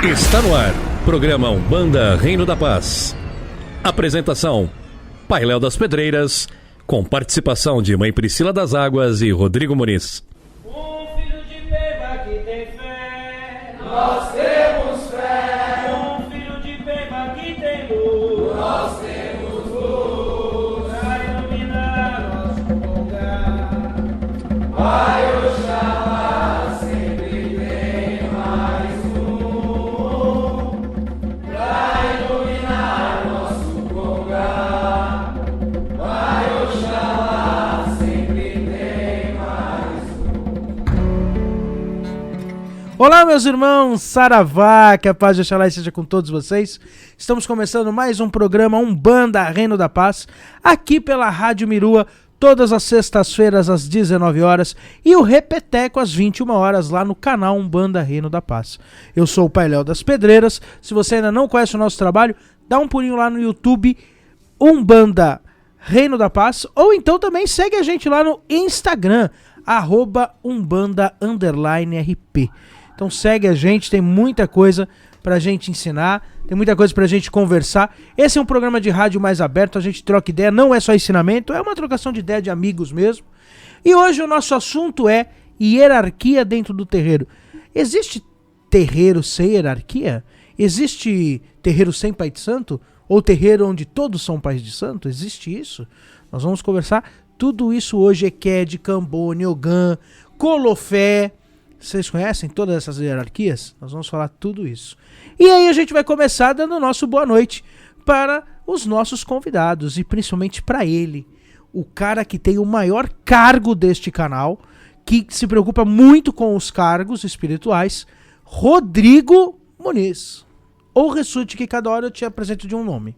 Está no ar, programa Umbanda Reino da Paz. Apresentação, Pai Léo das Pedreiras, com participação de Mãe Priscila das Águas e Rodrigo Muniz. Um filho de Peba que tem fé, nós temos fé. Um filho de Peba que tem luz, nós temos luz. Pra iluminar nosso lugar, Pai Oxalá sempre tem mais um. Pra iluminar nosso lugar, Pai Oxalá sempre tem mais um. Olá, meus irmãos, saravá, que a paz de Oxalá esteja com todos vocês. Estamos começando mais um programa Umbanda Reino da Paz, aqui pela Rádio Mirua, todas as sextas-feiras às 19 horas e o Repeteco às 21 horas lá no canal Umbanda Reino da Paz. Eu sou o Pai Léo das Pedreiras. Se você ainda não conhece o nosso trabalho, dá um pulinho lá no YouTube, Umbanda Reino da Paz, ou então também segue a gente lá no Instagram, @Umbanda_RP. Então segue a gente, tem muita coisa pra gente ensinar, tem muita coisa pra gente conversar. Esse é um programa de rádio mais aberto, a gente troca ideia, não é só ensinamento, é uma trocação de ideia de amigos mesmo. E hoje o nosso assunto é hierarquia dentro do terreiro. Existe terreiro sem hierarquia? Existe terreiro sem pai de santo? Ou terreiro onde todos são pais de santo? Existe isso? Nós vamos conversar tudo isso hoje. Eked, Cambone, Ogã, Colofé. Vocês conhecem todas essas hierarquias? Nós vamos falar tudo isso. E aí a gente vai começar dando o nosso boa noite para os nossos convidados e principalmente para ele, o cara que tem o maior cargo deste canal, que se preocupa muito com os cargos espirituais, Rodrigo Muniz. Ou Ressute, que cada hora eu te apresento de um nome.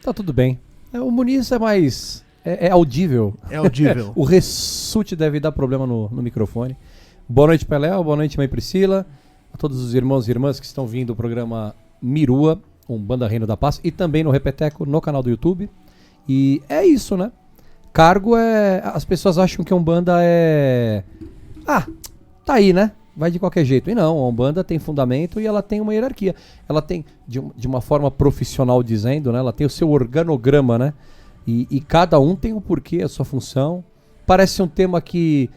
Tá tudo bem. O Muniz é mais... É audível. É audível. O Ressute deve dar problema no microfone. Boa noite, Pelé. Boa noite, Mãe Priscila. A todos os irmãos e irmãs que estão vindo do programa Mirua, Umbanda Reino da Paz, e também no Repeteco, no canal do YouTube. E é isso, né? Cargo é... As pessoas acham que a Umbanda é... tá aí, né? Vai de qualquer jeito. E não, a Umbanda tem fundamento e ela tem uma hierarquia. Ela tem, de uma forma profissional dizendo, né? Ela tem o seu organograma, né? E cada um tem o porquê, a sua função. Parece um tema que...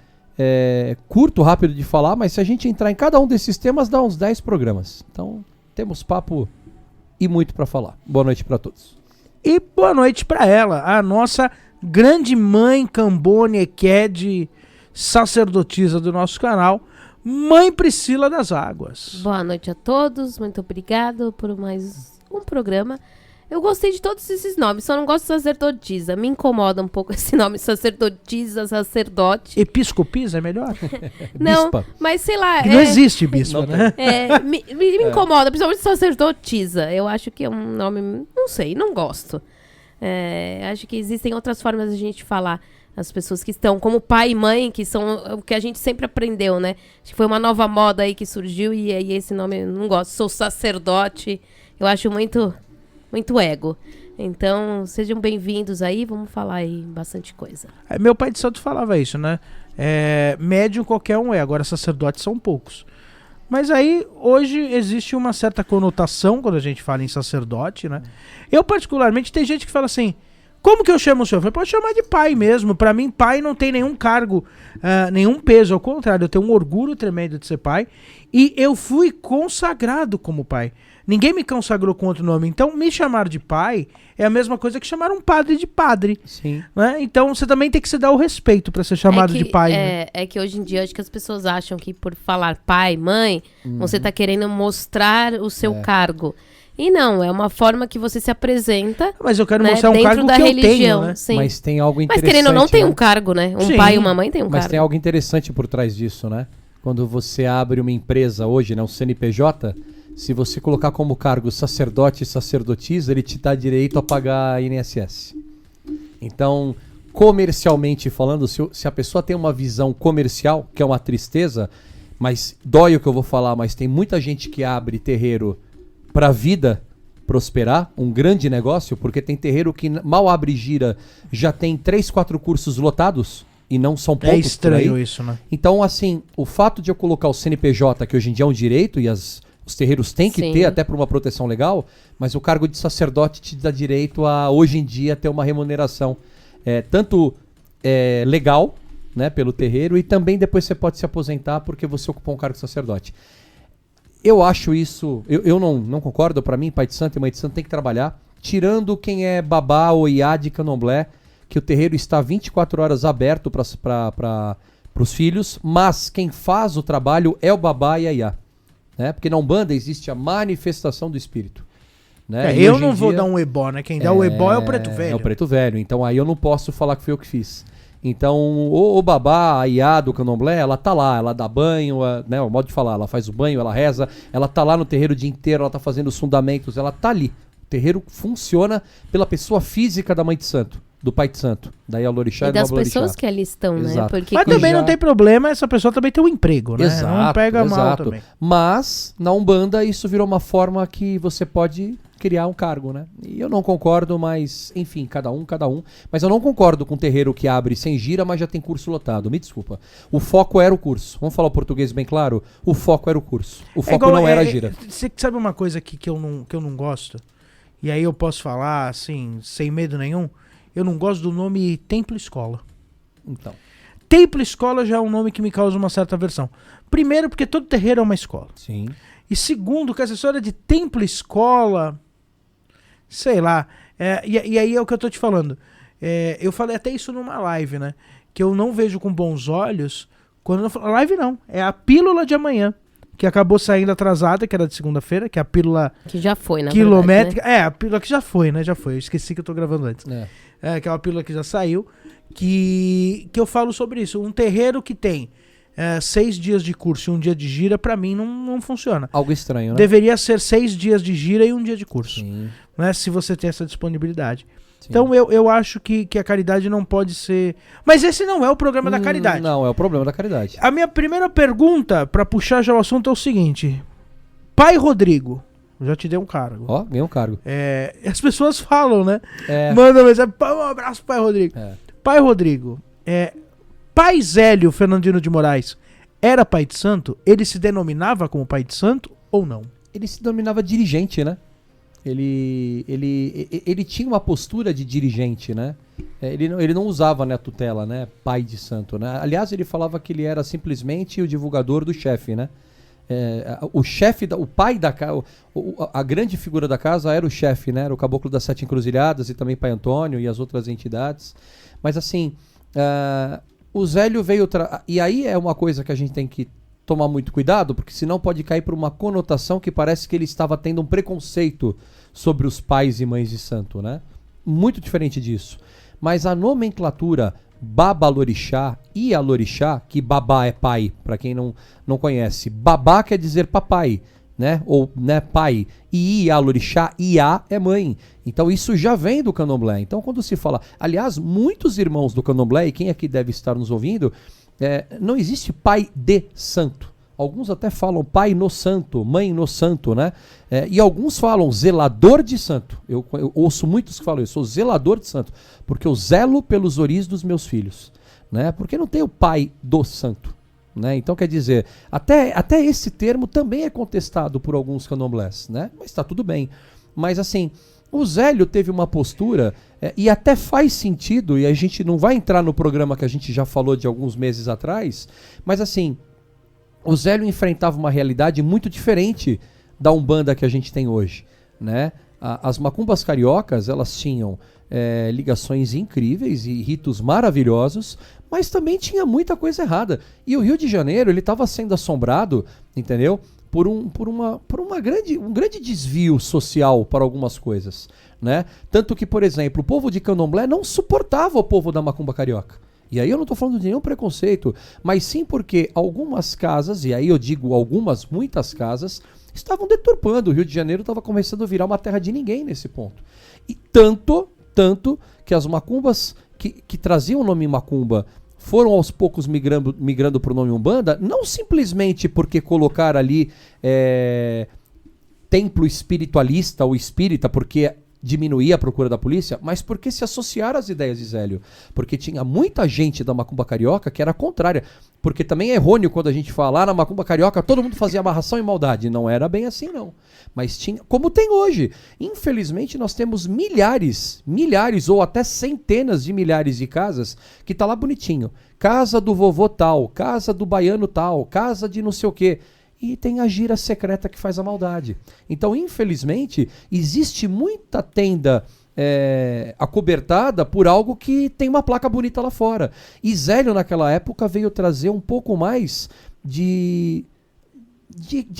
curto, rápido de falar, mas se a gente entrar em cada um desses temas, dá uns 10 programas. Então, temos papo e muito para falar. Boa noite para todos. E boa noite para ela, a nossa grande mãe Cambone, Eked, sacerdotisa do nosso canal, Mãe Priscila das Águas. Boa noite a todos, muito obrigado por mais um programa. Eu gostei de todos esses nomes, só não gosto de sacerdotisa. Me incomoda um pouco esse nome, sacerdotisa, sacerdote. Episcopisa é melhor? Não, Bispa. mas sei lá... Não existe bispa, não né? Me incomoda, principalmente sacerdotisa. Eu acho que é um nome... Não sei, não gosto. Acho que existem outras formas de a gente falar. As pessoas que estão como pai e mãe, que são o que a gente sempre aprendeu, né? Acho que foi uma nova moda aí que surgiu e aí esse nome eu não gosto. Sou sacerdote, eu acho muito ego. Então, sejam bem-vindos aí, vamos falar aí bastante coisa. Meu pai de santo falava isso, né? Médium qualquer um agora sacerdotes são poucos. Mas aí, hoje, existe uma certa conotação quando a gente fala em sacerdote, né? Eu, particularmente, tem gente que fala assim, como que eu chamo o senhor? Eu falei, pode chamar de pai mesmo. Pra mim, pai não tem nenhum cargo, nenhum peso. Ao contrário, eu tenho um orgulho tremendo de ser pai. E eu fui consagrado como pai. Ninguém me consagrou com outro nome. Então, me chamar de pai é a mesma coisa que chamar um padre de padre. Sim. Né? Então, você também tem que se dar o respeito para ser chamado de pai. Né? É que hoje em dia, acho que as pessoas acham que por falar pai, mãe, você tá querendo mostrar o seu cargo. E não, é uma forma que você se apresenta. Mas eu quero né, mostrar um dentro cargo da que religião, eu tenho, né? sim. Mas tem algo Mas interessante. querendo ou não, tem né? um cargo, né? Um Sim. pai e uma mãe tem um Mas cargo. tem algo interessante por trás disso, né? Quando você abre uma empresa hoje, né, um CNPJ, se você colocar como cargo sacerdote e sacerdotisa, ele te dá direito a pagar INSS. Então, comercialmente falando, se a pessoa tem uma visão comercial, que é uma tristeza, mas dói o que eu vou falar, mas tem muita gente que abre terreiro pra vida prosperar, um grande negócio, porque tem terreiro que mal abre gira, já tem 3, 4 cursos lotados e não são poucos. É estranho isso, né? Então, assim, o fato de eu colocar o CNPJ, que hoje em dia é um direito, e as os terreiros têm que Sim. ter até por uma proteção legal, mas o cargo de sacerdote te dá direito a, hoje em dia, ter uma remuneração tanto legal, né, pelo terreiro, e também depois você pode se aposentar porque você ocupou um cargo de sacerdote. Eu acho isso, eu não concordo. Para mim, pai de santo e mãe de santo tem que trabalhar, tirando quem é babá ou iá de candomblé, que o terreiro está 24 horas aberto para os filhos, mas quem faz o trabalho é o babá e a iá. Né? Porque na Umbanda existe a manifestação do espírito. Né? E eu hoje em não vou dia- dar um ebó, né? Quem dá o ebó é o preto velho. É o preto velho, então aí eu não posso falar que foi eu que fiz. Então, o babá, a iá do candomblé, ela tá lá, ela dá banho, né, o modo de falar, ela faz o banho, ela reza, ela tá lá no terreiro o dia inteiro, ela tá fazendo os fundamentos, ela tá ali. O terreiro funciona pela pessoa física da mãe de santo, do pai de santo, da Ialorixá E e do das Babalorixá. pessoas que ali estão, né? Exato. Porque Mas quando- também já- não tem problema, essa pessoa também tem um emprego, né? Não pega mal exato. também. Mas, na Umbanda, isso virou uma forma que você pode criar um cargo, né? E eu não concordo, mas, enfim, cada um. Mas eu não concordo com um terreiro que abre sem gira, mas já tem curso lotado. Me desculpa. O foco era o curso. Vamos falar o português bem claro? O foco era o curso. O foco não era a gira. Você sabe uma coisa aqui que eu não gosto? E aí eu posso falar, assim, sem medo nenhum? Eu não gosto do nome Templo Escola. Então, Templo Escola já é um nome que me causa uma certa aversão. Primeiro, porque todo terreiro é uma escola. sim. E segundo, que essa história de templo escola, sei lá. E aí é o que eu tô te falando. Eu falei até isso numa live, né? Que eu não vejo com bons olhos. Quando eu falo, live não, é a pílula de amanhã. Que acabou saindo atrasada, que era de segunda-feira, que é a pílula Que já foi, na quilométrica. verdade, né? A pílula que já foi, né? Já foi. Eu esqueci que eu tô gravando antes. Que é uma pílula que já saiu. Que eu falo sobre isso. Um terreiro que tem 6 dias de curso e um dia de gira, pra mim não funciona. Algo estranho, né? Deveria ser 6 dias de gira e um dia de curso, Sim. né? Se você tem essa disponibilidade. Sim. Então eu acho que a caridade não pode ser... Mas esse não é o programa da caridade. Não, é o problema da caridade. A minha primeira pergunta, pra puxar já o assunto, é o seguinte. Pai Rodrigo, eu já te dei um cargo. Ó, ganhou um cargo. As pessoas falam, né? É. Manda mensagem, um abraço, Pai Rodrigo. É. Pai Rodrigo, Pai Zélio Fernandino de Moraes era pai de santo? Ele se denominava como pai de santo ou não? Ele se denominava dirigente, né? Ele tinha uma postura de dirigente, né? Ele não usava, né, a tutela, né? Pai de santo, né? Aliás, ele falava que ele era simplesmente o divulgador do chefe, né? O chefe, o pai da casa, a grande figura da casa era o chefe, né? Era o Caboclo das Sete Encruzilhadas e também Pai Antônio e as outras entidades. Mas assim, o Zélio veio... E aí é uma coisa que a gente tem que tomar muito cuidado, porque senão pode cair por uma conotação que parece que ele estava tendo um preconceito sobre os pais e mães de santo, né? Muito diferente disso. Mas a nomenclatura Babalorixá e Alorixá, que babá é pai, para quem não conhece, babá quer dizer papai, né? Ou, né, pai. E Ialorixá, Iá é mãe. Então isso já vem do candomblé. Então quando se fala... Aliás, muitos irmãos do candomblé, e quem aqui deve estar nos ouvindo, não existe pai de santo. Alguns até falam pai no santo, mãe no santo, né? E alguns falam zelador de santo. Eu ouço muitos que falam, eu sou zelador de santo, porque eu zelo pelos oris dos meus filhos, né? Porque não tem o pai do santo, né? Então quer dizer, até esse termo também é contestado por alguns candomblés, né? Mas está tudo bem. Mas assim, o Zélio teve uma postura, e até faz sentido, e a gente não vai entrar no programa que a gente já falou de alguns meses atrás, mas assim, o Zélio enfrentava uma realidade muito diferente da Umbanda que a gente tem hoje, né? As macumbas cariocas, elas tinham ligações incríveis e ritos maravilhosos, mas também tinha muita coisa errada. E o Rio de Janeiro, ele estava sendo assombrado, entendeu? Por um grande desvio social para algumas coisas, né? Tanto que, por exemplo, o povo de Candomblé não suportava o povo da macumba carioca. E aí eu não estou falando de nenhum preconceito, mas sim porque algumas casas, e aí eu digo muitas casas, estavam deturpando. O Rio de Janeiro estava começando a virar uma terra de ninguém nesse ponto. E tanto que as macumbas que traziam o nome macumba foram aos poucos migrando para o nome Umbanda, não simplesmente porque colocaram ali templo espiritualista ou espírita, porque diminuir a procura da polícia, mas porque se associaram às ideias de Zélio. Porque tinha muita gente da macumba carioca que era contrária. Porque também é errôneo quando a gente fala, na macumba carioca todo mundo fazia amarração e maldade. Não era bem assim, não. Mas tinha, como tem hoje. Infelizmente nós temos milhares ou até centenas de milhares de casas que tá lá bonitinho. Casa do vovô tal, casa do baiano tal, casa de não sei o quê. E tem a gira secreta que faz a maldade. Então, infelizmente, existe muita tenda acobertada por algo que tem uma placa bonita lá fora. E Zélio, naquela época, veio trazer um pouco mais de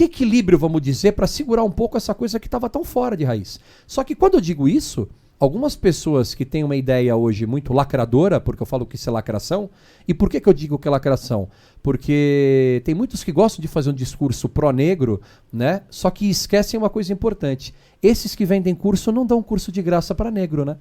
equilíbrio, vamos dizer, para segurar um pouco essa coisa que estava tão fora de raiz. Só que quando eu digo isso, algumas pessoas que têm uma ideia hoje muito lacradora, porque eu falo que isso é lacração, e por que eu digo que é lacração? Porque tem muitos que gostam de fazer um discurso pró-negro, né? Só que esquecem uma coisa importante. Esses que vendem curso não dão curso de graça para negro, né?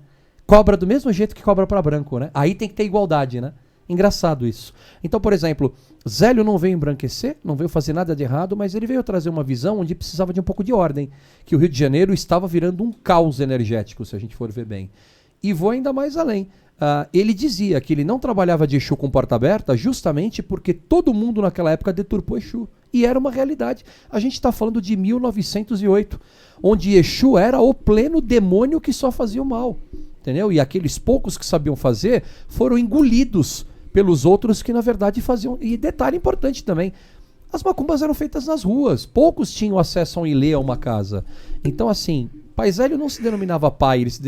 Cobra do mesmo jeito que cobra para branco, né? Aí tem que ter igualdade, né? Engraçado isso. Então, por exemplo, Zélio não veio embranquecer, não veio fazer nada de errado, mas ele veio trazer uma visão onde precisava de um pouco de ordem, que o Rio de Janeiro estava virando um caos energético, se a gente for ver bem. E vou ainda mais além. Ele dizia que ele não trabalhava de Exu com porta aberta justamente porque todo mundo naquela época deturpou Exu. E era uma realidade. A gente está falando de 1908, onde Exu era o pleno demônio que só fazia o mal. Entendeu? E aqueles poucos que sabiam fazer foram engolidos pelos outros que na verdade faziam. E detalhe importante também, as macumbas eram feitas nas ruas, poucos tinham acesso a um ilê, a uma casa. Então assim, Pai Zélio não se denominava pai, ele se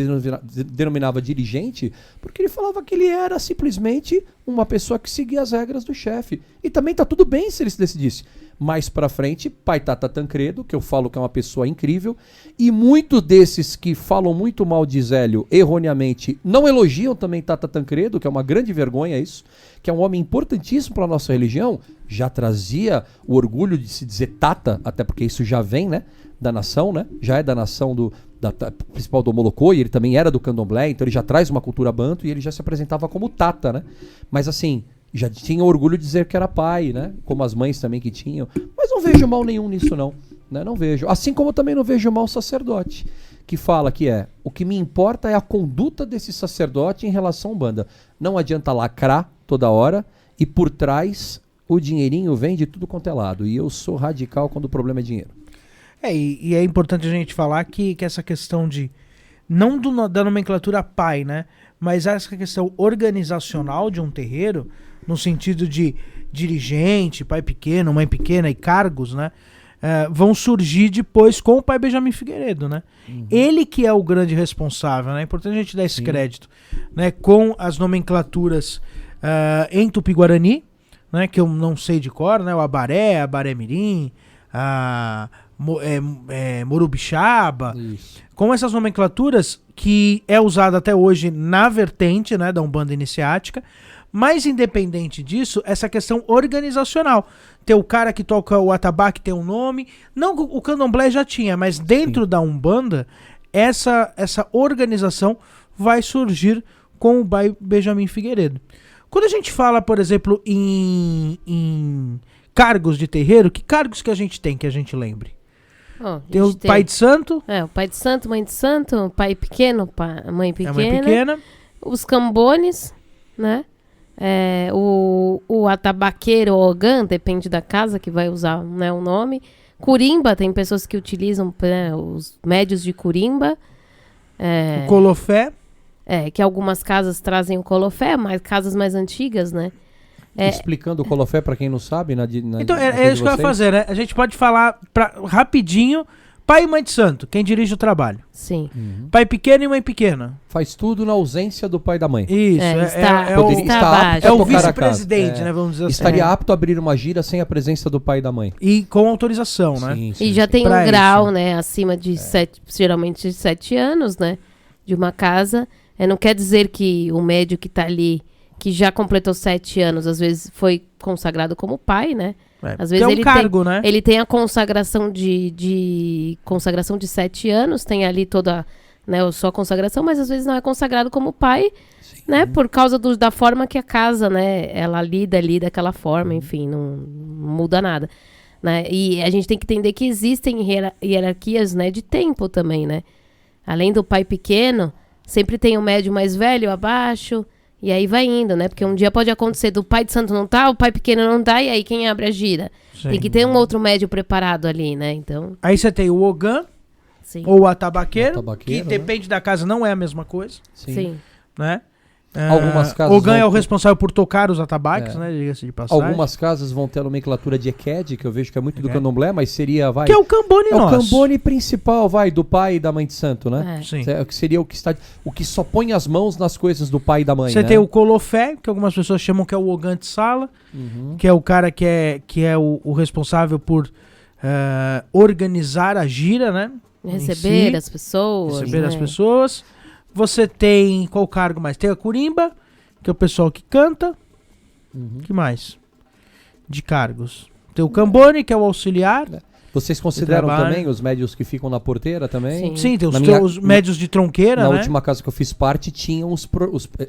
denominava dirigente, porque ele falava que ele era simplesmente uma pessoa que seguia as regras do chefe. E também tá tudo bem se ele se decidisse. Mais pra frente, Pai Tata Tancredo, que eu falo que é uma pessoa incrível, e muitos desses que falam muito mal de Zélio, erroneamente, não elogiam também Tata Tancredo, que é uma grande vergonha isso, que é um homem importantíssimo para a nossa religião, já trazia o orgulho de se dizer Tata, até porque isso já vem, né, da nação, né, já é da nação principal do Molocô, e ele também era do Candomblé, então ele já traz uma cultura banto, e ele já se apresentava como Tata, né, mas assim, já tinha orgulho de dizer que era pai, né? Como as mães também que tinham. Mas não vejo mal nenhum nisso, não. Né? Não vejo. Assim como também não vejo mal o sacerdote, que fala que o que me importa é a conduta desse sacerdote em relação à Umbanda. Não adianta lacrar toda hora e por trás o dinheirinho vem de tudo quanto é lado. E eu sou radical quando o problema é dinheiro. E é importante a gente falar que essa questão de... Não da nomenclatura pai, né? Mas essa questão organizacional de um terreiro... no sentido de dirigente, pai pequeno, mãe pequena e cargos, né? Vão surgir depois com o pai Benjamin Figueiredo, né? Uhum. Ele que é o grande responsável, né? É importante a gente dar esse crédito, né? Com as nomenclaturas em Tupi-Guarani, né? Que eu não sei de cor, né? O Abaré Mirim, Morubixaba, com essas nomenclaturas que é usada até hoje na vertente, né? Da Umbanda Iniciática. Mas independente disso, essa questão organizacional. Tem o cara que toca o atabaque, tem um nome. Não, o candomblé já tinha, mas dentro da Umbanda, essa organização vai surgir com o pai Benjamin Figueiredo. Quando a gente fala, por exemplo, em cargos de terreiro, que cargos que a gente tem, que a gente lembre? Tem o pai de santo. O pai de santo, mãe de santo, pai pequeno, mãe pequena. Mãe pequena. Os cambones, né? O atabaqueiro ou ogã, depende da casa que vai usar, né, o nome. Curimba, tem pessoas que utilizam, né, os médios de curimba. O colofé. Que algumas casas trazem o colofé, mas casas mais antigas, né? Explicando o colofé para quem não sabe. Então, é isso que eu ia fazer, né? A gente pode falar rapidinho. Pai e mãe de santo, quem dirige o trabalho. Sim. Uhum. Pai pequeno e mãe pequena. Faz tudo na ausência do pai e da mãe. Isso. Está o vice-presidente, né? Vamos dizer assim. Estaria apto a abrir uma gira sem a presença do pai e da mãe. E com autorização, né? Sim, e já tem um grau, né? Acima de 7, geralmente 7 anos, né? De uma casa. Não quer dizer que o médio que tá ali, que já completou 7 anos, às vezes foi consagrado como pai, né? Às vezes é um cargo, né? Ele tem a consagração de 7 anos, tem ali toda, né, só a consagração, mas às vezes não é consagrado como pai, né? Por causa da forma que a casa, né, ela lida ali daquela forma, enfim, não muda nada, né? E a gente tem que entender que existem hierarquias, né, de tempo também, né? Além do pai pequeno, sempre tem o médio mais velho abaixo, e aí vai indo, né? Porque um dia pode acontecer do pai de santo não tá, o pai pequeno não tá, e aí quem abre a gira? Sim. Tem que ter um outro médio preparado ali, né? Então, Aí você tem o Ogã sim. ou o atabaqueiro, O atabaqueiro, que né? depende da casa, não é a mesma coisa, Sim. né? Algumas casas Ogã é vão o ter- responsável por tocar os atabaques, É. né? Diga-se de passagem. Algumas casas vão ter a nomenclatura de Eked, que eu vejo que é muito do É. candomblé, mas seria, vai... Que é o cambone É o nosso. cambone principal, vai, do pai e da mãe de santo, né? É. Sim. Que seria o que está, o que só põe as mãos nas coisas do pai e da mãe, Você né? tem o Colofé, que algumas pessoas chamam que é o Ogã de sala, que é o cara que é o responsável por organizar a gira, né? Receber Em si, as pessoas. receber né? as pessoas. Você tem qual cargo mais? Tem a Curimba, que é o pessoal que canta. Que mais? De cargos. Tem o Cambone, que é o auxiliar. Vocês consideram trabalho. também os médios que ficam na porteira também? Sim. Sim, tem Na os, minha- os médios de tronqueira, Na né? última casa que eu fiz parte, tinha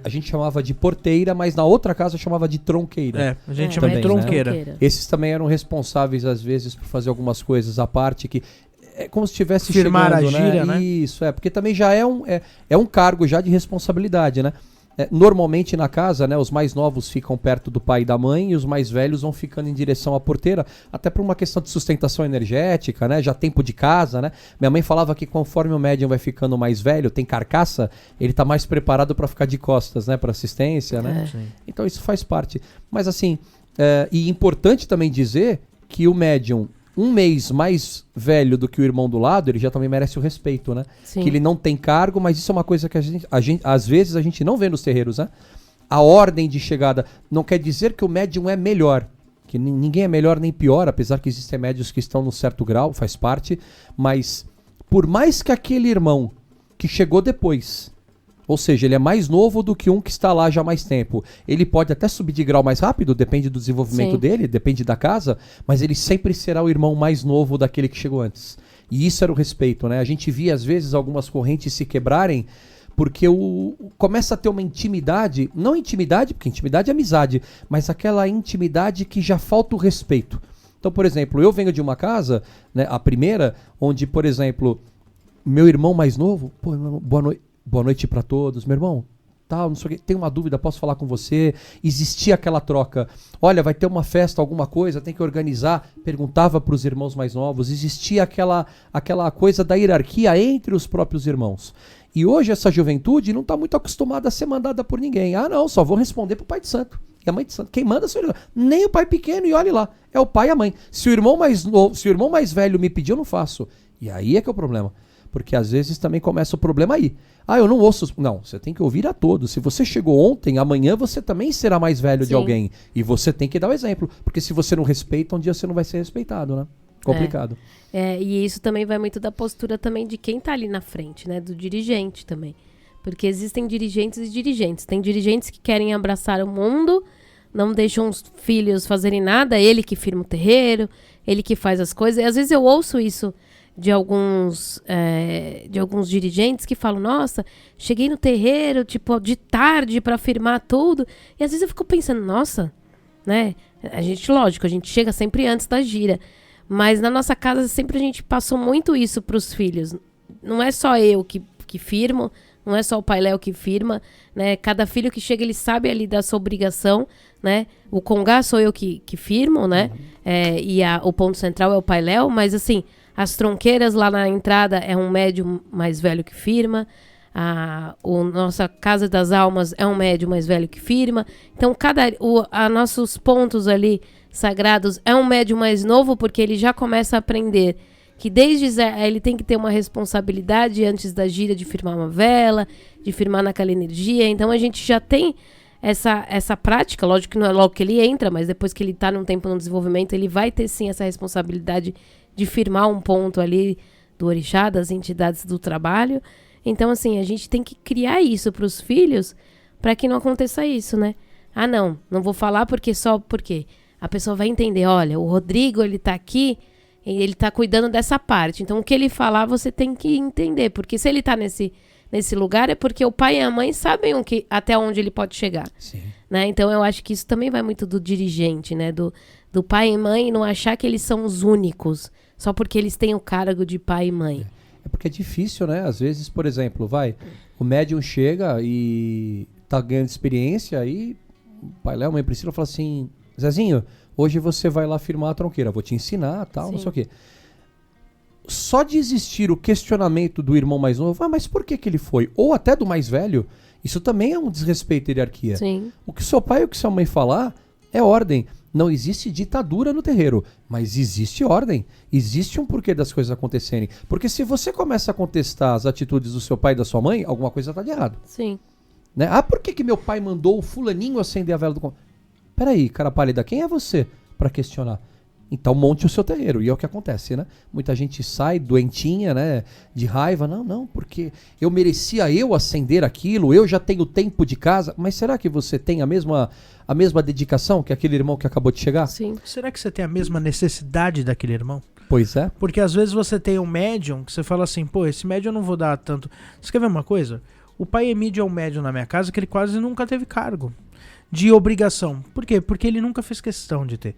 a gente chamava de porteira, mas na outra casa chamava de tronqueira. É, a gente É, chama de também, né? tronqueira. Esses também eram responsáveis, às vezes, por fazer algumas coisas à parte que... É como se estivesse Firmar a chegando, gira, né? Isso, porque também já é um cargo já de responsabilidade, né? Normalmente na casa, né, os mais novos ficam perto do pai e da mãe e os mais velhos vão ficando em direção à porteira, até por uma questão de sustentação energética, né? Já tempo de casa, né? Minha mãe falava que conforme o médium vai ficando mais velho, tem carcaça, ele tá mais preparado para ficar de costas, né? Para assistência, né? É. Então isso faz parte. Mas assim, e importante também dizer que o médium, um mês mais velho do que o irmão do lado, ele já também merece o respeito, né? Sim. Que ele não tem cargo, mas isso é uma coisa que às vezes a gente não vê nos terreiros, né? A ordem de chegada não quer dizer que o médium é melhor, que ninguém é melhor nem pior, apesar que existem médios que estão num certo grau, faz parte, mas por mais que aquele irmão que chegou depois, ou seja, ele é mais novo do que um que está lá já há mais tempo. Ele pode até subir de grau mais rápido, depende do desenvolvimento Sim. dele, depende da casa, mas ele sempre será o irmão mais novo daquele que chegou antes. E isso era o respeito, né? A gente via, às vezes, algumas correntes se quebrarem porque começa a ter uma intimidade, não intimidade, porque intimidade é amizade, mas aquela intimidade que já falta o respeito. Então, por exemplo, eu venho de uma casa, né, a primeira, onde, por exemplo, meu irmão mais novo, pô, meu irmão, boa noite para todos, meu irmão, tal, não sei o quê, tem uma dúvida, posso falar com você? Existia aquela troca, olha, vai ter uma festa, alguma coisa, tem que organizar, perguntava para os irmãos mais novos, existia aquela coisa da hierarquia entre os próprios irmãos. E hoje essa juventude não está muito acostumada a ser mandada por ninguém. Ah, não, só vou responder pro pai de santo e a mãe de santo. Quem manda sou eu. Nem o pai pequeno, e olhe lá, é o pai e a mãe. Se o irmão mais novo, se o irmão mais velho me pedir, eu não faço. E aí é que é o problema. Porque às vezes também começa o problema aí. Ah, eu não ouço. Não, você tem que ouvir a todos. Se você chegou ontem, amanhã você também será mais velho de Sim. alguém. E você tem que dar o exemplo. Porque se você não respeita, um dia você não vai ser respeitado, né? Complicado. E isso também vai muito da postura também de quem tá ali na frente, né? Do dirigente também. Porque existem dirigentes e dirigentes. Tem dirigentes que querem abraçar o mundo, não deixam os filhos fazerem nada, ele que firma o terreiro, ele que faz as coisas. E às vezes eu ouço isso de alguns dirigentes que falam, nossa, cheguei no terreiro, tipo, de tarde pra firmar tudo. E às vezes eu fico pensando, nossa, né? A gente, lógico, a gente chega sempre antes da gira. Mas na nossa casa sempre a gente passou muito isso pros filhos. Não é só eu que firmo, não é só o pai Léo que firma, né? Cada filho que chega, ele sabe ali da sua obrigação, né? O congá sou eu que firmo, né? O ponto central é o pai Léo, mas assim, as tronqueiras lá na entrada é um médium mais velho que firma. Nossa Casa das Almas é um médium mais velho que firma. Então, nossos pontos ali sagrados é um médium mais novo, porque ele já começa a aprender que desde ele tem que ter uma responsabilidade antes da gira de firmar uma vela, de firmar naquela energia. Então, a gente já tem essa prática. Lógico que não é logo que ele entra, mas depois que ele está num tempo no desenvolvimento, ele vai ter sim essa responsabilidade de firmar um ponto ali do orixá, das entidades do trabalho. Então, assim, a gente tem que criar isso para os filhos para que não aconteça isso, né? Ah, não vou falar porque a pessoa vai entender, olha, o Rodrigo, ele tá aqui, ele tá cuidando dessa parte. Então, o que ele falar, você tem que entender. Porque se ele tá nesse lugar, é porque o pai e a mãe sabem até onde ele pode chegar. Sim. Né? Então, eu acho que isso também vai muito do dirigente, né? Do pai e mãe não achar que eles são os únicos, só porque eles têm o cargo de pai e mãe. É porque é difícil, né? Às vezes, por exemplo, o médium chega e tá ganhando experiência, aí o pai Léo, a mãe Priscila fala assim, Zezinho, hoje você vai lá firmar a tronqueira, vou te ensinar, tal, não sei o quê. Só de existir o questionamento do irmão mais novo, mas por que ele foi? Ou até do mais velho, isso também é um desrespeito à hierarquia. Sim. O que seu pai e o que sua mãe falar é ordem. Não existe ditadura no terreiro, mas existe ordem. Existe um porquê das coisas acontecerem. Porque se você começa a contestar as atitudes do seu pai e da sua mãe, alguma coisa está de errado. Sim. Né? Por que meu pai mandou o fulaninho acender a vela do... Peraí, cara pálida, quem é você para questionar? Então monte o seu terreiro, e é o que acontece, né? Muita gente sai doentinha, né? De raiva, não, porque eu merecia acender aquilo, eu já tenho tempo de casa, mas será que você tem a mesma dedicação que aquele irmão que acabou de chegar? Sim. Será que você tem a mesma necessidade daquele irmão? Pois é. Porque às vezes você tem um médium que você fala assim, pô, esse médium eu não vou dar tanto. Você quer ver uma coisa? O pai Emílio é um médium na minha casa que ele quase nunca teve cargo de obrigação. Por quê? Porque ele nunca fez questão de ter.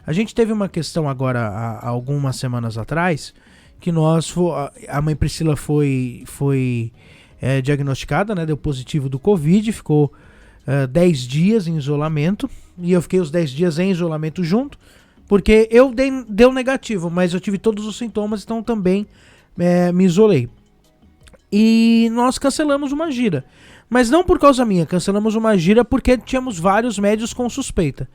A gente teve uma questão agora, há algumas semanas atrás, que a mãe Priscila foi diagnosticada, né, deu positivo do Covid, ficou 10 dias em isolamento, e eu fiquei os 10 dias em isolamento junto, porque deu negativo, mas eu tive todos os sintomas, então também me isolei. E nós cancelamos uma gira, mas não por causa minha, cancelamos uma gira porque tínhamos vários médios com suspeita.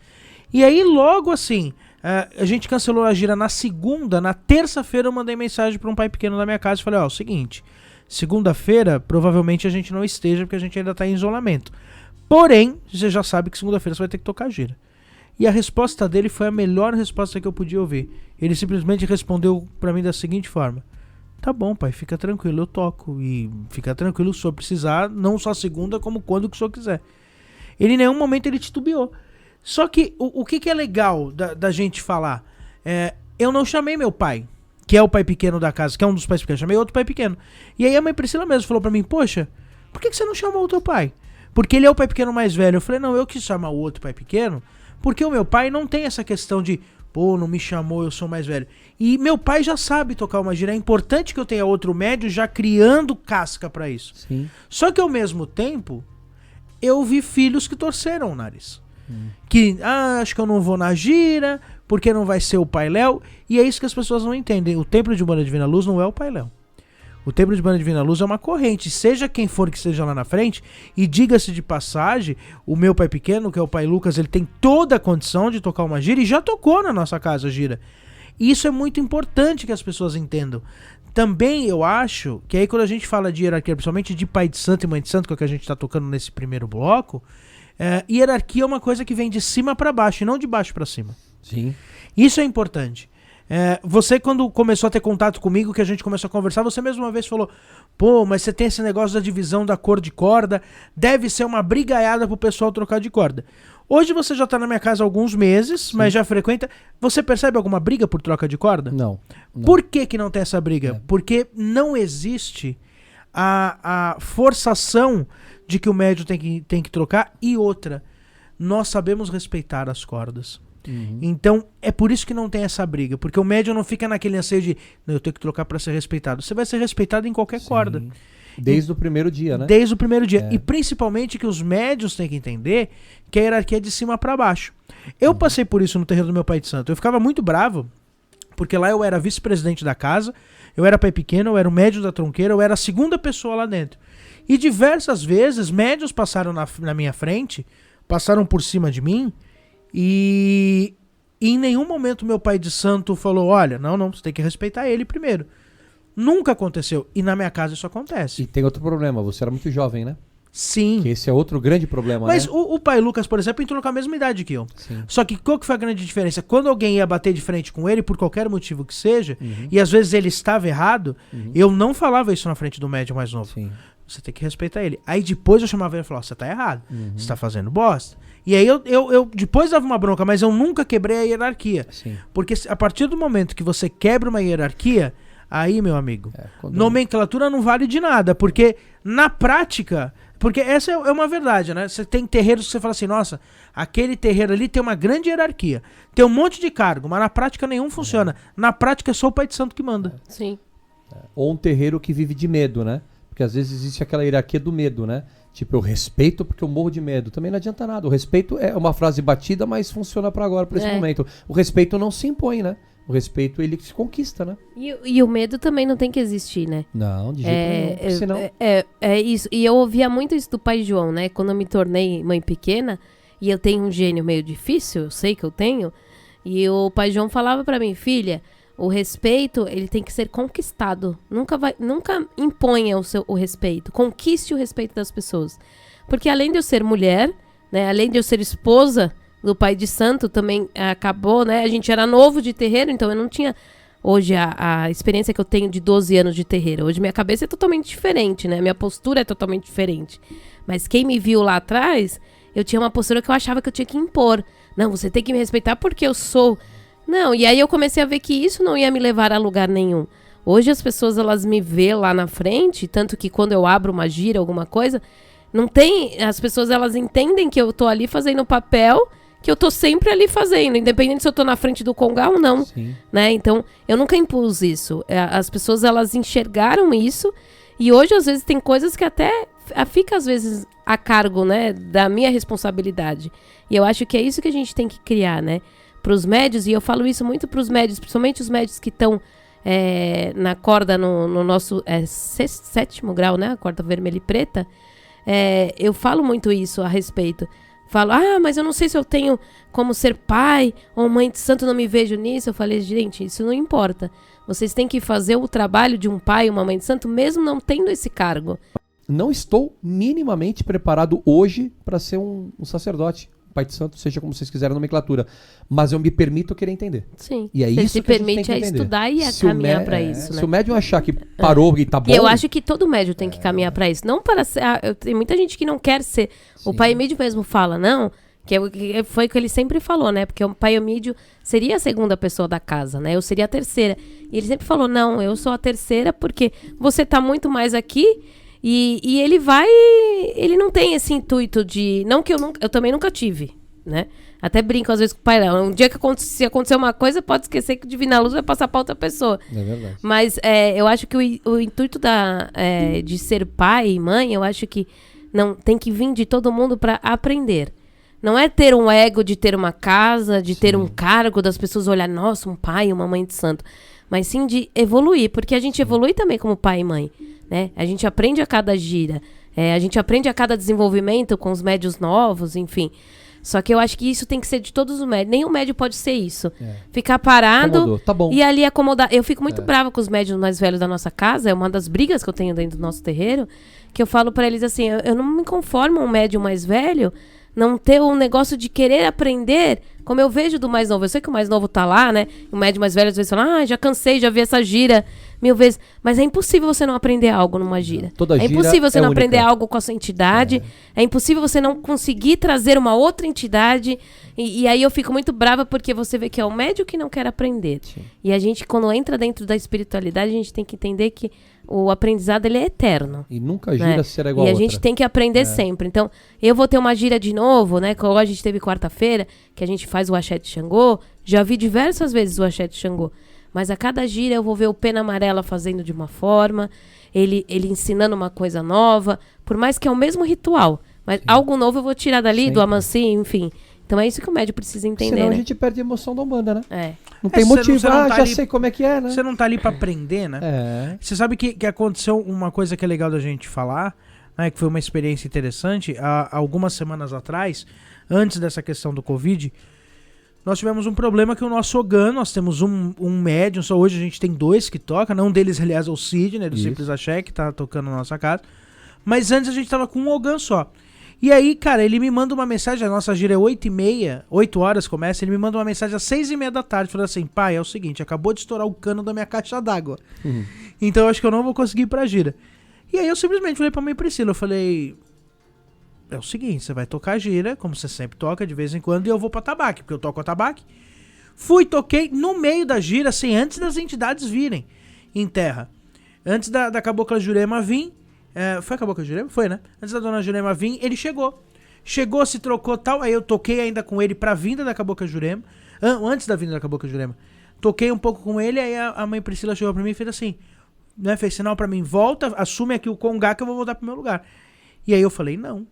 E aí logo assim, a gente cancelou a gira na segunda, na terça-feira eu mandei mensagem para um pai pequeno da minha casa e falei, o seguinte, segunda-feira provavelmente a gente não esteja porque a gente ainda está em isolamento. Porém, você já sabe que segunda-feira você vai ter que tocar a gira. E a resposta dele foi a melhor resposta que eu podia ouvir. Ele simplesmente respondeu para mim da seguinte forma, tá bom pai, fica tranquilo, eu toco. E fica tranquilo, se o senhor precisar, não só segunda como quando que o senhor quiser. Ele em nenhum momento ele titubeou. Só que o que é legal da gente falar? Eu não chamei meu pai, que é o pai pequeno da casa, que é um dos pais pequenos, chamei outro pai pequeno. E aí a mãe Priscila mesmo falou pra mim, poxa, por que você não chamou o teu pai? Porque ele é o pai pequeno mais velho. Eu falei, não, eu quis chamar o outro pai pequeno, porque o meu pai não tem essa questão de, pô, não me chamou, eu sou mais velho. E meu pai já sabe tocar uma gira, é importante que eu tenha outro médio já criando casca pra isso. Sim. Só que ao mesmo tempo, eu vi filhos que torceram o nariz. Que, acho que eu não vou na gira, porque não vai ser o Pai Léo. E é isso que as pessoas não entendem. O Templo de Umbanda Divina Luz não é o Pai Léo. O Templo de Umbanda Divina Luz é uma corrente. Seja quem for que esteja lá na frente, e diga-se de passagem, o meu pai pequeno, que é o Pai Lucas, ele tem toda a condição de tocar uma gira e já tocou na nossa casa a gira. E isso é muito importante que as pessoas entendam. Também eu acho que aí quando a gente fala de hierarquia, principalmente de pai de santo e mãe de santo, que é o que a gente está tocando nesse primeiro bloco, hierarquia é uma coisa que vem de cima para baixo e não de baixo para cima. Sim. Isso é importante. Você quando começou a ter contato comigo, que a gente começou a conversar, você mesmo uma vez falou, pô, mas você tem esse negócio da divisão da cor de corda, deve ser uma brigaiada pro pessoal trocar de corda. Hoje você já tá na minha casa há alguns meses, sim, mas já frequenta. Você percebe alguma briga por troca de corda? Não. Por que não tem essa briga? Porque não existe a forçação de que o médium tem que trocar. E outra, nós sabemos respeitar as cordas. Uhum. Então, é por isso que não tem essa briga. Porque o médium não fica naquele anseio de, não, eu tenho que trocar para ser respeitado. Você vai ser respeitado em qualquer corda. Desde o primeiro dia, né? Desde o primeiro dia. E principalmente que os médiuns têm que entender que a hierarquia é de cima para baixo. Eu passei por isso no terreiro do meu pai de santo. Eu ficava muito bravo, porque lá eu era vice-presidente da casa, eu era pai pequeno, eu era o médium da tronqueira, eu era a segunda pessoa lá dentro. E diversas vezes, médiuns passaram na minha frente, passaram por cima de mim, e em nenhum momento meu pai de santo falou, olha, não, você tem que respeitar ele primeiro. Nunca aconteceu. E na minha casa isso acontece. E tem outro problema, você era muito jovem, né? Sim. Que esse é outro grande problema, mas né? o pai Lucas, por exemplo, entrou com a mesma idade que eu. Sim. Só que qual que foi a grande diferença? Quando alguém ia bater de frente com ele, por qualquer motivo que seja, e às vezes ele estava errado, eu não falava isso na frente do médium mais novo. Sim. Você tem que respeitar ele. Aí depois eu chamava ele e falava, você tá errado, você tá fazendo bosta. E aí eu depois dava uma bronca, mas eu nunca quebrei a hierarquia. Sim. Porque a partir do momento que você quebra uma hierarquia, aí, meu amigo, nomenclatura não vale de nada, porque na prática, porque essa é uma verdade, né? Você tem terreiros que você fala assim, nossa, aquele terreiro ali tem uma grande hierarquia, tem um monte de cargo, mas na prática nenhum funciona. Na prática é só o pai de santo que manda. Sim. ou um terreiro que vive de medo, né? Porque às vezes existe aquela hierarquia do medo, né? Tipo, eu respeito porque eu morro de medo. Também não adianta nada. O respeito é uma frase batida, mas funciona para agora, para esse momento. O respeito não se impõe, né? O respeito, ele se conquista, né? E o medo também não tem que existir, né? Não, de jeito nenhum. Senão... É isso. E eu ouvia muito isso do pai João, né? Quando eu me tornei mãe pequena, e eu tenho um gênio meio difícil, eu sei que eu tenho, e o pai João falava pra mim, filha, o respeito, ele tem que ser conquistado. Nunca imponha o respeito. Conquiste o respeito das pessoas. Porque além de eu ser mulher, né? Além de eu ser esposa do pai de santo, também acabou, né? A gente era novo de terreiro, então eu não tinha hoje a experiência que eu tenho de 12 anos de terreiro. Hoje minha cabeça é totalmente diferente, né? Minha postura é totalmente diferente. Mas quem me viu lá atrás, eu tinha uma postura que eu achava que eu tinha que impor. Não, você tem que me respeitar porque eu sou... Não, e aí eu comecei a ver que isso não ia me levar a lugar nenhum. Hoje as pessoas, elas me vê lá na frente, tanto que quando eu abro uma gira, alguma coisa, não tem... As pessoas, elas entendem que eu tô ali fazendo o papel que eu tô sempre ali fazendo, independente se eu tô na frente do Congal ou não, né? Então, eu nunca impus isso. As pessoas, elas enxergaram isso, e hoje, às vezes, tem coisas que até fica, às vezes, a cargo, né, da minha responsabilidade. E eu acho que é isso que a gente tem que criar, né? Pros médios, e eu falo isso muito pros médios, principalmente os médios que estão na corda, no nosso 7º grau, né? A corda vermelha e preta. Eu falo muito isso a respeito. Falo, mas eu não sei se eu tenho como ser pai ou mãe de santo, não me vejo nisso. Eu falei, gente, isso não importa. Vocês têm que fazer o trabalho de um pai ou uma mãe de santo, mesmo não tendo esse cargo. Não estou minimamente preparado hoje para ser um sacerdote, pai de santo, seja como vocês quiserem a nomenclatura. Mas eu me permito querer entender. Sim. E é você isso se que a gente permite tem que entender. Estudar e a caminhar para isso, né? Se o médium achar que parou e tá bom... E eu acho que todo médium tem que caminhar para isso. Não para ser... tem muita gente que não quer ser... Sim. O pai Emídio mesmo fala, não... Que foi o que ele sempre falou, né? Porque o pai Emídio seria a segunda pessoa da casa, né? Eu seria a terceira. E ele sempre falou, não, eu sou a terceira porque você tá muito mais aqui e ele vai... Ele não tem esse intuito de... Não que eu também nunca tive, né? Até brinco às vezes com o pai. Um dia que se acontecer uma coisa, pode esquecer que o Divina Luz vai passar pra outra pessoa. É verdade. Mas eu acho que o intuito de ser pai e mãe, eu acho que não tem que vir de todo mundo para aprender. Não é ter um ego de ter uma casa, de ter um cargo, das pessoas olhar, nossa, um pai, uma mãe de santo. Mas sim de evoluir, porque a gente evolui também como pai e mãe, né? A gente aprende a cada gira, a gente aprende a cada desenvolvimento com os médios novos, enfim. Só que eu acho que isso tem que ser de todos os médios. Nenhum médio pode ser isso. Ficar parado tá bom. E ali acomodar. Eu fico muito brava com os médios mais velhos da nossa casa. É uma das brigas que eu tenho dentro do nosso terreiro. Que eu falo pra eles assim, eu não me conformo um médium mais velho não ter um negócio de querer aprender, como eu vejo do mais novo. Eu sei que o mais novo tá lá, né? O médium mais velho às vezes fala, já cansei, já vi essa gira 1000 vezes. Mas é impossível você não aprender algo numa gira. Toda gira impossível você não única. aprender algo com a sua entidade. É impossível você não conseguir trazer uma outra entidade. E aí eu fico muito brava porque você vê que é o médium que não quer aprender. Sim. E a gente, quando entra dentro da espiritualidade, a gente tem que entender que o aprendizado, ele é eterno. E nunca gira será igual a outra. E a gente tem que aprender sempre. Então, eu vou ter uma gira de novo, né? Como a gente teve quarta-feira, que a gente faz o Axé de Xangô. Já vi diversas vezes o Axé de Xangô. Mas a cada gira eu vou ver o Pena Amarela fazendo de uma forma, ele ensinando uma coisa nova, por mais que é o mesmo ritual. Mas algo novo eu vou tirar dali, Sempre. do Amanci, enfim. Então é isso que o médium precisa entender, Senão né? a gente perde a emoção da Umbanda, né? Não É, tem motivo. você não tá já ali- sei como é que é, né? Você não tá ali pra aprender, né? Você sabe que aconteceu uma coisa que é legal da gente falar, né? Que foi uma experiência interessante. Há algumas semanas atrás, antes dessa questão do Covid, nós tivemos um problema que o nosso Ogan, nós temos um médium, só hoje a gente tem 2 que tocam, um deles, aliás, é o Sidney, do Isso. Simples Axé, que tá tocando na nossa casa. Mas antes a gente tava com um Ogan só. E aí, cara, ele me manda uma mensagem, a nossa gira é 8h30, 8 horas começa, ele me manda uma mensagem às 6h30 da tarde, falando assim, pai, é o seguinte, acabou de estourar o cano da minha caixa d'água. Então eu acho que eu não vou conseguir ir pra gira. E aí eu simplesmente falei pra mãe Priscila, eu falei, é o seguinte, você vai tocar a gira, como você sempre toca, de vez em quando, e eu vou pra tabaque, porque eu toco a tabaque. Fui, toquei no meio da gira, assim, antes das entidades virem em terra. Antes da Cabocla Jurema vir, foi a Cabocla Jurema? Foi, né? Antes da Dona Jurema vir, ele chegou. Chegou, se trocou tal, aí eu toquei ainda com ele pra vinda da Cabocla Jurema, antes da vinda da Cabocla Jurema. Toquei um pouco com ele, aí a mãe Priscila chegou pra mim e fez assim, né, fez sinal pra mim, volta, assume aqui o congá que eu vou voltar pro meu lugar. E aí eu falei, não,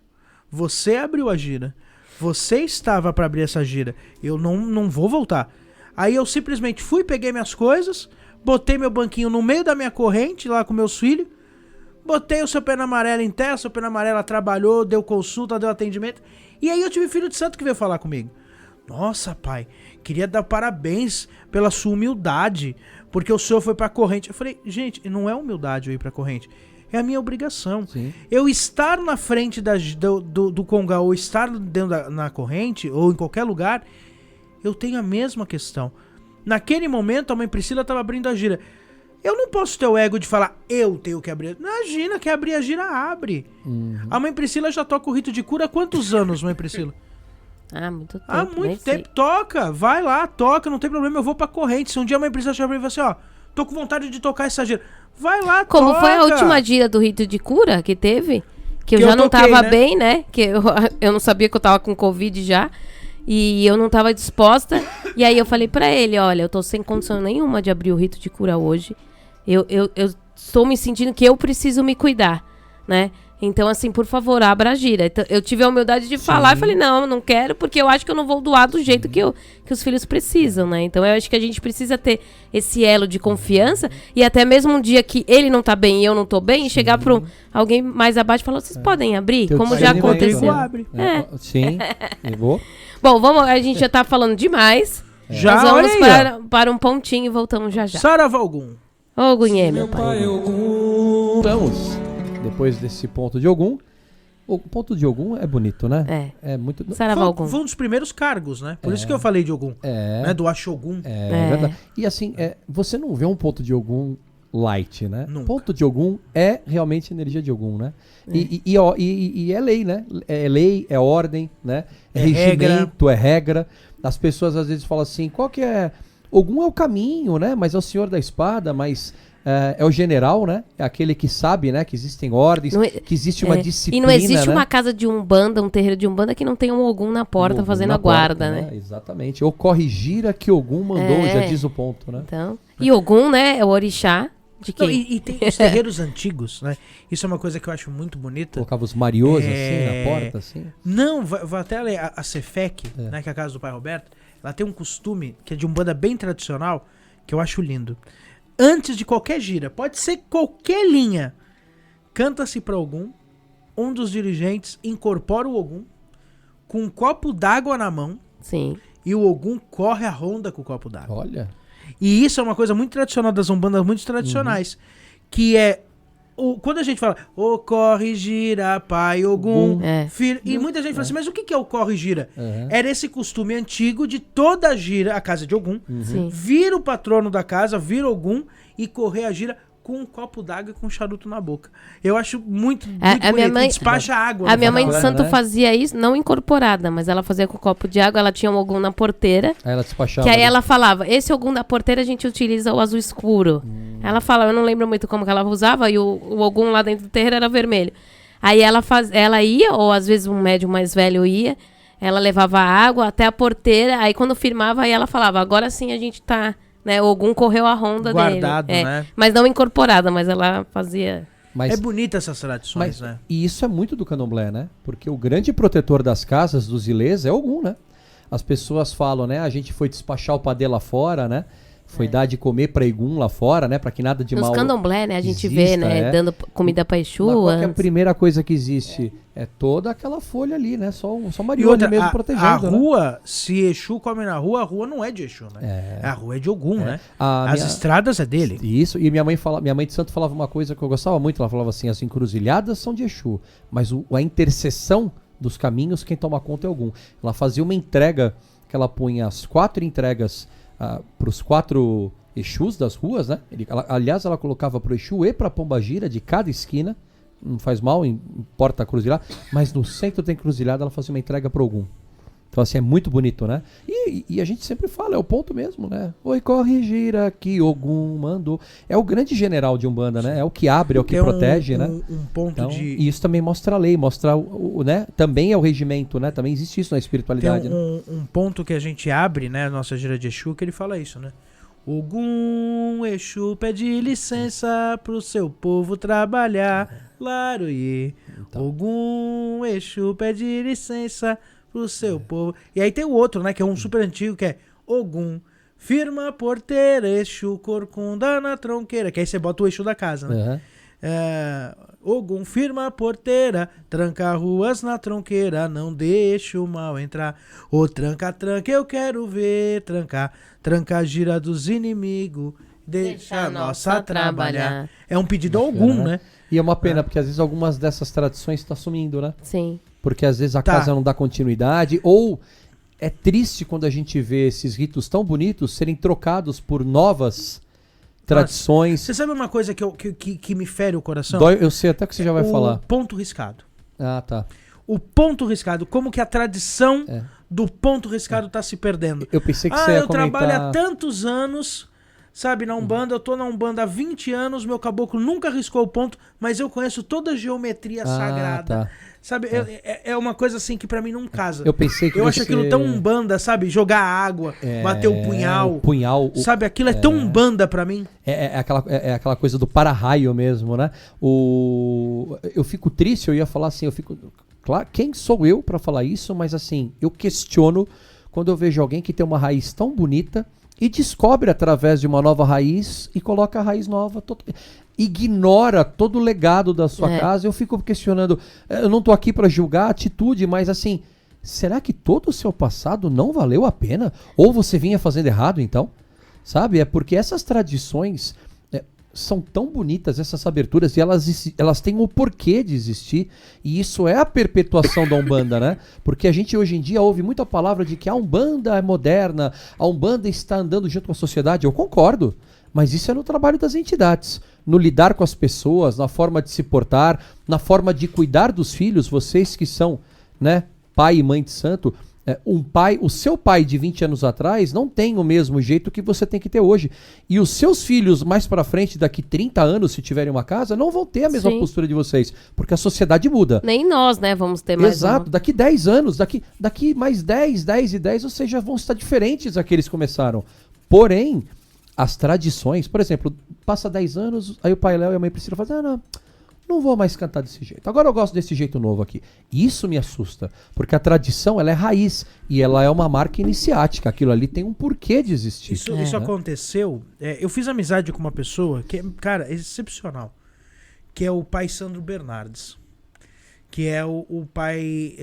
você abriu a gira, você estava pra abrir essa gira, eu não vou voltar. Aí eu simplesmente fui, peguei minhas coisas, botei meu banquinho no meio da minha corrente, lá com meus filhos, botei o seu Pena Amarela em terra, o seu Pena Amarela trabalhou, deu consulta, deu atendimento, e aí eu tive filho de santo que veio falar comigo. Nossa, pai, queria dar parabéns pela sua humildade, porque o senhor foi pra corrente. Eu falei, gente, não é humildade eu ir pra corrente, é a minha obrigação. Sim. Eu estar na frente do congá, ou estar dentro na corrente, ou em qualquer lugar, eu tenho a mesma questão. Naquele momento, a mãe Priscila estava abrindo a gira. Eu não posso ter o ego de falar, eu tenho que abrir. Imagina, quer abrir a gira, abre. A mãe Priscila já toca o rito de cura há quantos anos, mãe Priscila? Ah, muito tempo. Há nem muito sei. tempo. Toca, vai lá, toca, não tem problema, eu vou pra corrente. Se um dia a mãe Priscila chegar pra mim e falar assim, ó, tô com vontade de tocar essa gira. Vai lá, Como toca. foi a última gira do rito de cura que teve? Que eu Que já eu não toquei, tava né? bem, né? Que eu não sabia que eu tava com Covid já. E eu não tava disposta. E aí eu falei pra ele, olha, eu tô sem condição nenhuma de abrir o rito de cura hoje. Eu estou me sentindo que eu preciso me cuidar, né? Então, assim, por favor, abra a gira. Então, eu tive a humildade de falar e falei, não quero, porque eu acho que eu não vou doar do jeito que os filhos precisam, né? Então, eu acho que a gente precisa ter esse elo de confiança e até mesmo um dia que ele não tá bem e eu não tô bem, chegar pra alguém mais abaixo e falar, vocês podem abrir? Teu Como já discernimento, aconteceu. né? Abre. Sim, eu vou. Bom, a gente já tá falando demais. Já, Nós olha vamos aí, ó. para um pontinho e voltamos já. Sara Valgum. Ô, Gunhê, meu pai. Vamos, depois desse ponto de Ogum. O ponto de Ogum é bonito, né? É muito... Saravalgum. Foi um dos primeiros cargos, né? Por isso que eu falei de Ogum. É, Do Ashogun. é verdade. E assim, você não vê um ponto de Ogum light, né? Nunca. Ponto de Ogum é realmente energia de Ogum, né? E é lei, né? É lei, é ordem, né? É regimento, é regra. As pessoas às vezes falam assim, qual que é... Ogum é o caminho, né? Mas é o senhor da espada, mas é o general, né? É aquele que sabe, né? Que existem ordens, que existe uma disciplina, E não existe né? uma casa de Umbanda, um terreiro de Umbanda que não tenha um Ogum na porta Ogum fazendo na a guarda, porta, né? Exatamente. Ou corre gira que Ogum mandou, já diz o ponto, né? Então, e Ogum, né? É o orixá de Não, quem? e tem os terreiros antigos, né? Isso é uma coisa que eu acho muito bonita. Colocava os mariôs assim na porta, assim. Não, vou até ler a Cefec, né, que é a casa do pai Roberto. Ela tem um costume, que é de Umbanda bem tradicional, que eu acho lindo. Antes de qualquer gira, pode ser qualquer linha, canta-se para Ogum, um dos dirigentes incorpora o Ogum com um copo d'água na mão Sim. e o Ogum corre a ronda com o copo d'água. Olha. E isso é uma coisa muito tradicional das Umbandas, muito tradicionais, que é quando a gente fala, o corre, gira, pai, Ogum, filho, e muita gente fala assim, mas o que é o corre, gira? Era esse costume antigo de toda a gira, a casa de Ogum, Sim. vir o patrono da casa, vir Ogum e correr a gira com um copo d'água e com um charuto na boca. Eu acho muito A bonito, minha mãe- despacha água. A no minha mãe final. de santo né? fazia isso, não incorporada, mas ela fazia com copo de água, ela tinha um Ogum na porteira, Aí ela despachava. que aí ali. ela falava, esse Ogum da porteira a gente utiliza o azul escuro. Ela falava, eu não lembro muito como que ela usava, e o Ogum lá dentro do terreiro era vermelho. Aí ela ia, ou às vezes um médium mais velho ia, ela levava a água até a porteira, aí quando firmava, aí ela falava, agora sim a gente tá, né, o Ogum correu a ronda Guardado, dele. né? Mas não incorporada, mas ela fazia... Mas, É bonita essas tradições, né? E isso é muito do candomblé, né? Porque o grande protetor das casas, dos ilês, é Ogum, né? As pessoas falam, né? A gente foi despachar o padê lá fora, né? Foi dar de comer pra Igum lá fora, né? Pra que nada de Nos mal candomblé, né, a gente vê, exista, né, dando comida pra Mas Exu qual que é a antes. primeira coisa que existe? É toda aquela folha ali, né? Só E Marione outra, mesmo a protegendo, né? rua, se Exu come na rua, a rua não é de Exu, né? A rua é de Ogum, né? As estradas é dele. Isso, e minha mãe de santo falava uma coisa que eu gostava muito, ela falava assim, as encruzilhadas são de Exu, mas a interseção dos caminhos, quem toma conta é Ogum. Ela fazia uma entrega, que ela punha as 4 entregas pros 4 Exus das ruas, né? Aliás, ela colocava pro Exu e pra Pombagira de cada esquina, não faz mal, importa a cruzilhada, mas no centro da encruzilhada ela fazia uma entrega pro Ogum. Então, assim, é muito bonito, né? E a gente sempre fala, é o ponto mesmo, né? Oi, corre, gira, que Ogum mandou. É o grande general de Umbanda, né? É o que abre, é o que protege, né? Um ponto Então, de... E isso também mostra a lei, mostra né? Também é o regimento, né? Também existe isso na Tem espiritualidade, né? um ponto que a gente abre, né? Nossa gira de Exu, que ele fala isso, né? Ogum, Exu pede licença pro seu povo trabalhar. Laroie. Então. Ogum, Exu pede licença pro seu povo. E aí tem o outro, né? Que é um super antigo, que é Ogum, firma porteira, Exu corcunda na tronqueira. Que aí você bota o Exu da casa, né? Aham. Ogum, firma porteira, tranca ruas na tronqueira, não deixa o mal entrar. Ô tranca, tranca, eu quero ver, tranca a gira dos inimigos, deixa a nossa trabalhar. É um pedido ao Ogum, Bacana, né? E é uma pena, porque às vezes algumas dessas tradições estão sumindo, né? Sim. Porque às vezes a Tá. casa não dá continuidade, ou é triste quando a gente vê esses ritos tão bonitos serem trocados por novas tradições. Você sabe uma coisa que me fere o coração? Eu sei até que você já vai o falar. ponto riscado. Ah, tá. O ponto riscado, como que a tradição É. do ponto riscado tá se perdendo. Eu pensei que você ia eu trabalho há comentar... tantos anos, sabe, na Umbanda, eu tô na Umbanda há 20 anos, meu caboclo nunca riscou o ponto, mas eu conheço toda a geometria sagrada. tá. Sabe, é uma coisa assim que pra mim não casa. Eu pensei que Eu acho você- aquilo tão Umbanda, sabe, jogar água, bater o punhal. O punhal. Sabe, aquilo é tão Umbanda pra mim. É aquela coisa do para-raio mesmo, né? Eu fico triste, eu ia falar assim, claro, quem sou eu para falar isso, mas assim, eu questiono quando eu vejo alguém que tem uma raiz tão bonita e descobre através de uma nova raiz e coloca a raiz nova, ignora todo o legado da sua casa. Eu fico questionando, eu não tô aqui para julgar a atitude, mas assim, será que todo o seu passado não valeu a pena? Ou você vinha fazendo errado então? Sabe? É porque essas tradições são tão bonitas, essas aberturas, e elas têm o porquê de existir, e isso é a perpetuação da Umbanda, né? Porque a gente hoje em dia ouve muita palavra de que a Umbanda é moderna, a Umbanda está andando junto com a sociedade. Eu concordo, mas isso é no trabalho das entidades, no lidar com as pessoas, na forma de se portar, na forma de cuidar dos filhos, vocês que são, né, pai e mãe de santo. O seu pai de 20 anos atrás não tem o mesmo jeito que você tem que ter hoje. E os seus filhos mais pra frente, daqui 30 anos, se tiverem uma casa, não vão ter a mesma postura de vocês. Porque a sociedade muda. Nem nós, né, vamos ter mais Exato. Daqui 10 anos, daqui mais 10 e 10, vocês já vão estar diferentes daqueles que começaram. Porém, as tradições, por exemplo, passa 10 anos, aí o pai Léo e a mãe Priscila falam, não vou mais cantar desse jeito. Agora eu gosto desse jeito novo aqui. Isso me assusta, porque a tradição, ela é raiz e ela é uma marca iniciática. Aquilo ali tem um porquê de existir. Isso aconteceu. Eu fiz amizade com uma pessoa que, cara, é excepcional. Que é o pai Sandro Bernardes. Que é o pai.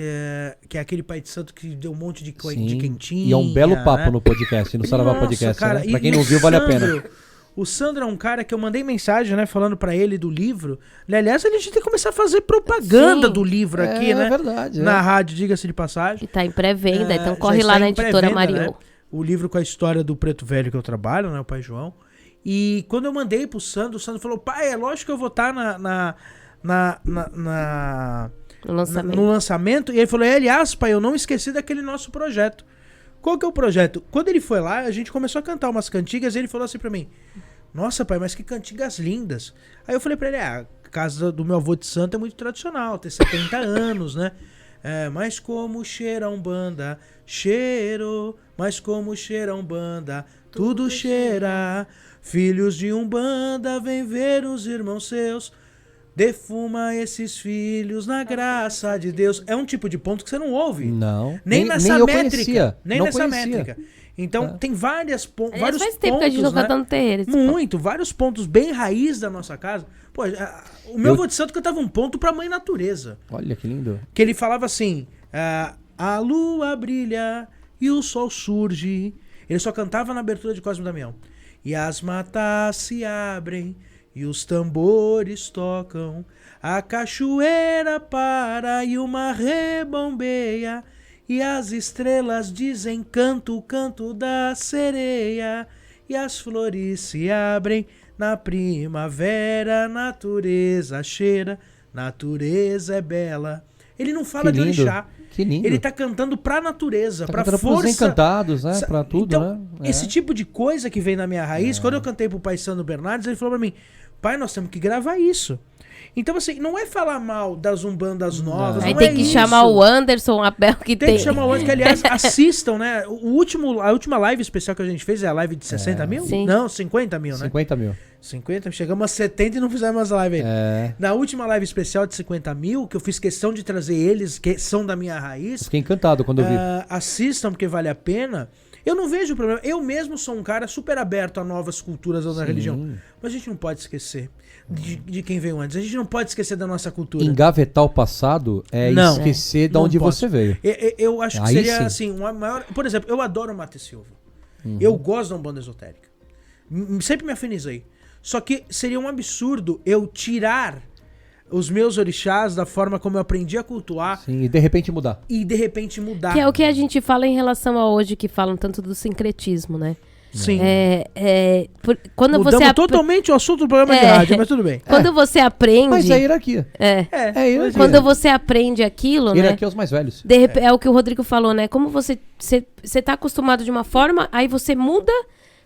Que é aquele pai de santo que deu um monte de quentinha. E é um belo papo né? no podcast, no Saravá Nossa, Podcast. cara, Né? Pra e quem não o viu, vale a Sandro- pena. O Sandro é um cara que eu mandei mensagem, né, falando pra ele do livro. Aliás, a gente tem que começar a fazer propaganda Sim. do livro aqui, né? É verdade. Na rádio, diga-se de passagem. E tá em pré-venda, então Já corre está lá na em editora pré-venda, Mariô. né? O livro com a história do preto velho que eu trabalho, né? O pai João. E quando eu mandei pro Sandro, o Sandro falou, pai, é lógico que eu vou estar No lançamento. no lançamento. E ele falou, aliás, pai, eu não esqueci daquele nosso projeto. Qual que é o projeto? Quando ele foi lá, a gente começou a cantar umas cantigas e ele falou assim pra mim, nossa, pai, mas que cantigas lindas. Aí eu falei pra ele, a casa do meu avô de santo é muito tradicional, tem 70 anos, né? Mas como cheira a Umbanda, cheiro, mas como cheira a Umbanda, tudo cheira. Filhos de Umbanda, vem ver os irmãos seus, defuma esses filhos na graça de Deus. É um tipo de ponto que você não ouve. Não. Nem nessa eu métrica. conhecia. Nem Não nessa conhecia. métrica. Então, tem vários Aliás, pontos, faz tempo que a gente não né? canta no terreiro. esse Muito, vários pontos bem raiz da nossa casa. Pô, o meu avô de santo cantava um ponto pra mãe natureza. Olha que lindo. Que ele falava assim, a lua brilha e o sol surge. Ele só cantava na abertura de Cosme e Damião. E as matas se abrem e os tambores tocam. A cachoeira para e o mar rebombeia. E as estrelas dizem canto, canto da sereia. E as flores se abrem na primavera. Natureza cheira, natureza é bela. Ele não fala Que de lindo. orixá. Que lindo. Ele tá cantando pra natureza, Tá pra cantando pros força. encantados, né? Pra tudo, Então, né? esse tipo de coisa que vem na minha raiz, quando eu cantei pro pai Sandro Bernardes, ele falou pra mim, pai, nós temos que gravar isso. Então, assim, não é falar mal das umbandas novas, Aí não tem é que isso. chamar o Anderson Abel que Tem que chamar o Anderson, que aliás, assistam, né? A última live especial que a gente fez é a live de 60 mil? Sim. Não, 50 mil, né? 50 mil. 50, chegamos a 70 e não fizemos mais live aí. É. Na última live especial de 50 mil, que eu fiz questão de trazer eles, que são da minha raiz, Fiquei encantado quando eu vi. assistam porque vale a pena. Eu não vejo problema. Eu mesmo sou um cara super aberto a novas culturas da religião. Mas a gente não pode esquecer de quem veio antes. A gente não pode esquecer da nossa cultura. Engavetar o passado é Não. esquecer de Não onde posso. você veio. Eu acho que Aí seria sim. assim, uma maior. Por exemplo, eu adoro o Mate Silva. Eu gosto da Umbanda esotérica. Sempre me afinizei. Só que seria um absurdo eu tirar os meus orixás da forma como eu aprendi a cultuar Sim, e de repente mudar. e de repente mudar. Que é o que a gente fala em relação a hoje, que falam tanto do sincretismo, né? Sim. Quando Mudamos você totalmente o assunto do programa de É. rádio, mas tudo bem. Quando você aprende. Mas é hierarquia. É. É hierarquia. Quando você aprende aquilo, né? Hierarquia é os mais velhos. É o que o Rodrigo falou, né? Como você tá acostumado de uma forma, aí você muda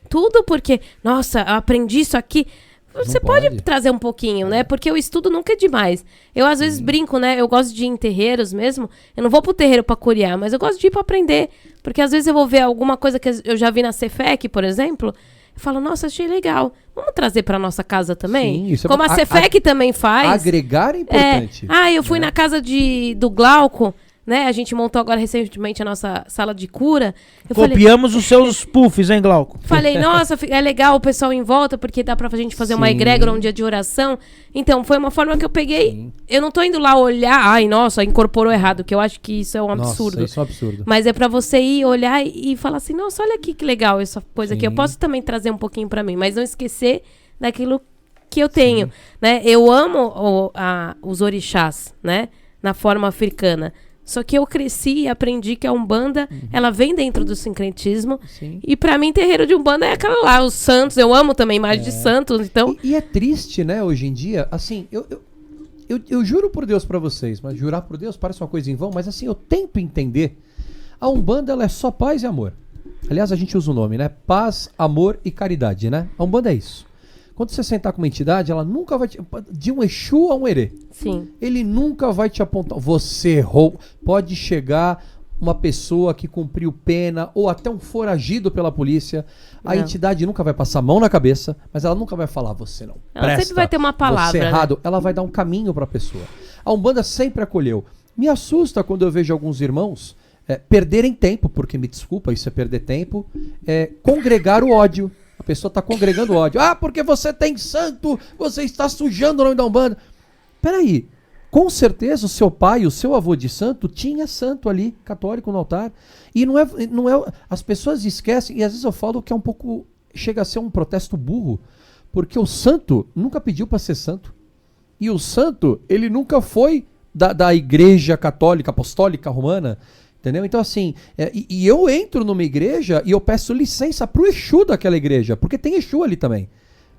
tudo porque, nossa, eu aprendi isso aqui. Você pode trazer um pouquinho, né? Porque o estudo nunca é demais. Eu, às vezes, brinco, né? Eu gosto de ir em terreiros mesmo. Eu não vou pro terreiro pra curiar, mas eu gosto de ir pra aprender. Porque, às vezes, eu vou ver alguma coisa que eu já vi na Cefec, por exemplo. Eu falo, nossa, achei legal. Vamos trazer pra nossa casa também? Sim, isso é Como bom. a Cefec também faz. Agregar é importante. Eu fui na casa do Glauco, né? A gente montou agora recentemente a nossa sala de cura. Eu Copiamos os seus puffs, hein, Glauco? falei, nossa, é legal o pessoal em volta, porque dá pra gente fazer uma Sim. egrégora, um dia de oração. Então, foi uma forma que eu peguei. Sim. Eu não tô indo lá olhar, ai, nossa, incorporou errado, que eu acho que isso é um Nossa, absurdo. isso é um absurdo. Mas é pra você ir olhar e falar assim, nossa, olha aqui que legal essa coisa aqui. Eu Sim. posso também trazer um pouquinho pra mim, mas não esquecer daquilo que eu tenho, né? Eu amo os orixás, né? Na forma africana. Só que eu cresci e aprendi que a Umbanda, ela vem dentro do sincretismo. Sim. E pra mim, terreiro de Umbanda é aquela lá, os santos. Eu amo também imagem de santos, então... E é triste, né, hoje em dia, assim, eu juro por Deus pra vocês, mas jurar por Deus parece uma coisa em vão, mas assim, eu tento entender. A Umbanda, ela é só paz e amor. Aliás, a gente usa o nome, né? Paz, amor e caridade, né? A Umbanda é isso. Quando você sentar com uma entidade, ela nunca vai te... De um Exu a um Herê. Sim. Ele nunca vai te apontar. Você errou. Pode chegar uma pessoa que cumpriu pena ou até um foragido pela polícia. A Não. entidade nunca vai passar a mão na cabeça, mas ela nunca vai falar você não Ela presta, sempre vai ter uma palavra, você é né? errado. Ela vai dar um caminho para a pessoa. A Umbanda sempre acolheu. Me assusta quando eu vejo alguns irmãos perderem tempo, porque me desculpa, isso é perder tempo, congregar o ódio. A pessoa está congregando ódio. Ah, porque você tem santo, você está sujando o nome da Umbanda. Peraí, com certeza o seu pai, o seu avô de santo, tinha santo ali, católico no altar. E não é, as pessoas esquecem, e às vezes eu falo que é um pouco, chega a ser um protesto burro, porque o santo nunca pediu para ser santo. E o santo, ele nunca foi da igreja católica, apostólica, romana. Entendeu? Então, assim, e eu entro numa igreja e eu peço licença pro Exu daquela igreja, porque tem Exu ali também.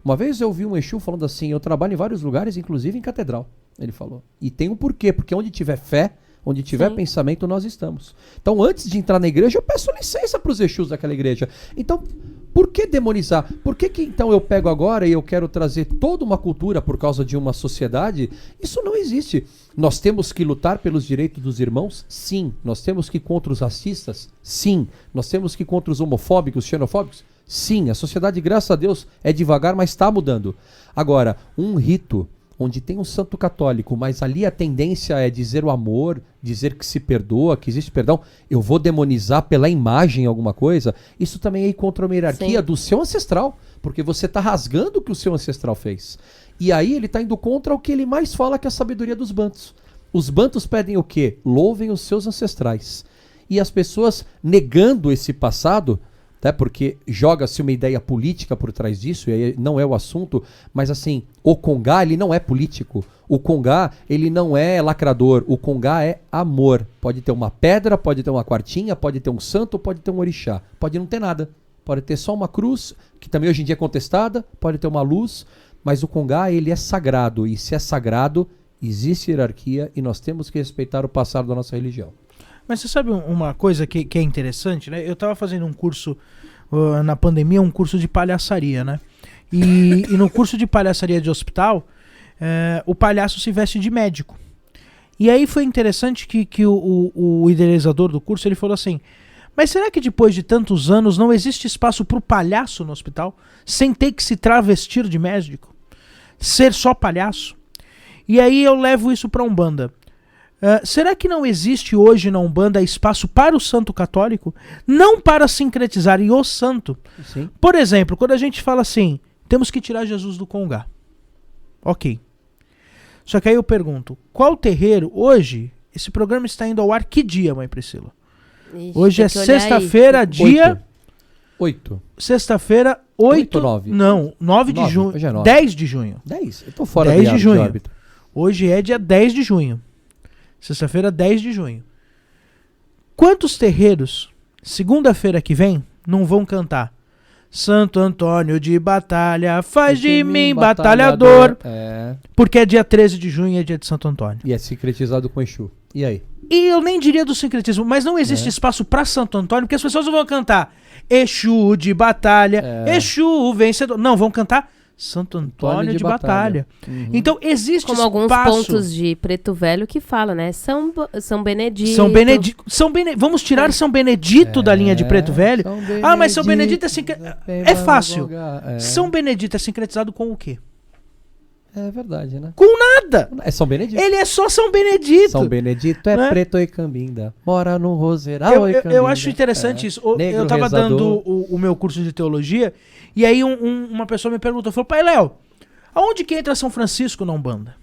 Uma vez eu vi um Exu falando assim, eu trabalho em vários lugares, inclusive em catedral, ele falou. E tem um porquê, porque onde tiver fé, onde tiver pensamento, nós estamos. Então, antes de entrar na igreja, eu peço licença pros Exus daquela igreja. Então, por que demonizar? Por que então eu pego agora e eu quero trazer toda uma cultura por causa de uma sociedade? Isso não existe. Nós temos que lutar pelos direitos dos irmãos? Sim. Nós temos que ir contra os racistas? Sim. Nós temos que ir contra os homofóbicos, xenofóbicos? Sim. A sociedade, graças a Deus, é devagar, mas está mudando. Agora, um rito onde tem um santo católico, mas ali a tendência é dizer o amor, dizer que se perdoa, que existe perdão, eu vou demonizar pela imagem alguma coisa, isso também é ir contra uma hierarquia do seu ancestral, porque você está rasgando o que o seu ancestral fez. E aí ele está indo contra o que ele mais fala, que é a sabedoria dos bantos. Os bantos pedem o quê? Louvem os seus ancestrais. E as pessoas negando esse passado, porque joga-se uma ideia política por trás disso, e aí não é o assunto, mas assim, o Congá, ele não é político. O Congá, ele não é lacrador. O Congá é amor. Pode ter uma pedra, pode ter uma quartinha, pode ter um santo, pode ter um orixá. Pode não ter nada. Pode ter só uma cruz, que também hoje em dia é contestada, pode ter uma luz, mas o Congá, ele é sagrado. E se é sagrado, existe hierarquia e nós temos que respeitar o passado da nossa religião. Mas você sabe uma coisa que é interessante, né? Eu tava fazendo um curso na pandemia, um curso de palhaçaria, né? E no curso de palhaçaria de hospital, o palhaço se veste de médico. E aí foi interessante que o idealizador do curso, ele falou assim, mas será que depois de tantos anos não existe espaço pro palhaço no hospital? Sem ter que se travestir de médico? Ser só palhaço? E aí eu levo isso pra Umbanda. Será que não existe hoje na Umbanda espaço para o santo católico? Não para sincretizar o santo. Sim. Por exemplo, quando a gente fala assim, temos que tirar Jesus do congá. Ok. Só que aí eu pergunto, qual terreiro hoje, esse programa está indo ao ar que dia, mãe Priscila? Ixi, Hoje é tem que olhar aí. sexta-feira, dia... 8. Sexta-feira, 8... 9. Não, 9 de 9, junho. hoje é 9. 10 de junho. 10. Eu tô fora 10 de junho. órbita. Hoje é dia 10 de junho. Sexta-feira, 10 de junho. Quantos terreiros, segunda-feira que vem, não vão cantar? Santo Antônio de Batalha, faz de mim batalhador. Porque é dia 13 de junho e é dia de Santo Antônio. E é sincretizado com Exu. E aí? E eu nem diria do sincretismo, mas não existe espaço pra Santo Antônio, porque as pessoas não vão cantar Exu de Batalha, Exu vencedor. Não, vão cantar Santo Antônio de Batalha. Uhum. Então existe Como espaço. alguns pontos de Preto Velho que fala, né? São Benedito. Vamos tirar São Benedito da linha de Preto Velho? São Mas São Benedito é fácil. É. São Benedito é sincretizado com o quê? É verdade, né? Com nada. É São Benedito. Ele é só São Benedito. São Benedito é né? preto e cambinda. Mora no roseral e cambinda. Eu acho interessante isso. Negro Eu tava rezador. dando o meu curso de teologia e aí uma pessoa me perguntou, falou, pai Léo, aonde que entra São Francisco na Umbanda?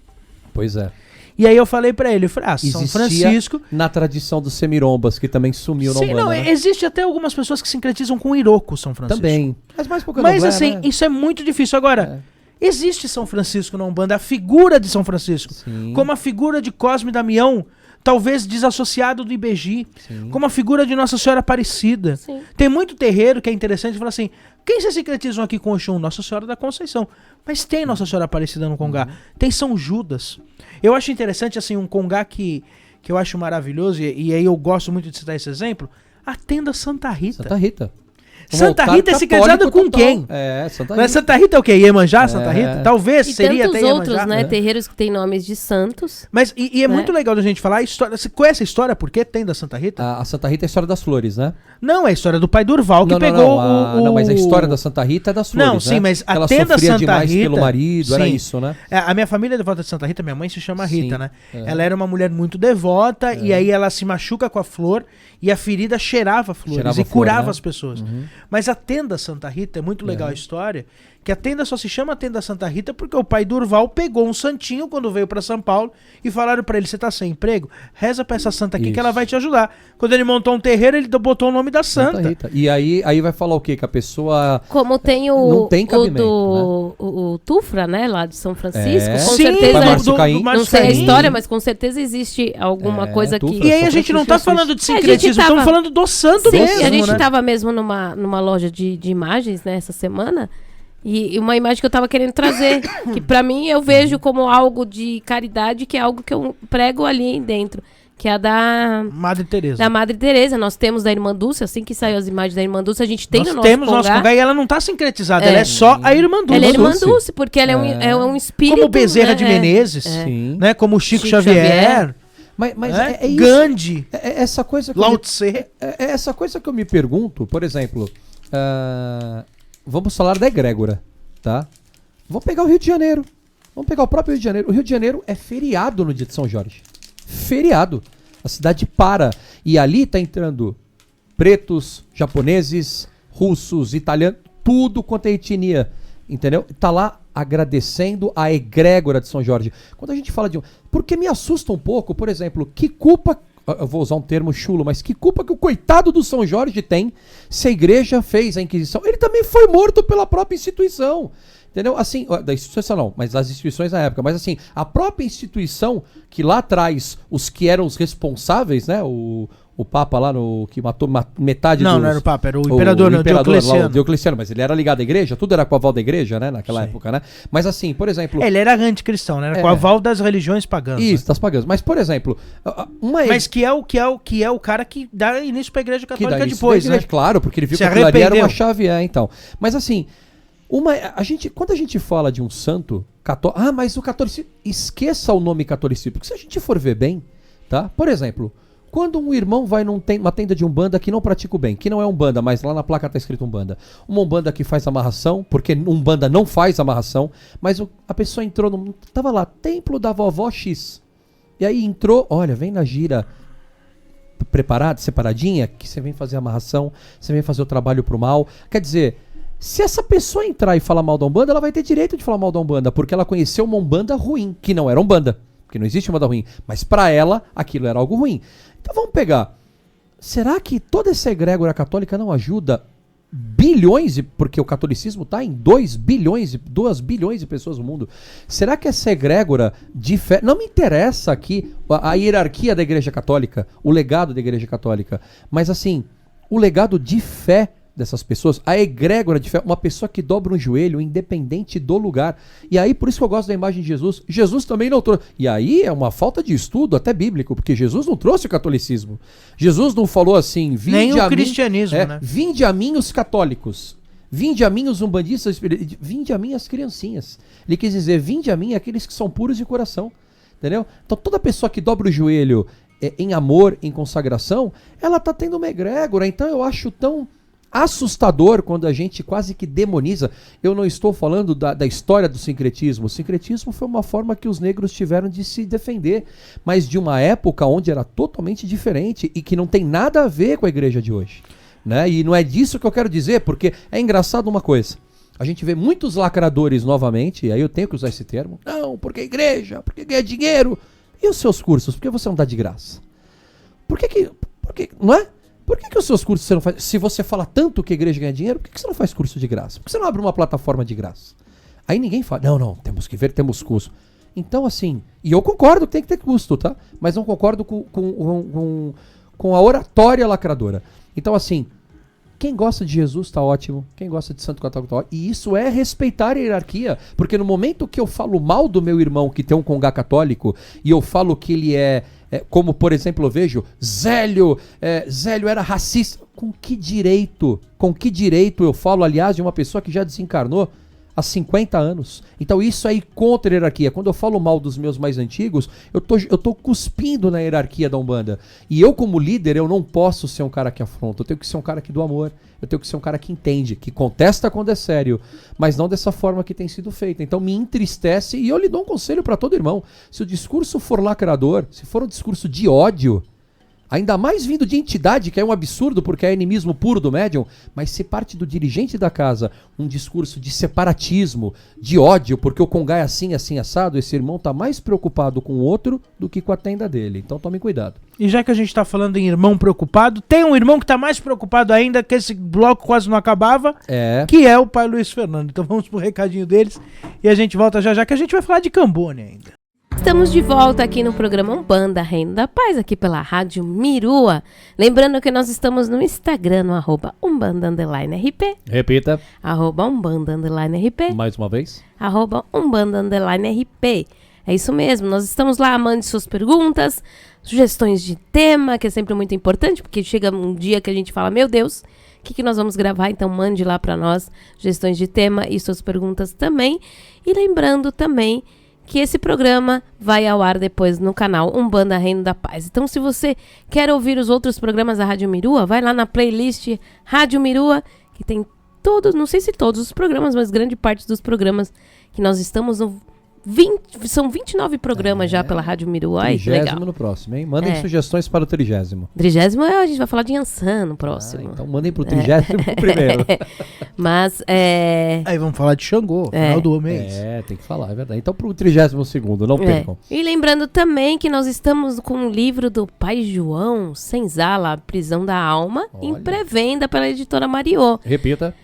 Pois é. E aí eu falei pra ele, eu falei, São Existia Francisco... na tradição dos semirombas, que também sumiu na Sim, Umbanda. não, né? existe até algumas pessoas que sincretizam com Iroko São Francisco. Também. Mas mais pouco Mas assim, isso é muito difícil. Agora, existe São Francisco na Umbanda, a figura de São Francisco, Sim. como a figura de Cosme e Damião, talvez desassociado do IBG, Sim. como a figura de Nossa Senhora Aparecida. Sim. Tem muito terreiro que é interessante falar assim, quem se sincretizam aqui com Oxum? Nossa Senhora da Conceição. Mas tem Nossa Senhora Aparecida no Congá. Tem São Judas. Eu acho interessante, assim, um Congá que eu acho maravilhoso, e aí eu gosto muito de citar esse exemplo, a Tenda Santa Rita. Santa Rita. Santa altar Rita é sincretizado com católico quem? total. É, Santa Mas Rita. Santa Rita é o quê? Iemanjá, Santa Rita? Talvez E seria tantos até outros, Iemanjá. né? Terreiros que têm nomes de santos. Mas é muito legal da gente falar a história. Você conhece a história? Por que tem da Santa Rita? A Santa Rita é a história das flores, né? Não, é a história do pai Durval que pegou Não, mas a história da Santa Rita é das flores, Não, sim, né? mas a Ela tenda sofria Santa demais Rita, pelo marido, era sim. isso, né? A minha família é devota de Santa Rita, minha mãe se chama Rita, Sim, né? Ela era uma mulher muito devota e aí ela se machuca com a flor e a ferida cheirava flores Cheirava e flor, curava né? as pessoas. Mas a tenda Santa Rita, é muito legal a história, que a tenda só se chama tenda Santa Rita porque o pai Durval pegou um santinho quando veio pra São Paulo e falaram pra ele, você tá sem emprego? Reza pra essa santa aqui que Isso. ela vai te ajudar. Quando ele montou um terreiro, ele botou o nome da santa. Rita. E aí vai falar o quê? Que a pessoa... Como tem Não tem cabimento, o Tufra, né? Lá de São Francisco. É. Com Sim, certeza. Pai Márcio Caim. do Márcio Não sei a Caim. história, mas com certeza existe alguma coisa que... Tufra. E aí São a gente não tá Francisco falando de A gente sincretismo, tava- estamos falando do santo Sim, mesmo, a gente né? tava mesmo numa loja de imagens, né, essa semana, e uma imagem que eu tava querendo trazer, que pra mim eu vejo como algo de caridade, que é algo que eu prego ali dentro, que é a da Madre Teresa. Madre Teresa. Nós temos da Irmã Dulce, assim que saiu as imagens da Irmã Dulce, a gente tem Nós no nosso temos nosso congá. congá e ela não tá sincretizada, ela é só a Irmã Dulce. Ela é Irmã Dulce. Dulce, porque ela é um espírito... Como Bezerra de né? Menezes, Sim. né? Como Chico Chico Xavier, Xavier. Mas né? é isso. Gandhi, É essa coisa que Lao Tse. é essa coisa que eu me pergunto, por exemplo, vamos falar da egrégora, tá? Vamos pegar o Rio de Janeiro. Vamos pegar o próprio Rio de Janeiro. O Rio de Janeiro é feriado no dia de São Jorge. Feriado. A cidade para. E ali tá entrando pretos, japoneses, russos, italianos, tudo quanto é etnia. Entendeu? Tá lá agradecendo a egrégora de São Jorge. Quando a gente fala de... Porque me assusta um pouco, por exemplo, que culpa... Eu vou usar um termo chulo, mas que culpa que o coitado do São Jorge tem se a igreja fez a Inquisição? Ele também foi morto pela própria instituição. Entendeu? Assim, da instituição não, mas das instituições na época. Mas assim, a própria instituição que lá atrás, os que eram os responsáveis, né? O Papa lá que matou metade Não, dos... não era o Papa, era o imperador, o imperador Diocleciano. lá, o Diocleciano, mas ele era ligado à igreja, tudo era com a aval da igreja, né, naquela época, né? Mas assim, por exemplo... Ele era anticristão, né? Era com a aval das religiões pagãs. Isso, das pagãs. Mas, por exemplo, Mas que é o cara que dá início pra igreja que católica dá isso depois, da né? igreja, claro, porque ele viu Se que aquilo ali era uma arrependeu. chave, então. Mas assim, quando a gente fala de um santo católico... Ah, mas o catolicismo... Esqueça o nome catolicismo, porque se a gente for ver bem, tá? Por exemplo... Quando um irmão vai numa tenda de umbanda que não pratica o bem, que não é umbanda, mas lá na placa está escrito umbanda. Uma umbanda que faz amarração, porque umbanda não faz amarração, mas a pessoa entrou, tava lá, templo da vovó X. E aí entrou, olha, vem na gira preparada, separadinha, que você vem fazer amarração, você vem fazer o trabalho pro mal. Quer dizer, se essa pessoa entrar e falar mal da umbanda, ela vai ter direito de falar mal da umbanda, porque ela conheceu uma umbanda ruim, que não era umbanda. Porque não existe umbanda ruim, mas para ela aquilo era algo ruim. Então vamos pegar. Será que toda essa egrégora católica não ajuda bilhões, porque o catolicismo está em 2 bilhões de pessoas no mundo? Será que essa egrégora de fé... Não me interessa aqui a hierarquia da igreja católica, o legado da igreja católica, mas assim, o legado de fé dessas pessoas, a egrégora de fé, uma pessoa que dobra um joelho independente do lugar. E aí, por isso que eu gosto da imagem de Jesus. Jesus também não trouxe. E aí é uma falta de estudo até bíblico, porque Jesus não trouxe o catolicismo. Jesus não falou assim, nem o cristianismo, né? Vinde a mim os católicos, vinde a mim os umbandistas, vinde a mim as criancinhas. Ele quis dizer, vinde a mim aqueles que são puros de coração. Entendeu? Então toda pessoa que dobra o joelho em amor, em consagração, ela está tendo uma egrégora. Então eu acho tão assustador quando a gente quase que demoniza. Eu não estou falando da história do sincretismo. O sincretismo foi uma forma que os negros tiveram de se defender, mas de uma época onde era totalmente diferente e que não tem nada a ver com a igreja de hoje, né? E não é disso que eu quero dizer, porque é engraçado uma coisa. A gente vê muitos lacradores novamente, e aí eu tenho que usar esse termo. Não, porque a igreja, porque ganha dinheiro. E os seus cursos? Por que você não dá de graça? Não é? Por que os seus cursos você não faz? Se você fala tanto que a igreja ganha dinheiro, por que você não faz curso de graça? Por que você não abre uma plataforma de graça? Aí ninguém fala, não, temos que ver, temos custo. Então assim, e eu concordo que tem que ter custo, tá? Mas não concordo com a oratória lacradora. Então assim, quem gosta de Jesus tá ótimo, quem gosta de Santo Católico tá ótimo. E isso é respeitar a hierarquia, porque no momento que eu falo mal do meu irmão que tem um congá católico, e eu falo que ele como por exemplo eu vejo, Zélio era racista. Com que direito eu falo, aliás, de uma pessoa que já desencarnou há 50 anos? Então isso aí contra a hierarquia. Quando eu falo mal dos meus mais antigos, eu tô cuspindo na hierarquia da Umbanda. E eu como líder, eu não posso ser um cara que afronta, eu tenho que ser um cara que do amor, eu tenho que ser um cara que entende, que contesta quando é sério, mas não dessa forma que tem sido feita. Então me entristece e eu lhe dou um conselho para todo irmão. Se o discurso for lacrador, se for um discurso de ódio, ainda mais vindo de entidade, que é um absurdo porque é inimismo puro do médium, mas se parte do dirigente da casa um discurso de separatismo, de ódio, porque o congá é assim, assim, assado, esse irmão está mais preocupado com o outro do que com a tenda dele. Então tome cuidado. E já que a gente está falando em irmão preocupado, tem um irmão que está mais preocupado ainda, que esse bloco quase não acabava, que é o pai Luiz Fernando. Então vamos pro recadinho deles e a gente volta já que a gente vai falar de Cambônia ainda. Estamos de volta aqui no programa Umbanda Reino da Paz, aqui pela Rádio Mirua. Lembrando que nós estamos no Instagram, no @Umbanda_RP. Repita. @Umbanda_RP. Mais uma vez. @Umbanda_RP. É isso mesmo, nós estamos lá, mande suas perguntas, sugestões de tema, que é sempre muito importante, porque chega um dia que a gente fala, meu Deus, o que nós vamos gravar? Então mande lá para nós sugestões de tema e suas perguntas também. E lembrando também que esse programa vai ao ar depois no canal Umbanda Reino da Paz. Então, se você quer ouvir os outros programas da Rádio Mirua, vai lá na playlist Rádio Mirua, que tem todos, não sei se todos os programas, mas grande parte dos programas que nós estamos no são 29 programas já pela Rádio Mirua. Ai, que legal. 30º no próximo, hein? Mandem sugestões para o 30º. 30º a gente vai falar de Yansan no próximo. Então mandem para o 30º primeiro. Mas Aí vamos falar de Xangô, final do mês. Tem que falar, é verdade. Então para o 32º, não percam. E lembrando também que nós estamos com um livro do Pai João Senzala, Prisão da Alma, em pré-venda pela editora Mariô. Repita.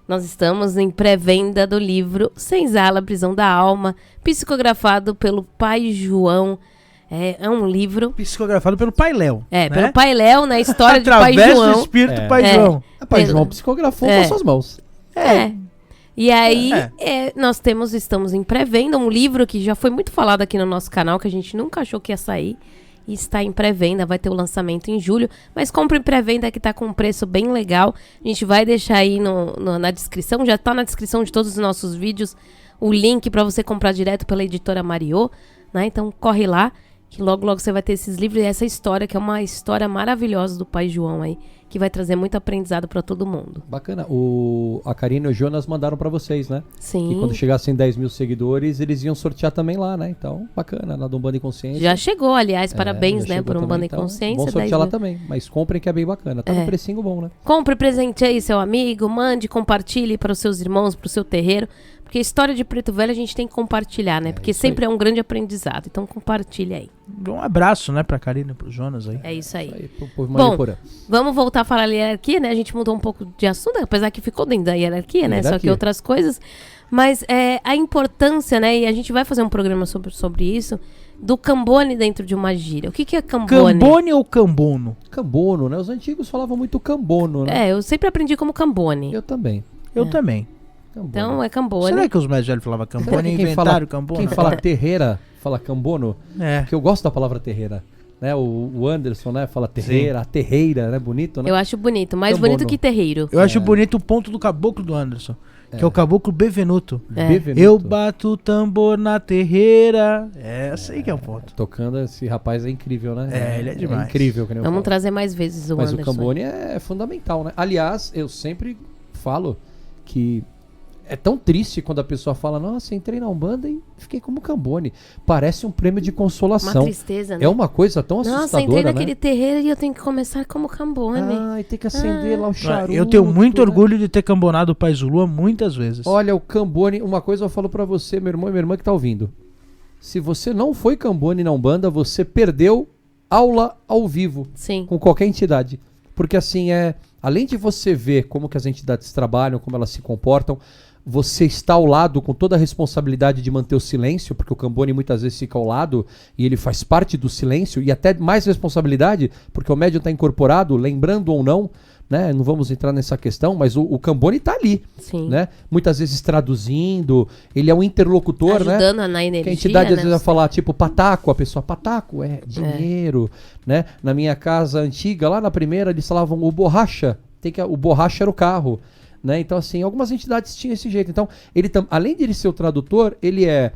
Nós estamos em pré-venda do livro Senzala, Prisão da Alma, psicografado pelo Pai João É um livro, Psicografado pelo Pai Léo. né? né? Pelo Pai Léo, na história de Pai Através João. do espírito É. Pai É. João. Pai João psicografou com suas mãos. E aí, É. nós estamos em pré-venda um livro que já foi muito falado aqui no nosso canal, que a gente nunca achou que ia sair. E está em pré-venda, vai ter o lançamento em julho. Mas compre em pré-venda que tá com um preço bem legal. A gente vai deixar aí na descrição, já tá na descrição de todos os nossos vídeos, o link para você comprar direto pela editora Mariô, né? Então corre lá, que logo logo você vai ter esses livros e essa história, que é uma história maravilhosa do Pai João aí, que vai trazer muito aprendizado para todo mundo. Bacana. A Karina e o Jonas mandaram pra vocês, né? Sim. E quando chegassem 10 mil seguidores, eles iam sortear também lá, né? Então, bacana, lá do Banda Inconsciência. Já chegou, aliás, É, parabéns, já né, chegou por um também, Banda então, Inconsciência. Vão 10 sortear lá mil. também, mas comprem que é bem bacana. Tá num precinho bom, né? Compre, presenteie seu amigo, mande, compartilhe para os seus irmãos, para o seu terreiro. Porque história de Preto Velho a gente tem que compartilhar, né? Porque isso sempre é um grande aprendizado. Então compartilhe aí. Um abraço, né, pra Karina e pro Jonas aí. É isso aí. Aí, pro povo Bom, Mariporã. vamos voltar a falar da hierarquia, né? A gente mudou um pouco de assunto, apesar que ficou dentro da hierarquia, né? Só que Hierarquia. outras coisas. Mas a importância, né? E a gente vai fazer um programa sobre isso, do Cambone dentro de uma gíria. O que é Cambone? Cambone ou Cambono? Cambono, né? Os antigos falavam muito cambono, né? Eu sempre aprendi como Cambone. Eu também. Eu também. Cambono. Então é Cambone. Será que os mais velhos falavam Será Cambone e que inventaram Cambono? Quem fala terreira fala cambono? É. Porque eu gosto da palavra terreira. Né? O Anderson, né? Fala terreira, a terreira, né? Bonito, né? Eu acho bonito, mais Cambono. bonito que terreiro. Eu acho bonito o ponto do caboclo do Anderson, que é o caboclo Bevenuto. Bevenuto. Eu bato o tambor na terreira. Essa aí que é o ponto. Tocando, esse rapaz é incrível, né? É, ele é demais. incrível, que nem eu Vamos falo. trazer mais vezes o Mas Anderson. o Cambone é fundamental, né? Aliás, eu sempre falo que é tão triste quando a pessoa fala, nossa, entrei na Umbanda e fiquei como Cambone. Parece um prêmio de Uma consolação. tristeza, né? É uma coisa tão assustadora, Nossa, entrei né? naquele terreiro e eu tenho que começar como Cambone. Ai, tem que acender lá o charuto. Eu tenho muito né? orgulho de ter cambonado o Pai Zulua muitas vezes. Olha, o Cambone, uma coisa eu falo pra você, meu irmão e minha irmã que tá ouvindo. Se você não foi Cambone na Umbanda, você perdeu aula ao vivo Sim. com qualquer entidade. Porque assim, além de você ver como que as entidades trabalham, como elas se comportam, você está ao lado com toda a responsabilidade de manter o silêncio, porque o Cambone muitas vezes fica ao lado e ele faz parte do silêncio, e até mais responsabilidade, porque o médium está incorporado, lembrando ou não, né? Não vamos entrar nessa questão, mas o Cambone está ali, Sim. né? Muitas vezes traduzindo, ele é um interlocutor, né? Ajudando na energia, Que a entidade às né? vezes vai falar, tipo, pataco, a pessoa, pataco, é dinheiro, né? Na minha casa antiga, lá na primeira, eles falavam o borracha, o borracha era o carro, né? Então, assim, algumas entidades tinham esse jeito. Então, além de ele ser o tradutor, ele é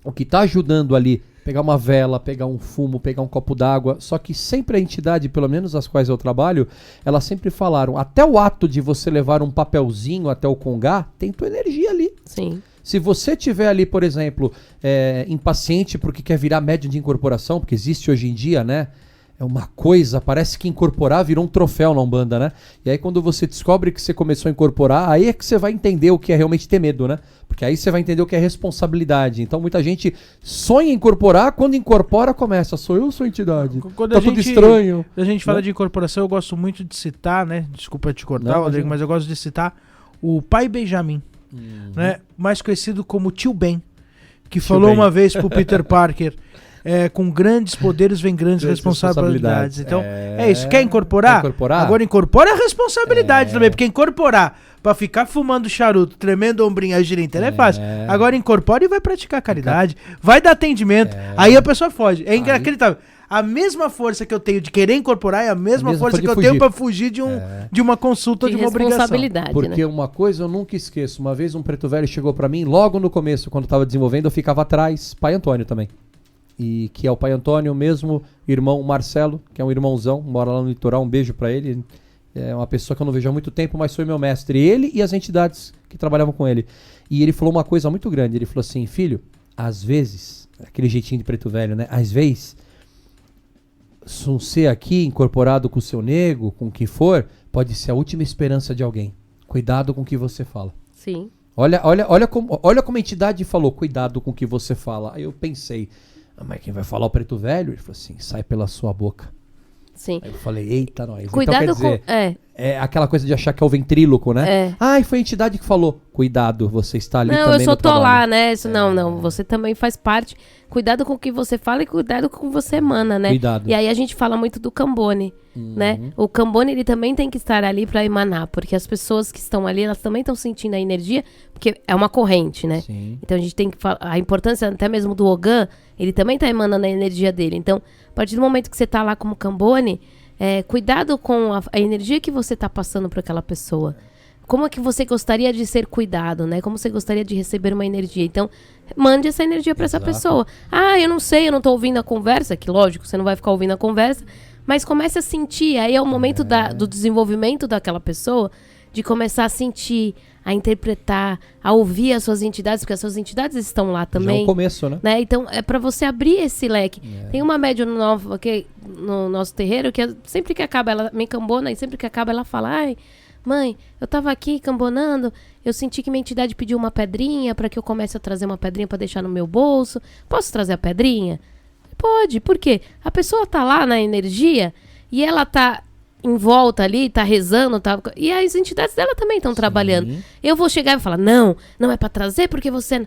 o que está ajudando ali, pegar uma vela, pegar um fumo, pegar um copo d'água, só que sempre a entidade, pelo menos as quais eu trabalho, elas sempre falaram, até o ato de você levar um papelzinho até o congá, tem tua energia ali. Sim. Se você tiver ali, por exemplo, impaciente porque quer virar médium de incorporação, porque existe hoje em dia, né? É uma coisa, parece que incorporar virou um troféu na Umbanda, né? E aí quando você descobre que você começou a incorporar, aí é que você vai entender o que é realmente ter medo, né? Porque aí você vai entender o que é responsabilidade. Então muita gente sonha em incorporar, quando incorpora começa, sou eu ou sou entidade? Quando Tá a tudo gente- estranho. A gente fala Né? de incorporação, eu gosto muito de citar, né? Desculpa te cortar, Não, Rodrigo, imagina. mas eu gosto de citar o pai Benjamin, né? Mais conhecido como Tio Ben, que falou Ben. uma vez pro Peter Parker, com grandes poderes vem grandes responsabilidades. Então, é isso. Quer incorporar? Quer incorporar? Agora incorpora a responsabilidade também, porque incorporar pra ficar fumando charuto, tremendo ombrinho, gira inteira é fácil. Agora incorpora e vai praticar caridade, vai dar atendimento, aí a pessoa foge. É inacreditável. A mesma força que eu tenho de querer incorporar é a mesma força que eu tenho pra fugir de uma consulta, de uma obrigação. responsabilidade, Porque né? uma coisa eu nunca esqueço. Uma vez um preto velho chegou pra mim, logo no começo, quando eu tava desenvolvendo, eu ficava atrás, pai Antônio também. E que é o pai Antônio, mesmo irmão Marcelo, que é um irmãozão, mora lá no litoral, um beijo pra ele. É uma pessoa que eu não vejo há muito tempo, mas foi meu mestre. Ele e as entidades que trabalhavam com ele. E ele falou uma coisa muito grande. Ele falou assim, filho, às vezes, aquele jeitinho de preto velho, né? Às vezes, um ser aqui incorporado com o seu nego, com o que for, pode ser a última esperança de alguém. Cuidado com o que você fala. Sim. Olha como a entidade falou, cuidado com o que você fala. Aí eu pensei, mas quem vai falar o preto velho? Ele falou assim, sai pela sua boca. Sim. Aí eu falei, eita, nós. Cuidado então, quer dizer, aquela coisa de achar que é o ventríloco, né? É. Ai, foi a entidade que falou. Cuidado, você está ali Não, também eu só no tô trabalho. lá, né? Isso, não. Você também faz parte. Cuidado com o que você fala e cuidado com o que você emana, né? Cuidado. E aí a gente fala muito do Cambone, né? O Cambone, ele também tem que estar ali pra emanar, porque as pessoas que estão ali, elas também estão sentindo a energia, porque é uma corrente, né? Sim. Então a gente tem que falar, a importância até mesmo do Ogan, ele também tá emanando a energia dele. Então, a partir do momento que você tá lá como Cambone, cuidado com a energia que você tá passando para aquela pessoa. Como é que você gostaria de ser cuidado, né? Como você gostaria de receber uma energia. Então, mande essa energia para essa pessoa. Ah, eu não sei, eu não tô ouvindo a conversa, que lógico, você não vai ficar ouvindo a conversa, mas comece a sentir. Aí é o momento do desenvolvimento daquela pessoa, de começar a sentir, a interpretar, a ouvir as suas entidades, porque as suas entidades estão lá Já é também. o começo, né? Então, é para você abrir esse leque. Tem uma médium nova aqui no nosso terreiro, que sempre que acaba, ela me encambona, e sempre que acaba ela fala, ai, mãe, eu tava aqui cambonando, eu senti que minha entidade pediu uma pedrinha para que eu comece a trazer uma pedrinha para deixar no meu bolso. Posso trazer a pedrinha? Pode, por quê? A pessoa tá lá na energia e ela tá em volta ali, tá rezando, e as entidades dela também estão trabalhando. Eu vou chegar e falar, não é para trazer porque você...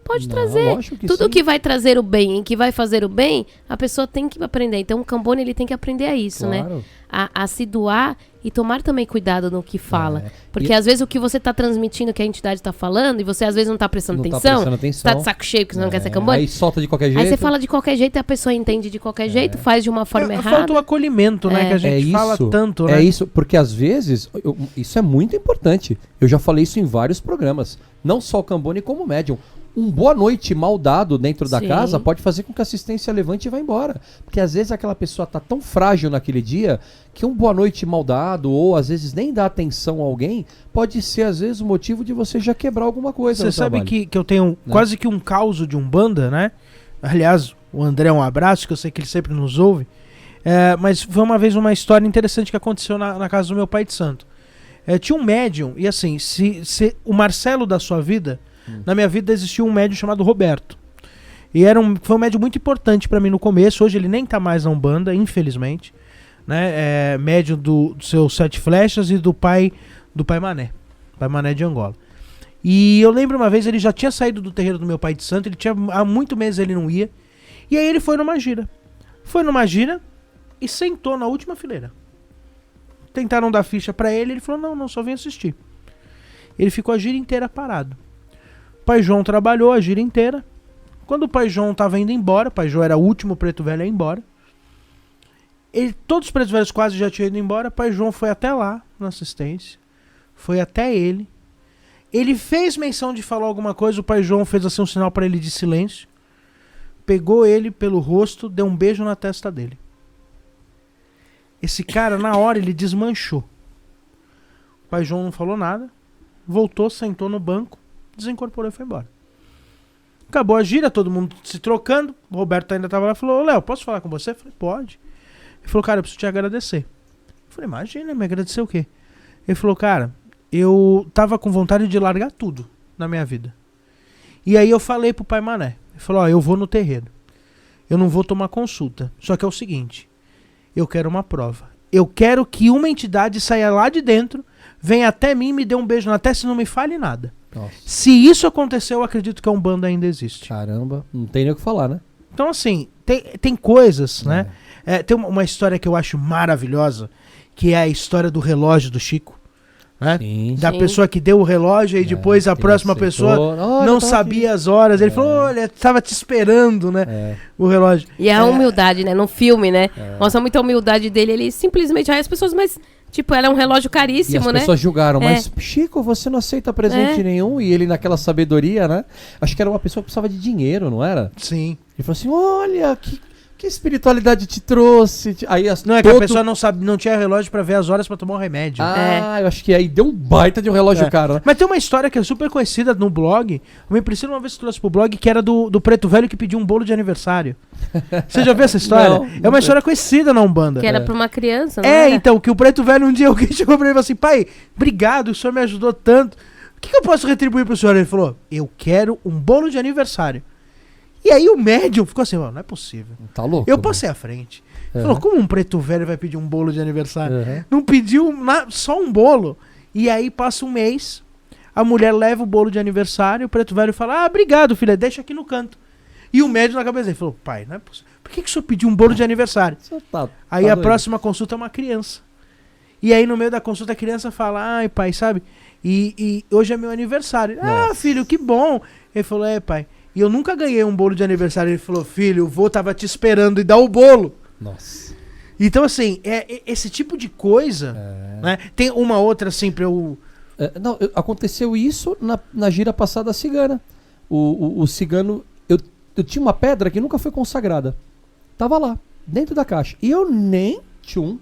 Pode trazer. Lógico que Tudo sim. que vai trazer o bem e que vai fazer o bem, a pessoa tem que aprender. Então, o Cambone, ele tem que aprender a isso, Claro. né? A se doar e tomar também cuidado no que fala. É. Porque, às vezes, o que você tá transmitindo, que a entidade tá falando, e você, às vezes, não tá prestando Não tá atenção. prestando Você tá atenção. de saco cheio porque você não quer ser Cambone. Aí solta de qualquer jeito. Aí você fala de qualquer jeito e a pessoa entende de qualquer jeito, faz de uma forma errada. Falta o acolhimento, né? Que a gente fala tanto, né? É isso, porque às vezes, isso é muito importante. Eu já falei isso em vários programas. Não só o Cambone como o médium. Um boa noite mal dado dentro da Sim. casa pode fazer com que a assistência levante e vá embora. Porque às vezes aquela pessoa tá tão frágil naquele dia que um boa noite mal dado, ou às vezes nem dar atenção a alguém, pode ser às vezes o motivo de você já quebrar alguma coisa. Você sabe que eu tenho quase que um caos de Umbanda, né? Aliás, o André, um abraço, que eu sei que ele sempre nos ouve. Mas foi uma vez uma história interessante que aconteceu na casa do meu pai de santo. Tinha um médium, e assim, se o Marcelo da sua vida, na minha vida existiu um médium chamado Roberto. E foi um médium muito importante pra mim no começo. Hoje ele nem tá mais na Umbanda, infelizmente. Né? Médium do seu Sete Flechas e do pai Mané. Pai Mané de Angola. E eu lembro uma vez, ele já tinha saído do terreiro do meu pai de santo, há muitos meses ele não ia. E aí ele foi numa gira. Foi numa gira e sentou na última fileira. Tentaram dar ficha pra ele, ele falou, não, só vim assistir. Ele ficou a gira inteira parado. O Pai João trabalhou a gira inteira. Quando o Pai João tava indo embora, o Pai João era o último preto velho a ir embora. Todos os pretos velhos quase já tinham ido embora. O Pai João foi até lá, na assistência. Foi até ele. Ele fez menção de falar alguma coisa, o Pai João fez assim um sinal pra ele de silêncio. Pegou ele pelo rosto, deu um beijo na testa dele. Esse cara, na hora, ele desmanchou. O Pai João não falou nada. Voltou, sentou no banco, desincorporou e foi embora. Acabou a gira, todo mundo se trocando. O Roberto ainda tava lá e falou, Léo, posso falar com você? Eu falei, pode. Ele falou, cara, eu preciso te agradecer. Eu falei, imagina, me agradecer o quê? Ele falou, cara, eu tava com vontade de largar tudo na minha vida. E aí eu falei pro Pai Mané. Ele falou, eu vou no terreiro. Eu não vou tomar consulta. Só que é o seguinte, eu quero uma prova. Eu quero que uma entidade saia lá de dentro, venha até mim e me dê um beijo na testa e não me fale nada. Nossa. Se isso acontecer, eu acredito que a Umbanda ainda existe. Caramba, não tem nem o que falar, né? Então, assim, tem coisas, né? Tem uma história que eu acho maravilhosa, que é a história do relógio do Chico. Né? Sim. Da Sim. pessoa que deu o relógio e depois a que próxima aceitou. pessoa Olha, não tá sabia as horas. Ele falou, olha, estava te esperando, né? O relógio. E a humildade, né? No filme, né? Mostra muita humildade dele. Ele simplesmente... Aí as pessoas, mas... Tipo, ela é um relógio E caríssimo, as né? pessoas julgaram, mas Chico, você não aceita presente nenhum. E ele naquela sabedoria, né? Acho que era uma pessoa que precisava de dinheiro, não era? Sim. Ele falou assim, olha, que espiritualidade te trouxe. Aí Não, é que a pessoa não tinha relógio pra ver as horas pra tomar um remédio. eu acho que aí deu um baita de um relógio caro, né? Mas tem uma história que é super conhecida no blog. O Mãe Priscila uma vez trouxe pro blog, que era do preto velho que pediu um bolo de aniversário. Você já viu essa história? Não, É uma história conhecida na Umbanda. Que era pra uma criança, não era? Então, que o preto velho um dia alguém chegou pra ele e falou assim, pai, obrigado, o senhor me ajudou tanto. O que eu posso retribuir pro senhor? Ele falou, eu quero um bolo de aniversário. E E aí o médium ficou assim, não é possível. Tá louco? Eu passei à frente. Uhum. Falou, como um preto velho vai pedir um bolo de aniversário? Uhum. Não pediu só um bolo. E aí passa um mês, a mulher leva o bolo de aniversário, o preto velho fala, obrigado, filha, deixa aqui no canto. E o médium na cabeça dele falou, pai, não é possível. Por que o senhor pediu um bolo de aniversário? Aí a próxima consulta é uma criança. E aí no meio da consulta a criança fala, ai pai, sabe? E hoje é meu aniversário. Nossa. Ah, filho, que bom. Ele falou, pai, e eu nunca ganhei um bolo de aniversário. Ele falou, filho, o vô tava te esperando e dá o bolo. Nossa. Então, assim, esse tipo de coisa, né? Tem uma outra, assim, pra eu... Não, aconteceu isso na gira passada cigana. O cigano... Eu tinha uma pedra que nunca foi consagrada. Tava lá, dentro da caixa. E eu nem tchum.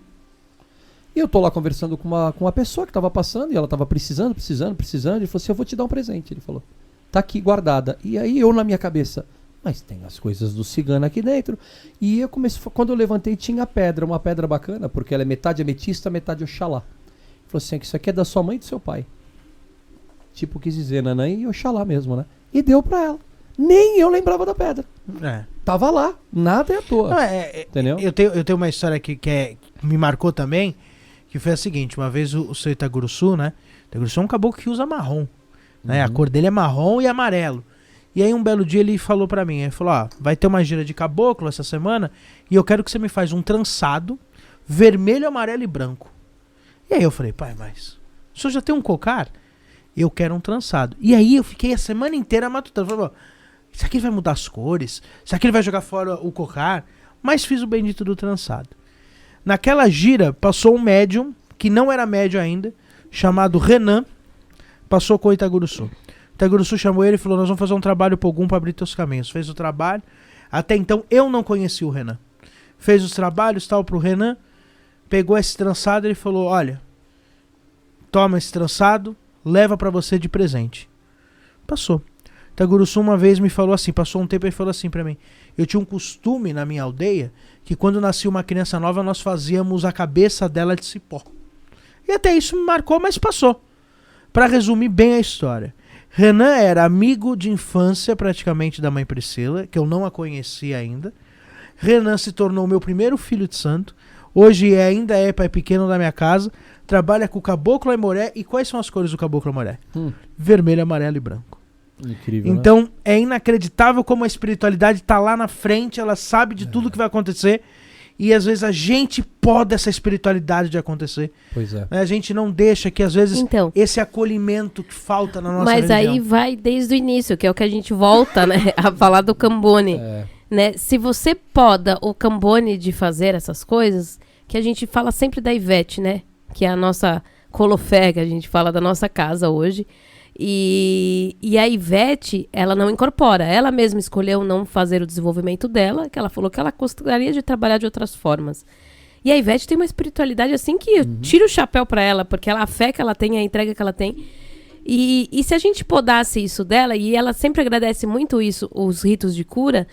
E eu tô lá conversando com uma pessoa que tava passando, e ela tava precisando. Ele falou assim, eu vou te dar um presente. Ele falou, tá aqui guardada. E aí eu na minha cabeça... Mas tem as coisas do cigano aqui dentro. E eu comecei, quando eu levantei, tinha pedra, uma pedra bacana, porque ela é metade ametista, metade Oxalá. Ele falou assim, isso aqui é da sua mãe e do seu pai. Tipo, quis dizer Nanã e Oxalá mesmo, né? E deu pra ela. Nem eu lembrava da pedra. Tava lá, nada é à toa. Não, entendeu? Eu tenho uma história que me marcou também, que foi a seguinte, uma vez o seu Itaguruçu, né? Itaguruçu é um caboclo que usa marrom. Né? A cor dele é marrom e amarelo. E aí um belo dia ele falou pra mim, ele falou, vai ter uma gira de caboclo essa semana e eu quero que você me faz um trançado vermelho, amarelo e branco. E aí eu falei, pai, mas o senhor já tem um cocar? Eu quero um trançado. E aí eu fiquei a semana inteira matutando. Falei, será que ele vai mudar as cores? Será que ele vai jogar fora o cocar? Mas fiz o bendito do trançado. Naquela gira passou um médium, que não era médium ainda, chamado Renan, passou com o Itaguruçu. Itaguruçu chamou ele e falou, nós vamos fazer um trabalho pro Ogum pra abrir teus caminhos. Fez o trabalho. Até então eu não conhecia o Renan. Fez os trabalhos, tal, pro Renan. Pegou esse trançado e ele falou, olha, toma esse trançado, leva pra você de presente. Passou. Itaguruçu uma vez me falou assim, passou um tempo e falou assim pra mim, eu tinha um costume na minha aldeia, que quando nascia uma criança nova, nós fazíamos a cabeça dela de cipó. E até isso me marcou, mas passou. Pra resumir bem a história. Renan era amigo de infância praticamente da mãe Priscila, que eu não a conhecia ainda. Renan se tornou meu primeiro filho de santo. Hoje ainda é pai pequeno da minha casa. Trabalha com caboclo aimoré. E quais são as cores do caboclo aimoré? Vermelho, amarelo e branco. Incrível, então, né? é inacreditável como a espiritualidade está lá na frente. Ela sabe de tudo que vai acontecer. E às vezes a gente pode essa espiritualidade de acontecer. Pois é. A gente não deixa que às vezes Então, esse acolhimento que falta na nossa mas religião. aí vai desde o início, que é o que a gente volta, né, a falar do Cambone. Né? Se você poda o Cambone de fazer essas coisas, que a gente fala sempre da Ivete, né? Que é a nossa colofé, que a gente fala da nossa casa hoje. E a Ivete, ela não incorpora. Ela mesma escolheu não fazer o desenvolvimento dela, que ela falou que ela gostaria de trabalhar de outras formas. E a Ivete tem uma espiritualidade assim que eu tiro o chapéu pra ela, porque a fé que ela tem, a entrega que ela tem. E se a gente podasse isso dela, e ela sempre agradece muito isso, os ritos de cura,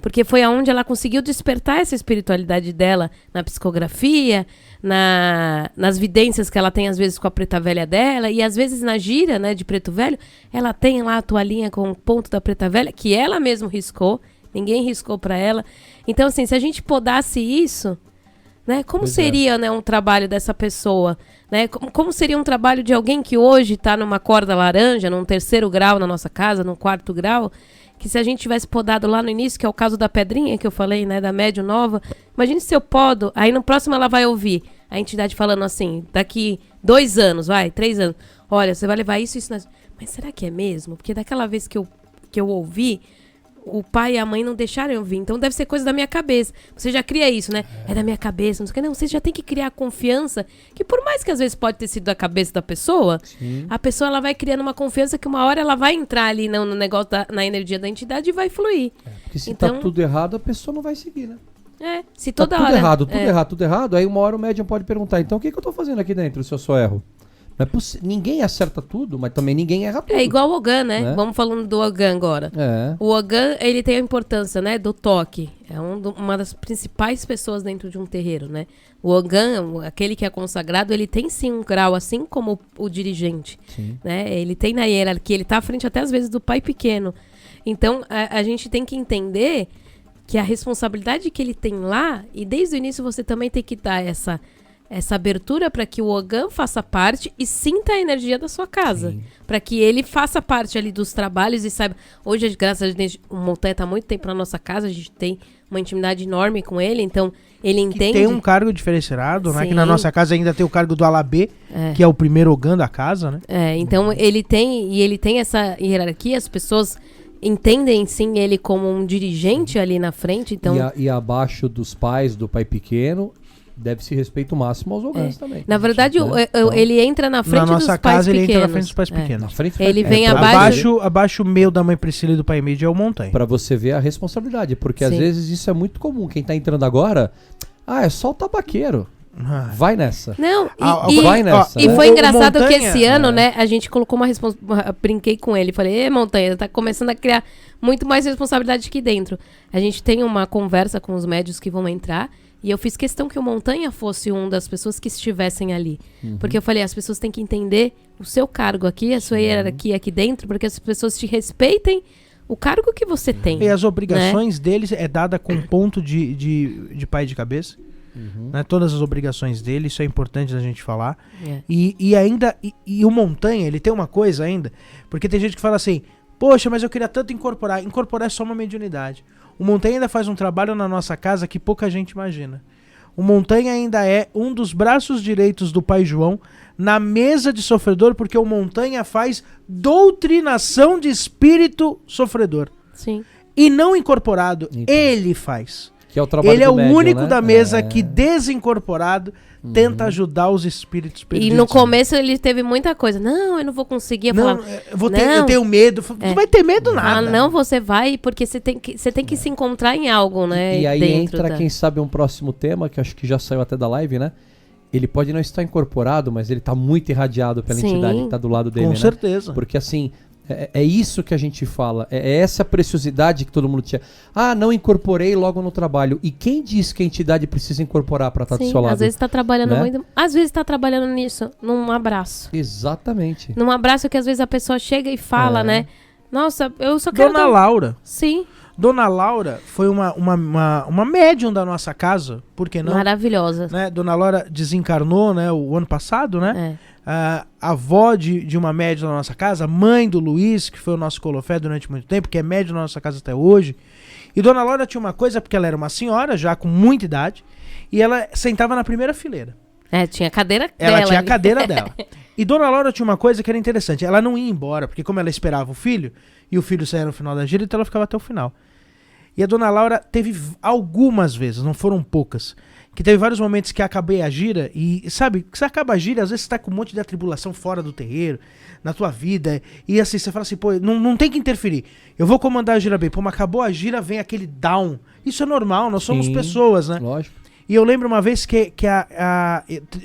porque foi aonde ela conseguiu despertar essa espiritualidade dela na psicografia, nas vidências que ela tem às vezes com a preta velha dela, e às vezes na gira, né, de preto velho, ela tem lá a toalhinha com o ponto da preta velha, que ela mesma riscou, ninguém riscou pra ela. Então, assim, se a gente podasse isso, né, como seria, né, um trabalho dessa pessoa? Né? Como seria um trabalho de alguém que hoje está numa corda laranja, num 3º grau na nossa casa, num 4º grau, que se a gente tivesse podado lá no início, que é o caso da pedrinha que eu falei, né, da médium nova, imagine se eu podo, aí no próximo ela vai ouvir a entidade falando assim, daqui 2 anos, 3 anos, olha, você vai levar isso, mas será que é mesmo? Porque daquela vez que eu ouvi, o pai e a mãe não deixaram eu vir, então deve ser coisa da minha cabeça. Você já cria isso, né? É da minha cabeça, não sei o que. Não, você já tem que criar a confiança, que por mais que às vezes pode ter sido da cabeça da pessoa, a pessoa ela vai criando uma confiança que uma hora ela vai entrar ali no negócio, na energia da entidade e vai fluir. Porque se então, tá tudo errado, a pessoa não vai seguir, né? Se toda tá hora... tudo errado, aí uma hora o médium pode perguntar, então o que eu tô fazendo aqui dentro se eu só erro? Não é ninguém acerta tudo, mas também ninguém erra tudo. É igual o Ogã, né? Vamos falando do Ogã agora. O Ogã, ele tem a importância, né, do toque. É uma das principais pessoas dentro de um terreiro, né? O Ogã, aquele que é consagrado, ele tem sim um grau, assim como o dirigente. Né? Ele tem na hierarquia, ele tá à frente até às vezes do pai pequeno. Então, a gente tem que entender que a responsabilidade que ele tem lá, e desde o início você também tem que dar essa abertura para que o Ogã faça parte e sinta a energia da sua casa. Para que ele faça parte ali dos trabalhos e saiba... Hoje, graças a Deus, o Montanha está há muito tempo na nossa casa, a gente tem uma intimidade enorme com ele, então ele entende... Que tem um cargo diferenciado, né? Sim. Que na nossa casa ainda tem o cargo do Alabê, que é o primeiro Ogã da casa, né? Então ele tem essa hierarquia, as pessoas entendem sim ele como um dirigente ali na frente, então... E abaixo dos pais, do pai pequeno... Deve-se respeito máximo aos Ogãs também. Na verdade, Então, ele entra na frente Na dos nossa pais casa ele pequenos. entra na frente dos pais pequenos. na frente Ele vem pra abaixo- Abaixo o meu da mãe Priscila e do pai Mídia é o Montanha. Pra você ver a responsabilidade, porque às Sim. vezes isso é muito comum. Quem tá entrando agora, é só o tabaqueiro. Vai nessa. Não, vai nessa, e né? foi O engraçado que Montanha- esse ano, né, a gente colocou uma responsabilidade. Brinquei com ele, falei, Montanha, tá começando a criar muito mais responsabilidade aqui dentro. A gente tem uma conversa com os médios que vão entrar. E eu fiz questão que o Montanha fosse uma das pessoas que estivessem ali. Porque eu falei, as pessoas têm que entender o seu cargo aqui, a sua hierarquia aqui dentro, porque as pessoas te respeitem o cargo que você tem. E as obrigações deles é dada com ponto de pai de cabeça. Né? Todas as obrigações dele, isso é importante da gente falar. E ainda, o Montanha, ele tem uma coisa ainda, porque tem gente que fala assim, poxa, mas eu queria tanto incorporar. Incorporar é só uma mediunidade. O Montanha ainda faz um trabalho na nossa casa que pouca gente imagina. O Montanha ainda é um dos braços direitos do Pai João na mesa de sofredor, porque o Montanha faz doutrinação de espírito sofredor. Sim. E não incorporado, Então. ele faz. Que é o trabalho Ele é do o médium, único né? da mesa que, desincorporado, tenta ajudar os espíritos E perdidos. no começo ele teve muita coisa. Não, eu não vou conseguir. Eu Não, falava, eu tenho medo. Não vai ter medo nada. não, você vai, porque você tem que se encontrar em algo, né? E aí dentro entra, da- quem sabe, um próximo tema, que acho que já saiu até da live, né? Ele pode não estar incorporado, mas ele está muito irradiado pela Sim. entidade que está do lado dele, Com né? certeza. Porque assim, é isso que a gente fala, é essa preciosidade que todo mundo tinha. Não incorporei logo no trabalho. E quem diz que a entidade precisa incorporar para estar do Sim, seu lado? às vezes tá trabalhando né? muito. Às vezes tá trabalhando nisso, num abraço. Exatamente. Num abraço que às vezes a pessoa chega e fala, né? Nossa, eu só quero. Dona Laura. Sim, Dona Laura foi uma médium da nossa casa, por que não? maravilhosa. Né? Dona Laura desencarnou, né, o ano passado, né? É. A avó de uma médium da nossa casa, mãe do Luiz, que foi o nosso colofé durante muito tempo, que é médium da nossa casa até hoje. E Dona Laura tinha uma coisa, porque ela era uma senhora, já com muita idade, e ela sentava na primeira fileira. Tinha a cadeira Ela dela. tinha a ali. cadeira dela. E Dona Laura tinha uma coisa que era interessante. Ela não ia embora, porque como ela esperava o filho, e o filho saía no final da gira, então ela ficava até o final. E a Dona Laura teve algumas vezes, não foram poucas, que teve vários momentos que acabei a gira, e sabe, que você acaba a gira, às vezes você tá com um monte de atribulação fora do terreiro, na tua vida, e assim, você fala assim, pô, não tem que interferir. Eu vou comandar a gira bem. Pô, mas acabou a gira, vem aquele down. Isso é normal, nós somos Sim, pessoas, né? Lógico. E eu lembro uma vez que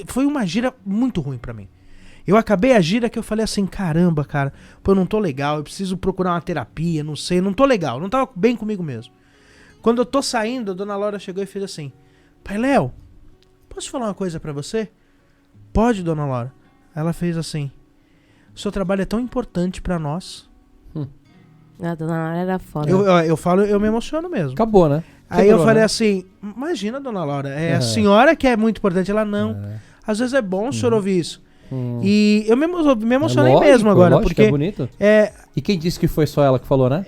foi uma gira muito ruim pra mim. Eu acabei a gira que eu falei assim, caramba, cara, pô, eu não tô legal, eu preciso procurar uma terapia, não sei, não tô legal, não tava bem comigo mesmo. Quando eu tô saindo, a Dona Laura chegou e fez assim, Pai Léo, posso falar uma coisa pra você? Pode, Dona Laura. Ela fez assim, o seu trabalho é tão importante pra nós. A Dona Laura era foda. Eu falo, eu me emociono mesmo. Acabou, né? Aí Quebrou, eu falei né? assim, imagina, Dona Laura, a senhora que é muito importante, ela não. Às vezes é bom o senhor ouvir isso. E eu me emocionei Lógico, mesmo agora, lógico, porque é bonito. E quem disse que foi só ela que falou, né?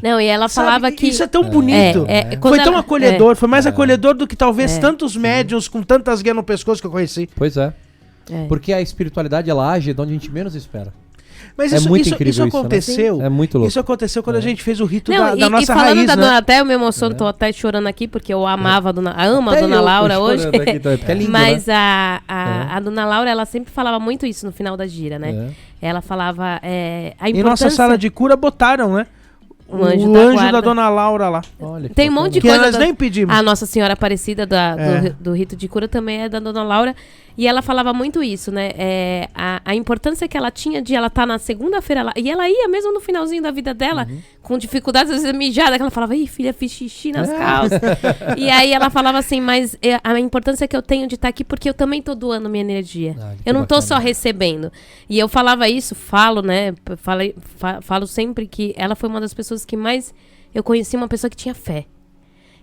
Não, e ela sabe, falava que... isso é tão bonito. quando Foi tão ela- acolhedor, foi mais acolhedor do que talvez tantos médiums com tantas guias no pescoço que eu conheci. Pois é. É. Porque a espiritualidade, ela age de onde a gente menos espera. Mas É isso, muito isso, incrível isso isso, né? aconteceu. É muito louco. Isso aconteceu quando a gente fez o rito Não, da nossa falando raiz, da né? Dona, até eu me emociono, tô até chorando aqui, porque eu amava a Dona, amo a Até Dona eu tô Laura hoje. chorando aqui também, porque é lindo, Mas né? a Dona Laura, ela sempre falava muito isso no final da gira, né? Ela falava a Em importância... nossa sala de cura botaram, né? O anjo o da anjo guarda. da Dona Laura lá. Olha, Tem um monte de Que coisa... nós nem pedimos. A Nossa Senhora Aparecida É. do rito de cura também é da Dona Laura. E ela falava muito isso, né? A importância que ela tinha de ela estar na segunda-feira lá. E ela ia mesmo no finalzinho da vida dela, com dificuldades, às vezes mijada, que ela falava, ih, filha, fiz xixi nas calças. E aí ela falava assim, mas a importância que eu tenho de estar aqui, porque eu também tô doando minha energia. Eu não tô só recebendo. E eu falava isso, falo, né? Falo sempre que ela foi uma das pessoas que mais eu conheci, uma pessoa que tinha fé.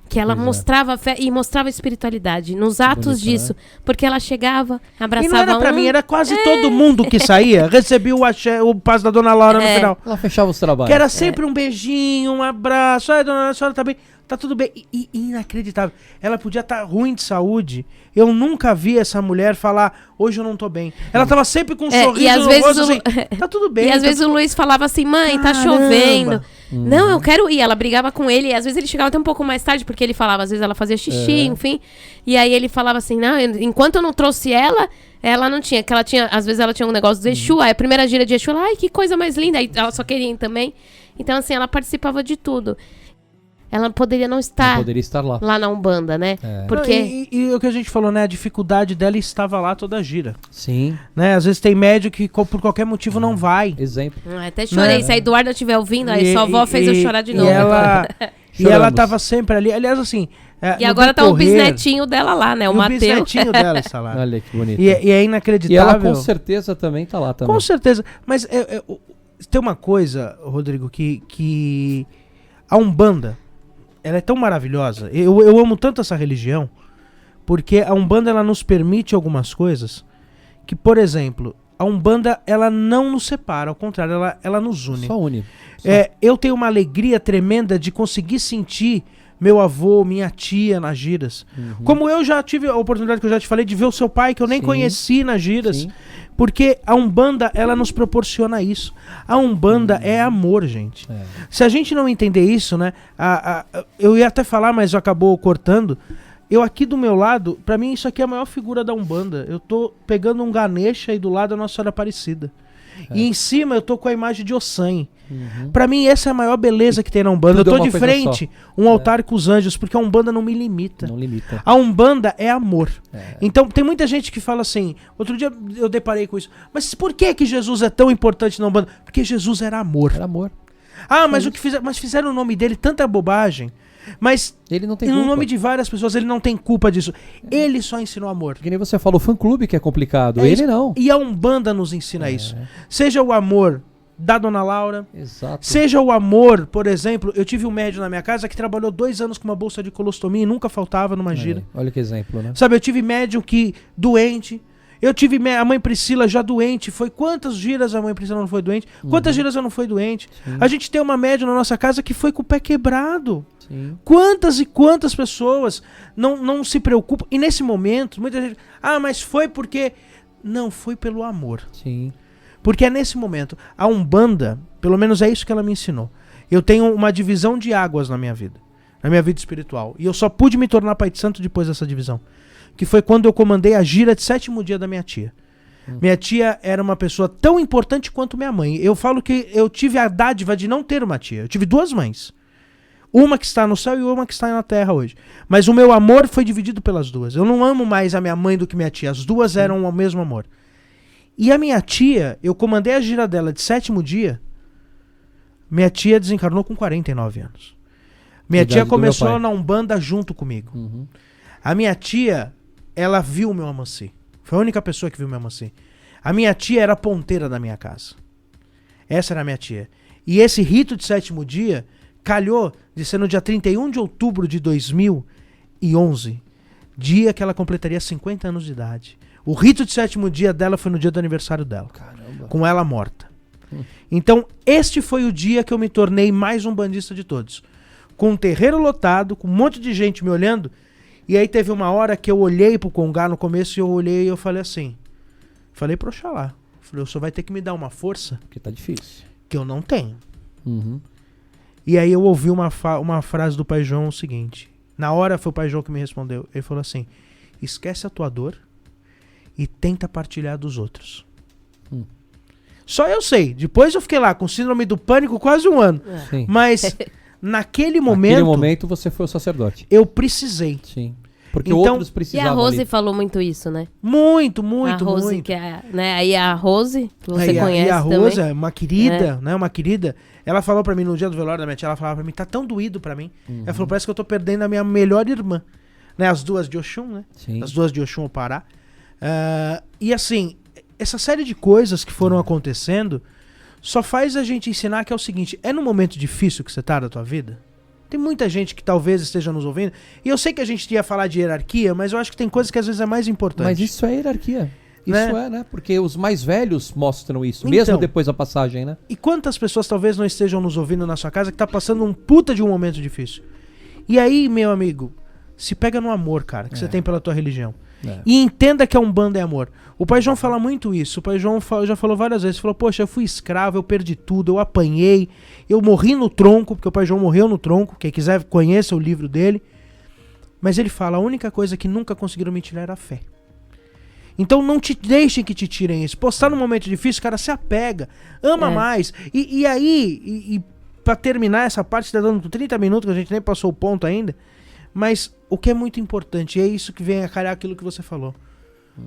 Que ela mostrava fé e mostrava espiritualidade nos atos disso. Né? Porque ela chegava, abraçava e não era pra mim, era quase todo mundo que saía. Recebia o passo da Dona Laura no final. Ela fechava os trabalhos. Que era sempre um beijinho, um abraço. Ai, dona Laura, a senhora tá bem? Tá tudo bem. E inacreditável. Ela podia estar ruim de saúde. Eu nunca vi essa mulher falar, hoje eu não tô bem. Ela tava sempre com um sorriso e às no vezes rosto, assim, tá tudo bem. E às vezes o Luiz falava assim, mãe, tá chovendo. Não, eu quero ir. Ela brigava com ele. E às vezes ele chegava até um pouco mais tarde, porque ele falava, às vezes ela fazia xixi, enfim. E aí ele falava assim, não, enquanto eu não trouxe ela não tinha. Que ela tinha, às vezes ela tinha um negócio do Exu. Aí a primeira gira de Exu, ela, ai, que coisa mais linda. Aí ela só queria ir também. Então, assim, ela participava de tudo. Ela poderia não estar, lá na Umbanda, né? Porque... E o que a gente falou, né? A dificuldade dela estava lá toda a gira. Sim. Né? Às vezes tem médico que por qualquer motivo não vai. Exemplo. Até chorei. Se a Eduarda estiver ouvindo, aí sua avó fez eu chorar de novo. E ela tava sempre ali. Aliás, assim... E agora tá o bisnetinho dela lá, né? O Mateus. O bisnetinho dela está lá. Olha que bonito. E é inacreditável. E ela com certeza também tá lá também. Com certeza. Mas tem uma coisa, Rodrigo, que a Umbanda... Ela é tão maravilhosa. Eu amo tanto essa religião, porque a Umbanda ela nos permite algumas coisas que, por exemplo, a Umbanda ela não nos separa, ao contrário, ela nos une. Só une. Eu tenho uma alegria tremenda de conseguir sentir meu avô, minha tia nas giras. Como eu já tive a oportunidade que eu já te falei de ver o seu pai, que eu nem conheci nas giras. Sim. Porque a Umbanda, ela nos proporciona isso. A Umbanda é amor, gente. Se a gente não entender isso, né? Eu ia até falar, mas acabou cortando. Eu aqui do meu lado, pra mim isso aqui é a maior figura da Umbanda. Eu tô pegando um Ganesha e do lado a Nossa Senhora Aparecida. E em cima eu tô com a imagem de Ossan. Pra mim essa é a maior beleza que tem na Umbanda. Eu tô de frente, um altar com os anjos, porque a Umbanda não me limita. Não limita. A Umbanda é amor. Então tem muita gente que fala assim, outro dia eu deparei com isso, mas por que Jesus é tão importante na Umbanda? Porque Jesus era amor. Era amor. Ah, mas mas fizeram o nome dele tanta bobagem. Mas ele não tem no culpa. nome de várias pessoas, ele não tem culpa disso. Ele só ensinou amor. Que nem você falou, fã-clube que é complicado. Ele isso. não. E a Umbanda nos ensina isso. Seja o amor da Dona Laura. Exato. Seja o amor, por exemplo, eu tive um médium na minha casa que trabalhou 2 anos com uma bolsa de colostomia e nunca faltava numa gira. Olha que exemplo, né? Sabe, eu tive médium que doente. Eu tive a mãe Priscila já doente. Foi quantas giras a mãe Priscila não foi doente? Quantas giras ela não foi doente? Sim. A gente tem uma médium na nossa casa que foi com o pé quebrado. Sim. Quantas e quantas pessoas não se preocupam? E nesse momento, muita gente... Ah, mas foi porque... Não, foi pelo amor. Sim. Porque é nesse momento. A Umbanda, pelo menos é isso que ela me ensinou. Eu tenho uma divisão de águas na minha vida espiritual. E eu só pude me tornar pai de santo depois dessa divisão. Que foi quando eu comandei a gira de 7º dia da minha tia. Minha tia era uma pessoa tão importante quanto minha mãe. Eu falo que eu tive a dádiva de não ter uma tia. Eu tive 2 mães. Uma que está no céu e uma que está na terra hoje. Mas o meu amor foi dividido pelas 2. Eu não amo mais a minha mãe do que minha tia. As 2 eram o mesmo amor. E a minha tia, eu comandei a gira dela de 7º dia. Minha tia desencarnou com 49 anos. Minha tia começou na Umbanda junto comigo. A minha tia, ela viu o meu Amanci. Foi a única pessoa que viu o meu Amanci. A minha tia era a ponteira da minha casa. Essa era a minha tia. E esse rito de 7º dia calhou de ser no dia 31 de outubro de 2011, dia que ela completaria 50 anos de idade. O rito de 7º dia dela foi no dia do aniversário dela. Caramba. Com ela morta. Então, este foi o dia que eu me tornei mais um bandista de todos. Com um terreiro lotado, com um monte de gente me olhando. E aí teve uma hora que eu olhei pro Congá no começo e eu olhei e eu falei assim. Falei pro Oxalá. Falei, o senhor vai ter que me dar uma força. Porque tá difícil. Que eu não tenho. E aí eu ouvi uma frase do Pai João o seguinte. Na hora foi o Pai João que me respondeu. Ele falou assim, esquece a tua dor e tenta partilhar dos outros. Só eu sei. Depois eu fiquei lá com síndrome do pânico quase 1 ano. Mas naquele momento... Naquele momento você foi o sacerdote. Eu precisei. Sim. Porque Então, outros E a precisavam Rose ali. falou muito isso, né? Muito, a muito, Rose, muito. que é, né? Aí a Rose, que você Aí conhece e a também. Rosa, uma querida, né? Uma querida. Ela falou pra mim no dia do velório da minha tia, ela falava pra mim, tá tão doído pra mim. Ela falou, parece que eu tô perdendo a minha melhor irmã. Né? As duas de Oxum, né? Sim. As duas de Oxum, o Pará. E assim, essa série de coisas que foram acontecendo só faz a gente ensinar que é o seguinte, é num momento difícil que você tá da tua vida? Tem muita gente que talvez esteja nos ouvindo. E eu sei que a gente ia falar de hierarquia, mas eu acho que tem coisas que às vezes é mais importante. Mas isso é hierarquia. Isso Né? é, né? Porque os mais velhos mostram isso, Então. mesmo depois da passagem, né? E quantas pessoas talvez não estejam nos ouvindo na sua casa que tá passando um puta de um momento difícil? E aí, meu amigo, se pega no amor, cara, que você tem pela tua religião. É. E entenda que a Umbanda é amor. O Pai João fala muito isso. O Pai João já falou várias vezes. Falou, poxa, eu fui escravo, eu perdi tudo, eu apanhei, eu morri no tronco, porque o Pai João morreu no tronco. Quem quiser conheça o livro dele. Mas ele fala, a única coisa que nunca conseguiram me tirar era a fé. Então não te deixem que te tirem isso. Postar num momento difícil, cara, se apega, ama mais. E aí, pra terminar essa parte, tá dando 30 minutos, que a gente nem passou o ponto ainda. Mas o que é muito importante, e é isso que vem a calhar aquilo que você falou.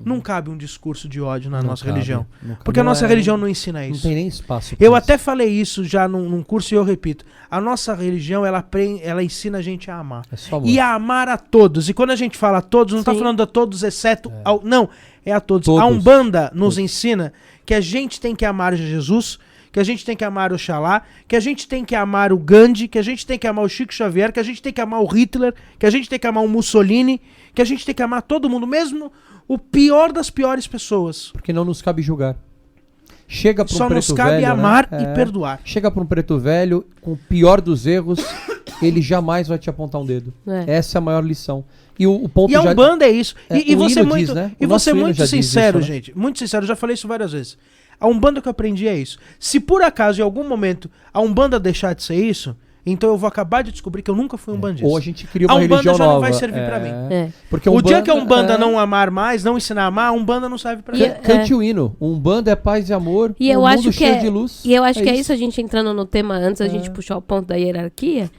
Não cabe um discurso de ódio na Não nossa cabe, religião. não cabe. Porque a Não nossa é- religião não ensina Não isso. tem nem espaço. pra Eu isso. até falei isso já num curso e eu repito. A nossa religião, ela ensina a gente a amar. É só amor. E a amar a todos. E quando a gente fala a todos, não tá Sim. falando a todos, exceto ao... Não, é a todos. Todos. A Umbanda nos ensina que a gente tem que amar Jesus, que a gente tem que amar o Xalá, que a gente tem que amar o Gandhi, que a gente tem que amar o Chico Xavier, que a gente tem que amar o Hitler, que a gente tem que amar o Mussolini, que a gente tem que amar todo mundo, mesmo o pior das piores pessoas. Porque não nos cabe julgar. Chega para um Só preto nos cabe velho, amar né? e perdoar. Chega para um preto velho, com o pior dos erros, ele jamais vai te apontar um dedo. É. Essa é a maior lição. E o ponto E a Umbanda é isso. E o você hino muito, diz, né? e O você nosso hino muito já diz sincero, isso, né? gente. Muito sincero, já falei isso várias vezes. A Umbanda que eu aprendi é isso. Se por acaso, em algum momento, a Umbanda deixar de ser isso, então eu vou acabar de descobrir que eu nunca fui umbandista. Ou a gente cria A uma Umbanda religião já nova. não vai servir pra mim. É. Porque O dia que a Umbanda é- não amar mais, não ensinar a amar, a Umbanda não serve pra E- mim. Cante o hino. Umbanda é paz e amor. E eu um acho mundo que cheio de luz. E eu acho que é isso, a gente entrando no tema antes, a gente É. puxar o ponto da hierarquia,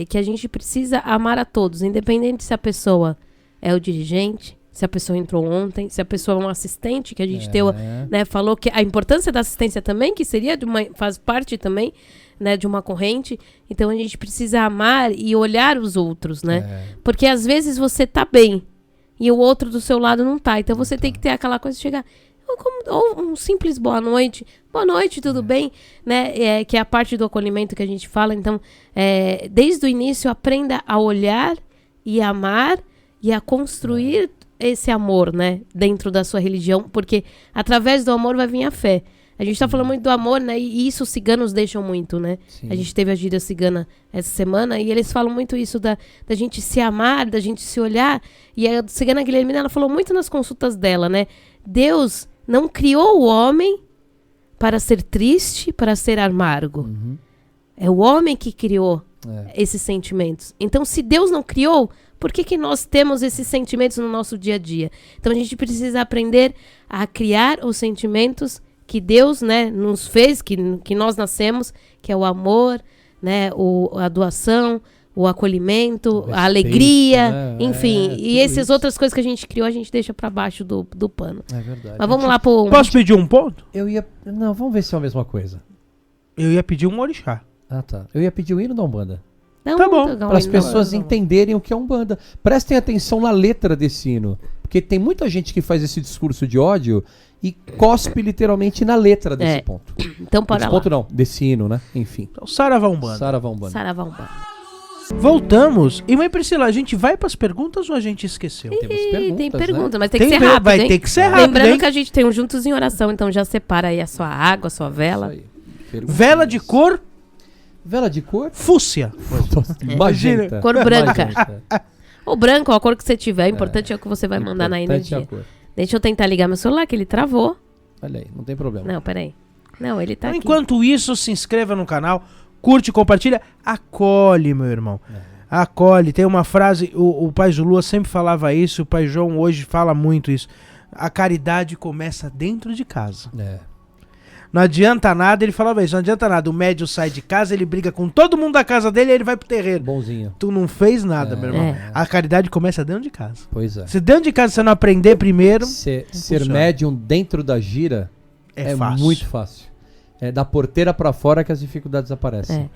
que a gente precisa amar a todos, independente se a pessoa é o dirigente, se a pessoa entrou ontem, se a pessoa é um assistente, que a gente deu, né, falou que a importância da assistência também, que seria faz parte também, né, de uma corrente. Então a gente precisa amar e olhar os outros, né? Porque às vezes você tá bem e o outro do seu lado não tá. Então você tem que ter aquela coisa de chegar, ou um simples boa noite, tudo bem, né? Que é a parte do acolhimento que a gente fala. Então, desde o início, aprenda a olhar e amar e a construir esse amor, né? Dentro da sua religião, porque através do amor vai vir a fé. A gente tá falando muito do amor, né? E isso os ciganos deixam muito, né? Sim. A gente teve a gíria cigana essa semana e eles falam muito isso da gente se amar, da gente se olhar. E a cigana Guilhermina, ela falou muito nas consultas dela, né? Deus não criou o homem para ser triste, para ser amargo. É o homem que criou esses sentimentos. Então, se Deus não criou, por que nós temos esses sentimentos no nosso dia a dia? Então, a gente precisa aprender a criar os sentimentos que Deus, né, nos fez, que nós nascemos, que é o amor, né, a doação, o acolhimento, Respeito, a alegria, né? enfim. Tudo E essas isso. outras coisas que a gente criou, a gente deixa pra baixo do pano. É verdade. Mas vamos lá pro... Posso pedir um ponto? Não, vamos ver se é a mesma coisa. Eu ia pedir um orixá. Ah, tá. Eu ia pedir o hino da Umbanda. Não, Tá bom. não, Para as não, pessoas não. entenderem o que é Umbanda. Prestem atenção na letra desse hino. Porque tem muita gente que faz esse discurso de ódio e cospe literalmente na letra desse ponto. Então, para Desse lá. ponto não, desse hino, né? Enfim. Então, Saravá Umbanda. Saravá Umbanda. Saravá Umbanda. Voltamos. E mãe Priscila, a gente vai pras perguntas ou a gente esqueceu? Temos Ih, perguntas, tem né? pergunta, mas tem Tem que ser per- rápido, vai hein? ter que ser rápido, Lembrando hein? que a gente tem um Juntos em Oração, então já separa aí a sua água, a sua vela. Isso aí. Perguntinhas. Vela de cor Vela de cor? fúcsia. Magenta. Cor branca. Magenta. Ou branco, a cor que você tiver. O importante é o que você vai mandar na Importante é a energia. cor. Deixa eu tentar ligar meu celular, que ele travou. Olha aí, não tem problema. Não, peraí. Não, ele tá Então, aqui. enquanto isso, se inscreva no canal, curte, compartilha, acolhe, meu irmão. Acolhe. Tem uma frase, o pai Zulua sempre falava isso, o pai João hoje fala muito isso. A caridade começa dentro de casa. É. Não adianta nada, ele falava isso, não adianta nada. O médium sai de casa, ele briga com todo mundo da casa dele e ele vai pro terreiro. Bonzinho. Tu não fez nada, meu irmão. É. A caridade começa dentro de casa. Pois é. Se dentro de casa você não aprender primeiro, Ser funciona. médium dentro da gira é fácil. muito fácil. É da porteira pra fora que as dificuldades aparecem. É.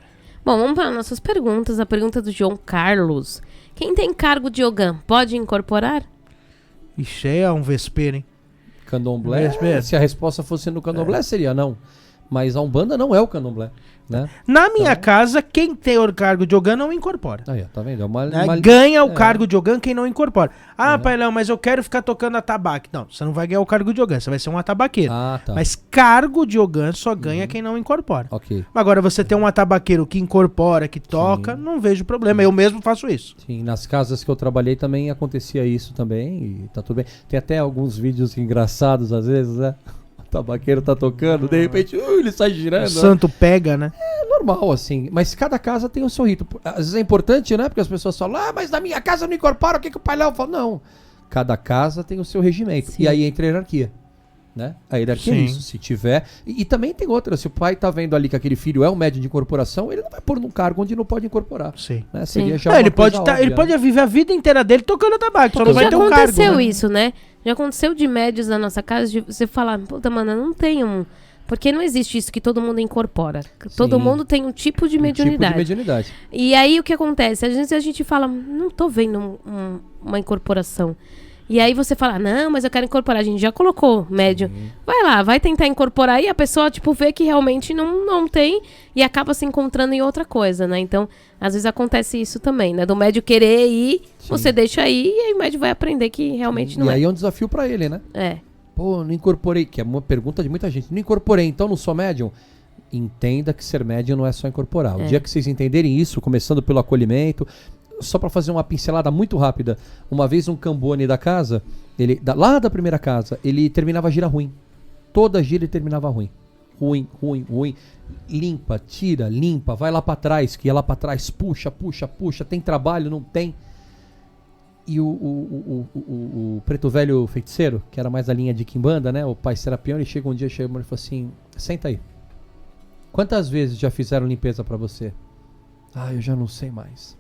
Bom, vamos para nossas perguntas. A pergunta do João Carlos. Quem tem cargo de Ogã pode incorporar? Ixi, é um vespeiro, hein? Candomblé, Vespeiro. se a resposta fosse no candomblé, seria não. Mas a Umbanda não é o candomblé, né? Na minha casa, quem tem o cargo de Ogã não incorpora. Aí, ó, tá vendo? É uma, Né? uma- Ganha o é. cargo de Ogã quem não incorpora. Ah, pai Léo, mas eu quero ficar tocando atabaque. Não, você não vai ganhar o cargo de Ogã, você vai ser um atabaqueiro. Ah, tá. Mas cargo de Ogã só ganha quem não incorpora. Ok. Agora, você tem um atabaqueiro que incorpora, que toca, não vejo problema. Eu mesmo faço isso. Sim, nas casas que eu trabalhei também acontecia isso também e tá tudo bem. Tem até alguns vídeos engraçados às vezes, né? O tabaqueiro tá tocando, de repente ele sai O girando. né? santo pega, né? É normal, assim. Mas cada casa tem o seu rito. Às vezes é importante, né? Porque as pessoas falam, mas na minha casa não incorpora, o que o pai Léo fala? Não. Cada casa tem o seu regimento. Sim. E aí entra a hierarquia. Né? A hierarquia é Sim. isso. Se tiver. E também tem outra. Se o pai tá vendo ali que aquele filho é um médium de incorporação, ele não vai pôr num cargo onde não pode incorporar. Sim. Né? Seria já Não, uma ele coisa pode, óbvia, ele né? pode viver a vida inteira dele tocando atabaque, só não vai Já ter um cargo. aconteceu Né? isso, né? Já aconteceu de médios na nossa casa de você falar, puta, mano, eu não tenho um... Porque não existe isso que todo mundo incorpora. Todo Sim. mundo tem um tipo de mediunidade. Tipo de mediunidade. E aí o que acontece? Às vezes a gente fala, não tô vendo uma incorporação. E aí você fala, não, mas eu quero incorporar. A gente já colocou médium. Vai lá, vai tentar incorporar e a pessoa, tipo, vê que realmente não tem e acaba se encontrando em outra coisa, né? Então, às vezes acontece isso também, né? Do médium querer ir, Sim. você deixa aí e aí o médium vai aprender que realmente não E é. aí é um desafio pra ele, né? É. Pô, não incorporei, que é uma pergunta de muita gente. Não incorporei, então não sou médium? Entenda que ser médium não é só incorporar. O dia que vocês entenderem isso, começando pelo acolhimento, só pra fazer uma pincelada muito rápida. Uma vez um cambone da casa, lá da primeira casa, ele terminava a gira ruim. Toda gira ele terminava ruim. Ruim. Limpa, tira, limpa, vai lá pra trás, que ia lá pra trás, puxa, tem trabalho, não tem. E o preto velho feiticeiro, que era mais da linha de Quimbanda, né? O pai Serapião, ele chega um dia e falou assim, senta aí. Quantas vezes já fizeram limpeza pra você? Ah, eu já não sei mais.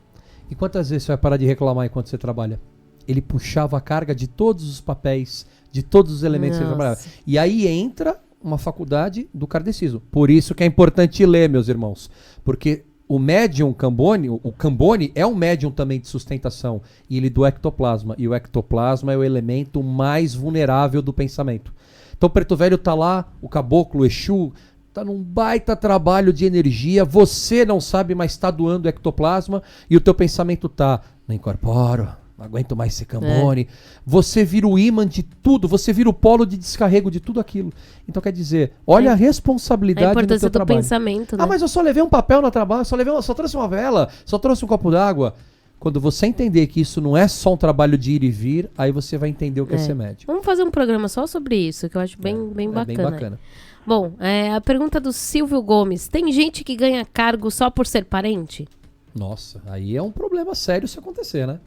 E quantas vezes você vai parar de reclamar enquanto você trabalha? Ele puxava a carga de todos os papéis, de todos os elementos que ele Nossa. trabalhava. E aí entra uma faculdade do kardecismo. Por isso que é importante ler, meus irmãos. Porque o médium Cambone, o Cambone é um médium também de sustentação. E ele do ectoplasma. E o ectoplasma é o elemento mais vulnerável do pensamento. Então o preto velho tá lá, o caboclo, o Exu, tá num baita trabalho de energia, você não sabe, mas tá doando ectoplasma e o teu pensamento tá, não incorporo, não aguento mais ser Cambone. Você vira o ímã de tudo, você vira o polo de descarrego de tudo aquilo. Então quer dizer, olha a A responsabilidade do importância teu do trabalho. pensamento, né? Ah, mas eu só levei um papel no trabalho, só trouxe uma vela, só trouxe um copo d'água. Quando você entender que isso não é só um trabalho de ir e vir, aí você vai entender o que é ser médium. Vamos fazer um programa só sobre isso, que eu acho bem É bem bacana. bacana. Bom, a pergunta do Silvio Gomes. Tem gente que ganha cargo só por ser parente? Nossa, aí é um problema sério se acontecer, né?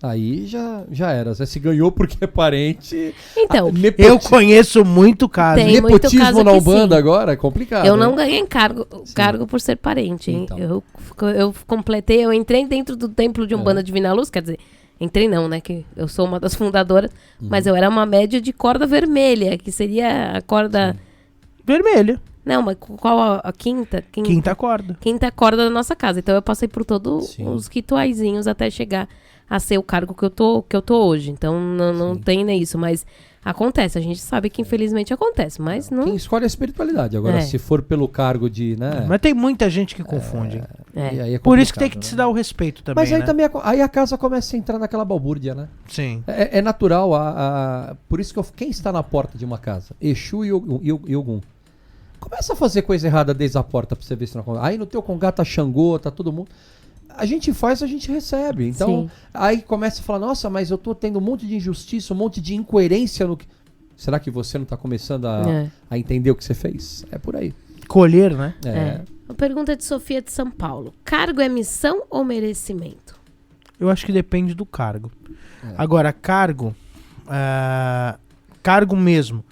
Aí já era. Você se ganhou porque é parente. Então, Eu conheço muito caso. Tem muito Nepotismo caso na que Umbanda sim. agora é complicado. eu hein? não ganhei cargo por ser parente. Hein? Então. Eu completei, eu entrei dentro do templo de Umbanda Divina Luz, quer dizer, entrei não, né? Que eu sou uma das fundadoras, mas eu era uma média de corda vermelha, que seria a corda. Vermelho. Não, mas qual a quinta? Quinta corda. Quinta corda da nossa casa. Então eu passei por todos Sim. os rituaizinhos até chegar a ser o cargo que eu tô hoje. Então não tem nem isso, mas acontece. A gente sabe que infelizmente acontece, mas não. Quem escolhe a espiritualidade. Agora, É. se for pelo cargo de, né? Mas tem muita gente que confunde. hein? É. e aí é Por isso que tem complicado, que né? se dar o respeito também, Mas aí né? também aí a casa começa a entrar naquela balbúrdia, né? Sim. É natural. Por isso que quem está na porta de uma casa? Exu e Ogum. Começa a fazer coisa errada desde a porta pra você ver se não acontece. Aí no teu congá tá Xangô, tá todo mundo. A gente faz, a gente recebe. Então, Sim. aí começa a falar, nossa, mas eu tô tendo um monte de injustiça, um monte de incoerência no que... Será que você não tá começando a entender o que você fez? É por aí. Colher, né? É. A pergunta de Sofia de São Paulo. Cargo é missão ou merecimento? Eu acho que depende do cargo. Agora, cargo mesmo.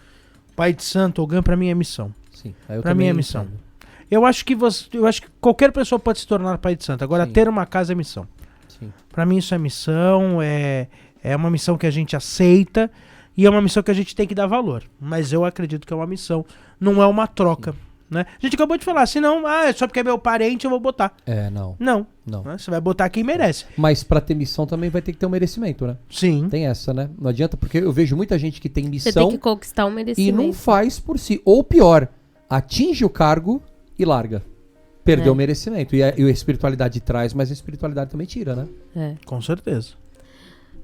Pai de santo, Ogã, pra mim é missão. Sim. Aí eu Pra mim também é missão. entendo. Eu acho que qualquer pessoa pode se tornar pai de santo. Agora, Sim. ter uma casa é missão. Sim. Pra mim isso é missão, é uma missão que a gente aceita e é uma missão que a gente tem que dar valor. Mas eu acredito que é uma missão, não é uma troca, né? A gente acabou de falar, se não, só porque é meu parente eu vou botar. Não. Não, Não. né? Você vai botar quem merece. Mas pra ter missão também vai ter que ter um merecimento, né? Sim. Tem essa, né? Não adianta, porque eu vejo muita gente que tem Você tem missão que conquistar um e merecimento. não faz por si. Ou pior, atinge o cargo e larga. Perdeu É. o merecimento. E a espiritualidade traz, mas a espiritualidade também tira, né? É. Com certeza.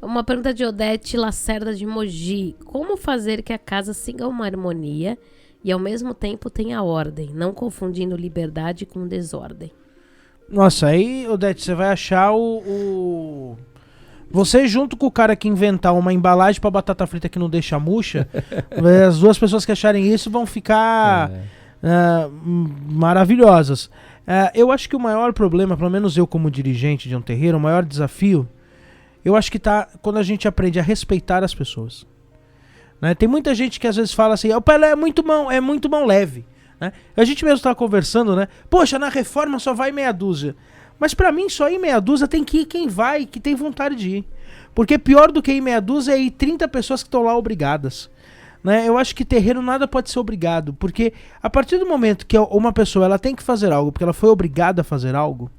Uma pergunta de Odete Lacerda de Mogi. Como fazer que a casa siga uma harmonia e ao mesmo tempo tenha ordem, não confundindo liberdade com desordem? Nossa, aí, Odete, você vai achar Você junto com o cara que inventar uma embalagem pra batata frita que não deixa murcha, as duas pessoas que acharem isso vão ficar maravilhosas. Eu acho que o maior problema, pelo menos eu como dirigente de um terreiro, o maior desafio, eu acho que tá quando a gente aprende a respeitar as pessoas. Né? Tem muita gente que às vezes fala assim, o Pelé é muito mão leve. Né? A gente mesmo tava conversando, né? Poxa, na reforma só vai meia dúzia. Mas pra mim só ir meia dúzia tem que ir quem vai, que tem vontade de ir. Porque pior do que ir meia dúzia é ir 30 pessoas que estão lá obrigadas. Né? Eu acho que terreiro nada pode ser obrigado, porque a partir do momento que uma pessoa ela tem que fazer algo, porque ela foi obrigada a fazer algo,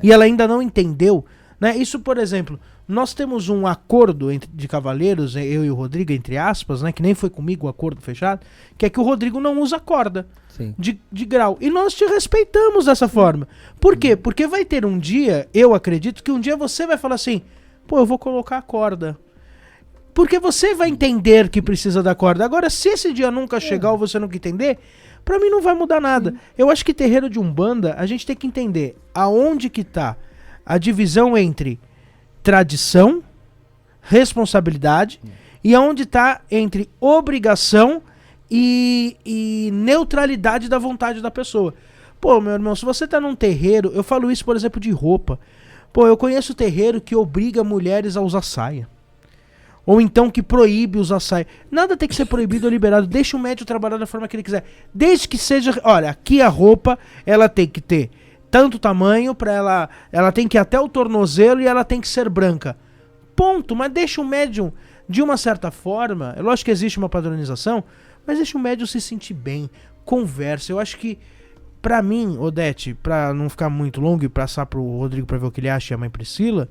e ela ainda não entendeu, né? Isso, por exemplo, nós temos um acordo de cavalheiros, eu e o Rodrigo, entre aspas, né? Que nem foi comigo o acordo fechado, que é que o Rodrigo não usa corda de grau. E nós te respeitamos dessa forma. Por quê? Porque vai ter um dia, eu acredito que um dia você vai falar assim, pô, eu vou colocar a corda. Porque você vai entender que precisa da corda. Agora, se esse dia nunca chegar ou você nunca entender, pra mim não vai mudar nada. Eu acho que terreiro de Umbanda, a gente tem que entender aonde que tá a divisão entre tradição, responsabilidade, e aonde tá entre obrigação e neutralidade da vontade da pessoa. Pô, meu irmão, se você tá num terreiro, eu falo isso, por exemplo, de roupa. Pô, eu conheço terreiro que obriga mulheres a usar saia. Ou então que proíbe usar saia. Nada tem que ser proibido ou liberado. Deixa o médium trabalhar da forma que ele quiser. Desde que seja... Olha, aqui a roupa, ela tem que ter tanto tamanho pra ela tem que ir até o tornozelo e ela tem que ser branca. Ponto. Mas deixa o médium, de uma certa forma... É lógico que existe uma padronização, mas deixa o médium se sentir bem. Conversa. Eu acho que, pra mim, Odete, pra não ficar muito longo e passar pro Rodrigo pra ver o que ele acha e a mãe Priscila...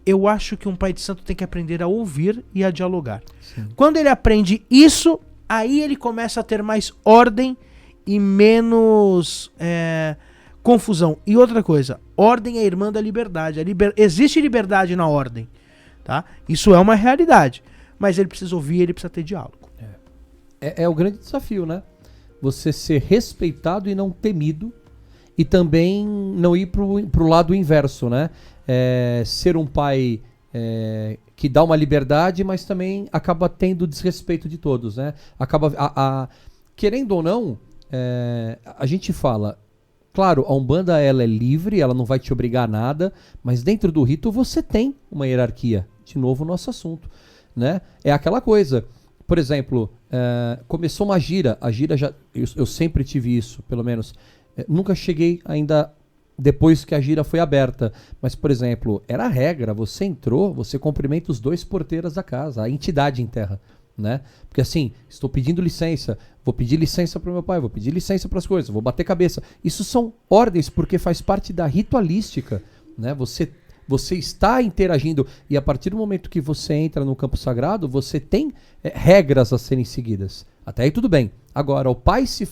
Eu acho que um pai de santo tem que aprender a ouvir e a dialogar. Sim. Quando ele aprende isso, aí ele começa a ter mais ordem e menos confusão. E outra coisa, ordem é irmã da liberdade. Existe liberdade na ordem. Tá? Isso é uma realidade. Mas ele precisa ouvir, ele precisa ter diálogo. É o grande desafio, né? Você ser respeitado e não temido. E também não ir pro lado inverso, né? Ser um pai que dá uma liberdade, mas também acaba tendo desrespeito de todos, né? Querendo ou não, a gente fala, claro, a Umbanda ela é livre, ela não vai te obrigar a nada, mas dentro do rito você tem uma hierarquia. De novo, o nosso assunto, né? É aquela coisa, por exemplo, começou uma gira, a gira eu sempre tive isso, pelo menos. Nunca cheguei ainda depois que a gira foi aberta. Mas, por exemplo, era a regra. Você entrou, você cumprimenta os 2 porteiros da casa, a entidade em terra. Né? Porque assim, estou pedindo licença, vou pedir licença para o meu pai, vou pedir licença para as coisas, vou bater cabeça. Isso são ordens, porque faz parte da ritualística. Né? Você está interagindo e a partir do momento que você entra no campo sagrado, você tem regras a serem seguidas. Até aí tudo bem. Agora, o pai se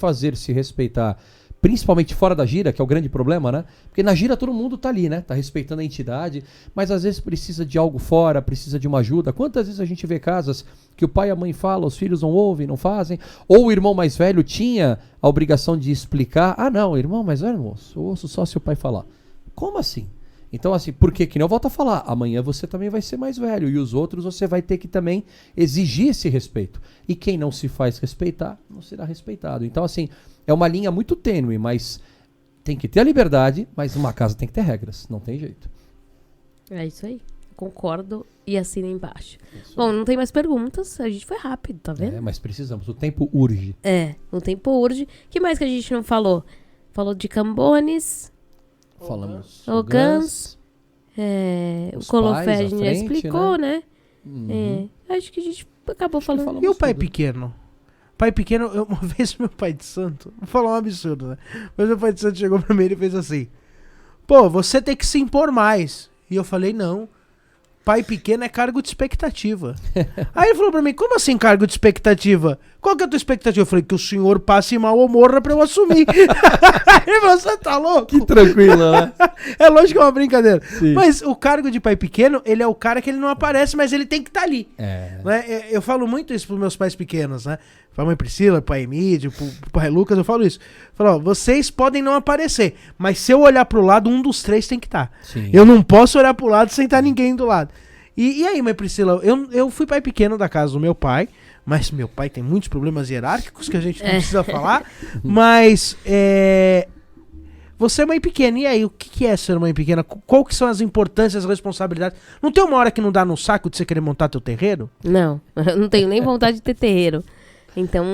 respeitar, principalmente fora da gira, que é o grande problema, né? Porque na gira todo mundo tá ali, né? Tá respeitando a entidade, mas às vezes precisa de algo fora, precisa de uma ajuda. Quantas vezes a gente vê casas que o pai e a mãe falam, os filhos não ouvem, não fazem, ou o irmão mais velho tinha a obrigação de explicar, não, irmão mais velho, moço, eu ouço só se o pai falar. Como assim? Então assim, porque que nem eu volto a falar, amanhã você também vai ser mais velho e os outros você vai ter que também exigir esse respeito. E quem não se faz respeitar, não será respeitado. Então assim, é uma linha muito tênue, mas tem que ter a liberdade, mas uma casa tem que ter regras, não tem jeito. É isso aí. concordo e assino embaixo. Bom, não tem mais perguntas, a gente foi rápido, tá vendo? Mas precisamos, o tempo urge. O tempo urge. O que mais que a gente não falou? Falou de Cambones, Falamos. o Gans, o os Colofé pais a à gente já frente, explicou, né? Uhum. Acho que a gente acabou falando. falamos E o pai tudo. pequeno? Pai pequeno, uma vez meu pai de santo, vou falar um absurdo, né? Mas meu pai de santo chegou pra mim e ele fez assim: pô, você tem que se impor mais. E eu falei: não, pai pequeno é cargo de expectativa. Aí ele falou pra mim: como assim cargo de expectativa? Qual que é a tua expectativa? Eu falei: que o senhor passe mal ou morra pra eu assumir. Ele falou: você tá louco? Que tranquilo, né? É lógico que é uma brincadeira. Sim. Mas o cargo de pai pequeno, ele é o cara que ele não aparece, mas ele tem que estar ali. É. Né? Eu falo muito isso pros meus pais pequenos, né? Pra mãe Priscila, pai Emílio, pro pai Lucas, eu falo isso. Eu falo, ó, vocês podem não aparecer, mas se eu olhar pro lado, um dos três tem que estar. Sim. Eu não posso olhar pro lado sem estar ninguém do lado. E aí, mãe Priscila, eu fui pai pequeno da casa do meu pai, mas meu pai tem muitos problemas hierárquicos que a gente não precisa falar, mas você é mãe pequena, e aí, o que é ser mãe pequena? Qual que são as importâncias, as responsabilidades? Não tem uma hora que não dá no saco de você querer montar teu terreiro? Não, eu não tenho nem vontade de ter terreiro. Então,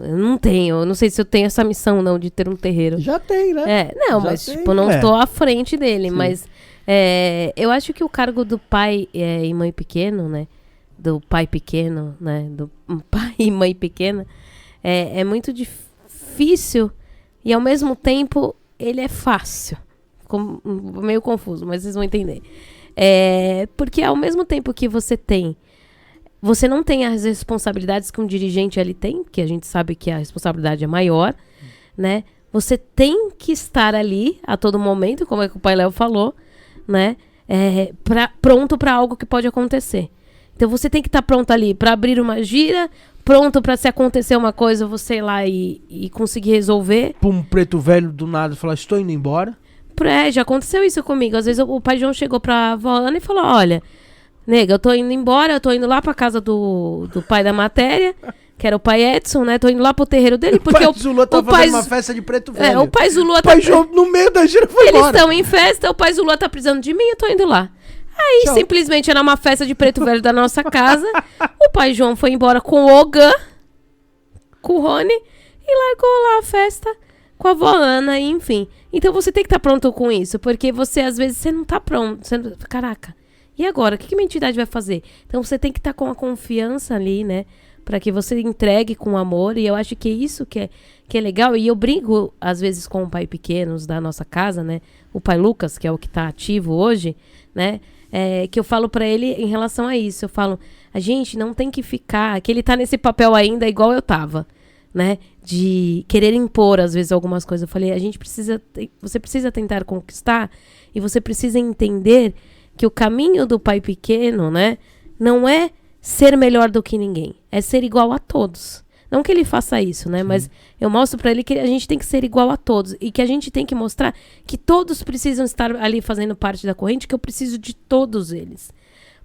eu não tenho. Eu não sei se eu tenho essa missão, não, de ter um terreiro. Já tem, né? Não, Já mas, tem. tipo, não É. estou à frente dele. Mas eu acho que o cargo do pai e mãe pequeno, né? Do pai pequeno, né? Do pai e mãe pequena, é muito difícil e, ao mesmo tempo, ele é fácil. Meio confuso, mas vocês vão entender. Porque, ao mesmo tempo que você não tem as responsabilidades que um dirigente ali tem, que a gente sabe que a responsabilidade é maior, né? Você tem que estar ali a todo momento, como é que o pai Léo falou, né? Pronto para algo que pode acontecer. Então você tem que estar pronto ali para abrir uma gira, pronto para se acontecer uma coisa, você ir lá e conseguir resolver. Pra um preto velho do nada falar, estou indo embora. Já aconteceu isso comigo. Às vezes o pai João chegou pra avó Ana e falou, olha, nega, eu tô indo embora, eu tô indo lá pra casa do pai da matéria, que era o pai Edson, né? Tô indo lá pro terreiro dele, porque o pai Zulu tá fazendo uma festa de preto velho. o pai Zulu O pai João, no meio da gira, foi Eles embora. estão em festa, o pai Zulu tá precisando de mim, eu tô indo lá. Aí, Tchau. simplesmente, era uma festa de preto velho da nossa casa. O pai João foi embora com o Ogan, com o Rony, e largou lá a festa com a avó Ana, e enfim. Então, você tem que estar pronto com isso, porque você, às vezes, você não tá pronto. Caraca, e agora? O que minha entidade vai fazer? Então, você tem que estar com a confiança ali, né? Para que você entregue com amor. E eu acho que é isso que é legal. E eu brigo, às vezes, com o pai pequenos da nossa casa, né? O pai Lucas, que é o que tá ativo hoje, né? Que eu falo pra ele em relação a isso. Eu falo, a gente não tem que ficar... Que ele tá nesse papel ainda igual eu tava, né? De querer impor, às vezes, algumas coisas. Eu falei, você precisa tentar conquistar e você precisa entender que o caminho do pai pequeno, né? Não é ser melhor do que ninguém. É ser igual a todos. Não que ele faça isso, né? Sim. Mas eu mostro pra ele que a gente tem que ser igual a todos. E que a gente tem que mostrar que todos precisam estar ali fazendo parte da corrente, que eu preciso de todos eles.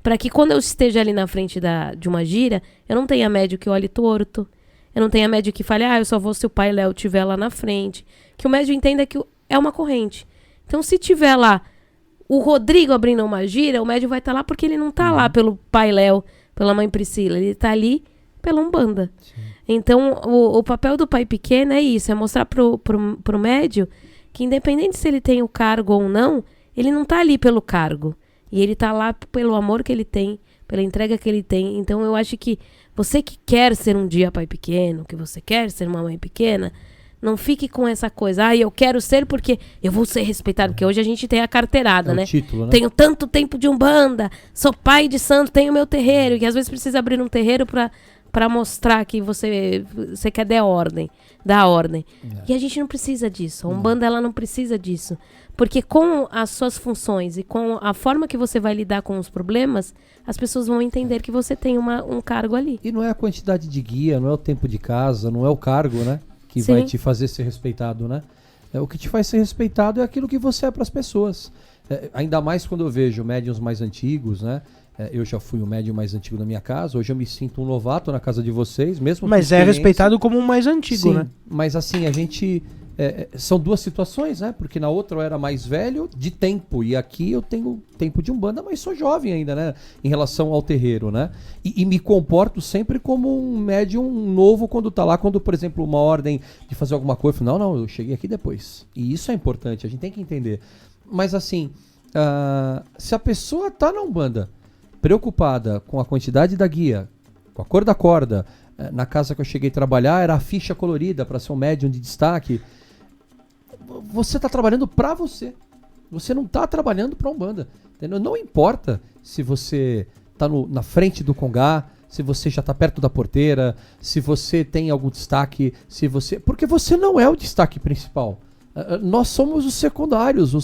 Pra que quando eu esteja ali na frente de uma gira, eu não tenha médio que olhe torto. Eu não tenha médio que fale, eu só vou se o pai Léo estiver lá na frente. Que o médio entenda que é uma corrente. Então, se tiver lá o Rodrigo abrindo uma gira, o médio vai estar lá porque ele não tá lá pelo pai Léo, pela mãe Priscila. Ele tá ali pela Umbanda. Sim. Então, o papel do pai pequeno é isso, é mostrar pro médio que, independente se ele tem o cargo ou não, ele não tá ali pelo cargo. E ele tá lá pelo amor que ele tem, pela entrega que ele tem. Então, eu acho que você que quer ser um dia pai pequeno, que você quer ser uma mãe pequena, não fique com essa coisa, eu quero ser porque eu vou ser respeitado, porque hoje a gente tem a carteirada, né? Título, né? Tenho tanto tempo de Umbanda, sou pai de santo, tenho meu terreiro, e às vezes precisa abrir um terreiro pra mostrar que você quer dar ordem. E a gente não precisa disso. A Umbanda, ela não precisa disso. Porque com as suas funções e com a forma que você vai lidar com os problemas, as pessoas vão entender que você tem um cargo ali. E não é a quantidade de guia, não é o tempo de casa, não é o cargo, né? Que vai te fazer ser respeitado, né? O que te faz ser respeitado é aquilo que você é para as pessoas. Ainda mais quando eu vejo médiuns mais antigos, né? Eu já fui o médium mais antigo da minha casa, hoje eu me sinto um novato na casa de vocês, mesmo. Mas é respeitado como o mais antigo, sim, né? Mas assim, a gente são duas situações, né? Porque na outra eu era mais velho de tempo, e aqui eu tenho tempo de Umbanda, mas sou jovem ainda, né? Em relação ao terreiro, né? E me comporto sempre como um médium novo quando tá lá, quando, por exemplo, uma ordem de fazer alguma coisa, eu falo, não, eu cheguei aqui depois. E isso é importante, a gente tem que entender. Mas assim, se a pessoa tá na Umbanda preocupada com a quantidade da guia, com a cor da corda, na casa que eu cheguei a trabalhar era a ficha colorida para ser um médium de destaque, você está trabalhando para você. Você não está trabalhando para Umbanda. Entendeu? Não importa se você está na frente do congá, se você já está perto da porteira, se você tem algum destaque, porque você não é o destaque principal. Nós somos os secundários,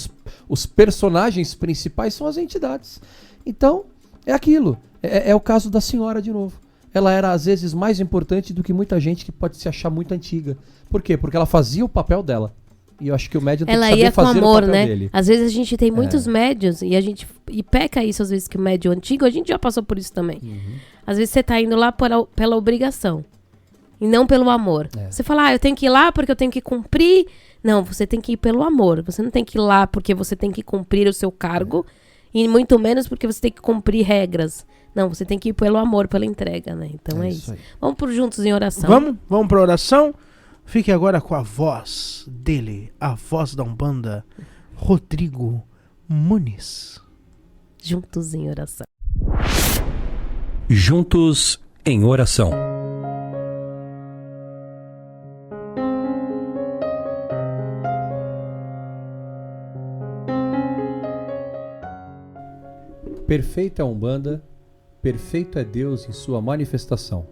os personagens principais são as entidades. Então, é aquilo. É o caso da senhora de novo. Ela era às vezes mais importante do que muita gente que pode se achar muito antiga. Por quê? Porque ela fazia o papel dela. E eu acho que o médium tem que saber fazer o papel dele. Às vezes a gente tem muitos médiums e peca isso, às vezes, que o médium antigo, a gente já passou por isso também. Às vezes você tá indo lá pela obrigação e não pelo amor. Você fala, eu tenho que ir lá porque eu tenho que cumprir. Não, você tem que ir pelo amor. Você não tem que ir lá porque você tem que cumprir o seu cargo e muito menos porque você tem que cumprir regras. Não, você tem que ir pelo amor, pela entrega, né? Então é isso. Vamos por juntos em oração. Vamos pra oração? Fique agora com a voz dele, a voz da Umbanda, Rodrigo Muniz. Juntos em oração. Juntos em oração. Perfeita é a Umbanda, perfeito é Deus em sua manifestação.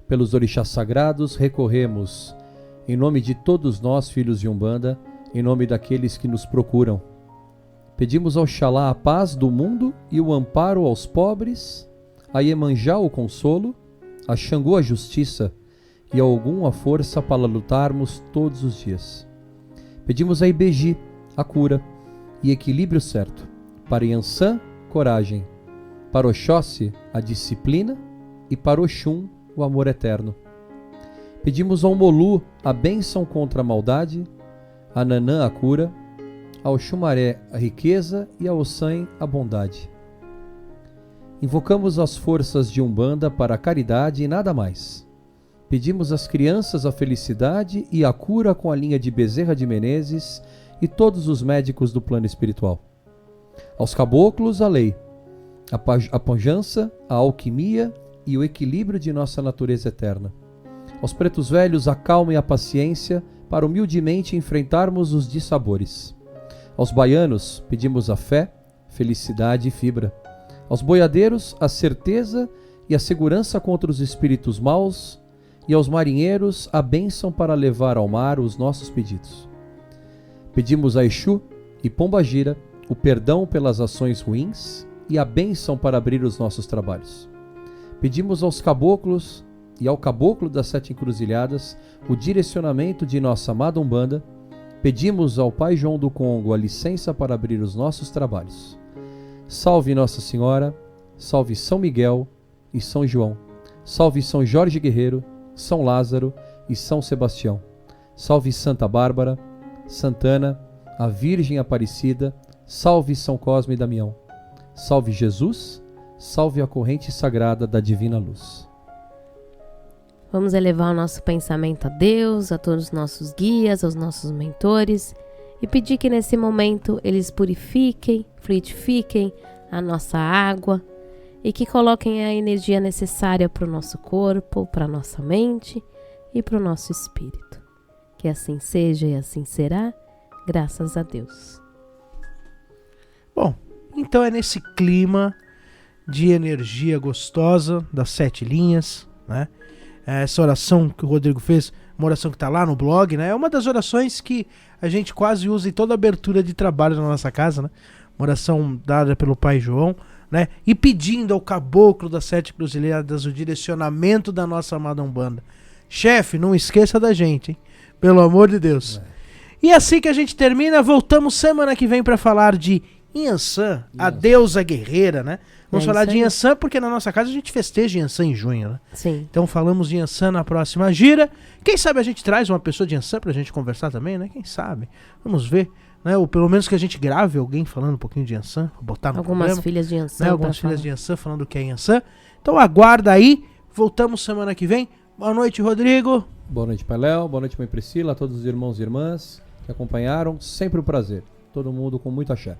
Pelos orixás sagrados recorremos, em nome de todos nós, filhos de Umbanda, em nome daqueles que nos procuram. Pedimos ao Xalá a paz do mundo e o amparo aos pobres, a Iemanjá o consolo, a Xangô a justiça e a Ogum a força para lutarmos todos os dias. Pedimos a Ibeji a cura e equilíbrio certo, para Iansã, coragem, para Oxóssi a disciplina e para Oxum o amor eterno. Pedimos ao Molu a bênção contra a maldade, a Nanã a cura, ao Xumaré a riqueza e ao Ossan a bondade. Invocamos as forças de Umbanda para a caridade e nada mais. Pedimos às crianças a felicidade e a cura com a linha de Bezerra de Menezes e todos os médicos do plano espiritual. Aos caboclos a lei, a pujança, a alquimia e o equilíbrio de nossa natureza eterna. Aos pretos velhos a calma e a paciência para humildemente enfrentarmos os dissabores. Aos baianos pedimos a fé, felicidade e fibra. Aos boiadeiros a certeza e a segurança contra os espíritos maus, e aos marinheiros a bênção para levar ao mar os nossos pedidos. Pedimos a Exu e Pombagira o perdão pelas ações ruins e a bênção para abrir os nossos trabalhos. Pedimos aos caboclos e ao caboclo das 7 encruzilhadas o direcionamento de nossa amada Umbanda. Pedimos ao Pai João do Congo a licença para abrir os nossos trabalhos. Salve Nossa Senhora, salve São Miguel e São João, salve São Jorge Guerreiro, São Lázaro e São Sebastião, salve Santa Bárbara, Santana, a Virgem Aparecida, salve São Cosme e Damião, salve Jesus, salve a corrente sagrada da Divina Luz. Vamos elevar o nosso pensamento a Deus, a todos os nossos guias, aos nossos mentores e pedir que nesse momento eles purifiquem, fluidifiquem a nossa água e que coloquem a energia necessária para o nosso corpo, para a nossa mente e para o nosso espírito. Que assim seja e assim será, graças a Deus. Bom, então é nesse clima de energia gostosa das 7 linhas, né? Essa oração que o Rodrigo fez, uma oração que está lá no blog, né? É uma das orações que a gente quase usa em toda abertura de trabalho na nossa casa, né? Uma oração dada pelo Pai João, né? E pedindo ao caboclo das 7 encruzilhadas o direcionamento da nossa amada Umbanda. Chefe, não esqueça da gente, hein? Pelo amor de Deus. E assim que a gente termina, voltamos semana que vem para falar de Yansan, a deusa guerreira, né? Vamos falar isso de aí. Yansan porque na nossa casa a gente festeja Yansan em junho, né? Sim. Então falamos de Yansan na próxima gira. Quem sabe a gente traz uma pessoa de Yansan pra gente conversar também, né? Quem sabe? Vamos ver. Né? Ou pelo menos que a gente grave alguém falando um pouquinho de Yansan, botar no Algumas programa, filhas de Yansan. né? pra Algumas filhas falar. de Yansan falando o que é Yansan. Então aguarda aí. Voltamos semana que vem. Boa noite, Rodrigo. Boa noite, Pai Léo. Boa noite, Mãe Priscila. A todos os irmãos e irmãs que acompanharam. Sempre um prazer. Todo mundo com muito axé.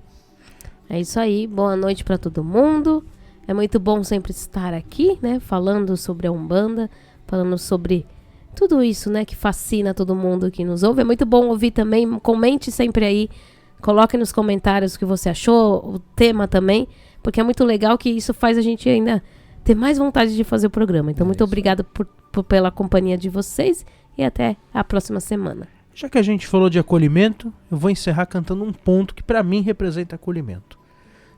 É isso aí, boa noite pra todo mundo. É muito bom sempre estar aqui, né? Falando sobre a Umbanda, falando sobre tudo isso, né? Que fascina todo mundo que nos ouve. É muito bom ouvir também. Comente sempre aí. Coloque nos comentários o que você achou, o tema também. Porque é muito legal que isso faz a gente ainda ter mais vontade de fazer o programa. Então, muito obrigada pela companhia de vocês. E até a próxima semana. Já que a gente falou de acolhimento, eu vou encerrar cantando um ponto que pra mim representa acolhimento.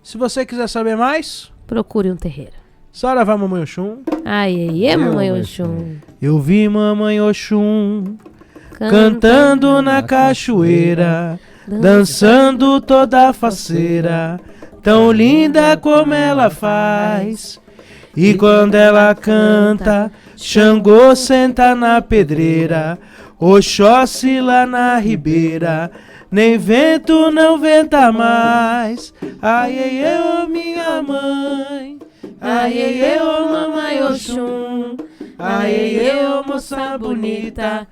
Se você quiser saber mais, Procure um terreiro. Saravá Mamãe Oxum. Ai, ai, mamãe Oxum. Eu vi Mamãe Oxum cantando na cachoeira, dançando toda faceira, tão linda como ela faz. E quando ela canta, Xangô senta na pedreira, Oxóssi lá na ribeira, nem vento não venta mais. Ai, ai, eu, minha mãe. Ai, ai, eu, mamãe Oxum. Ai, ai, eu, moça bonita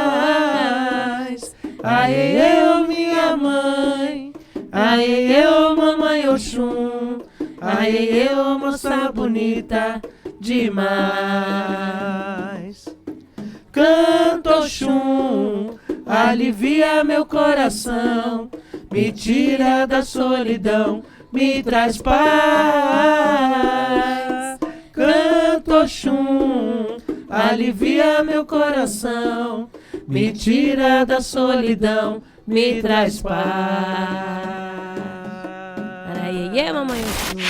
demais. Ai, ai, eu, minha mãe. Ai, ai, eu, mamãe Oxum. Ai, ai, eu, moça bonita demais. Canto Oxum, alivia meu coração, me tira da solidão, me traz paz. Canto Oxum, alivia meu coração, me tira da solidão, me traz paz. Ai, ai, ai, mamãe Oxum.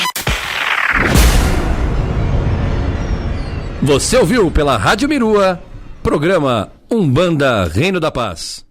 Você ouviu pela Rádio Mirua, programa Umbanda Reino da Paz.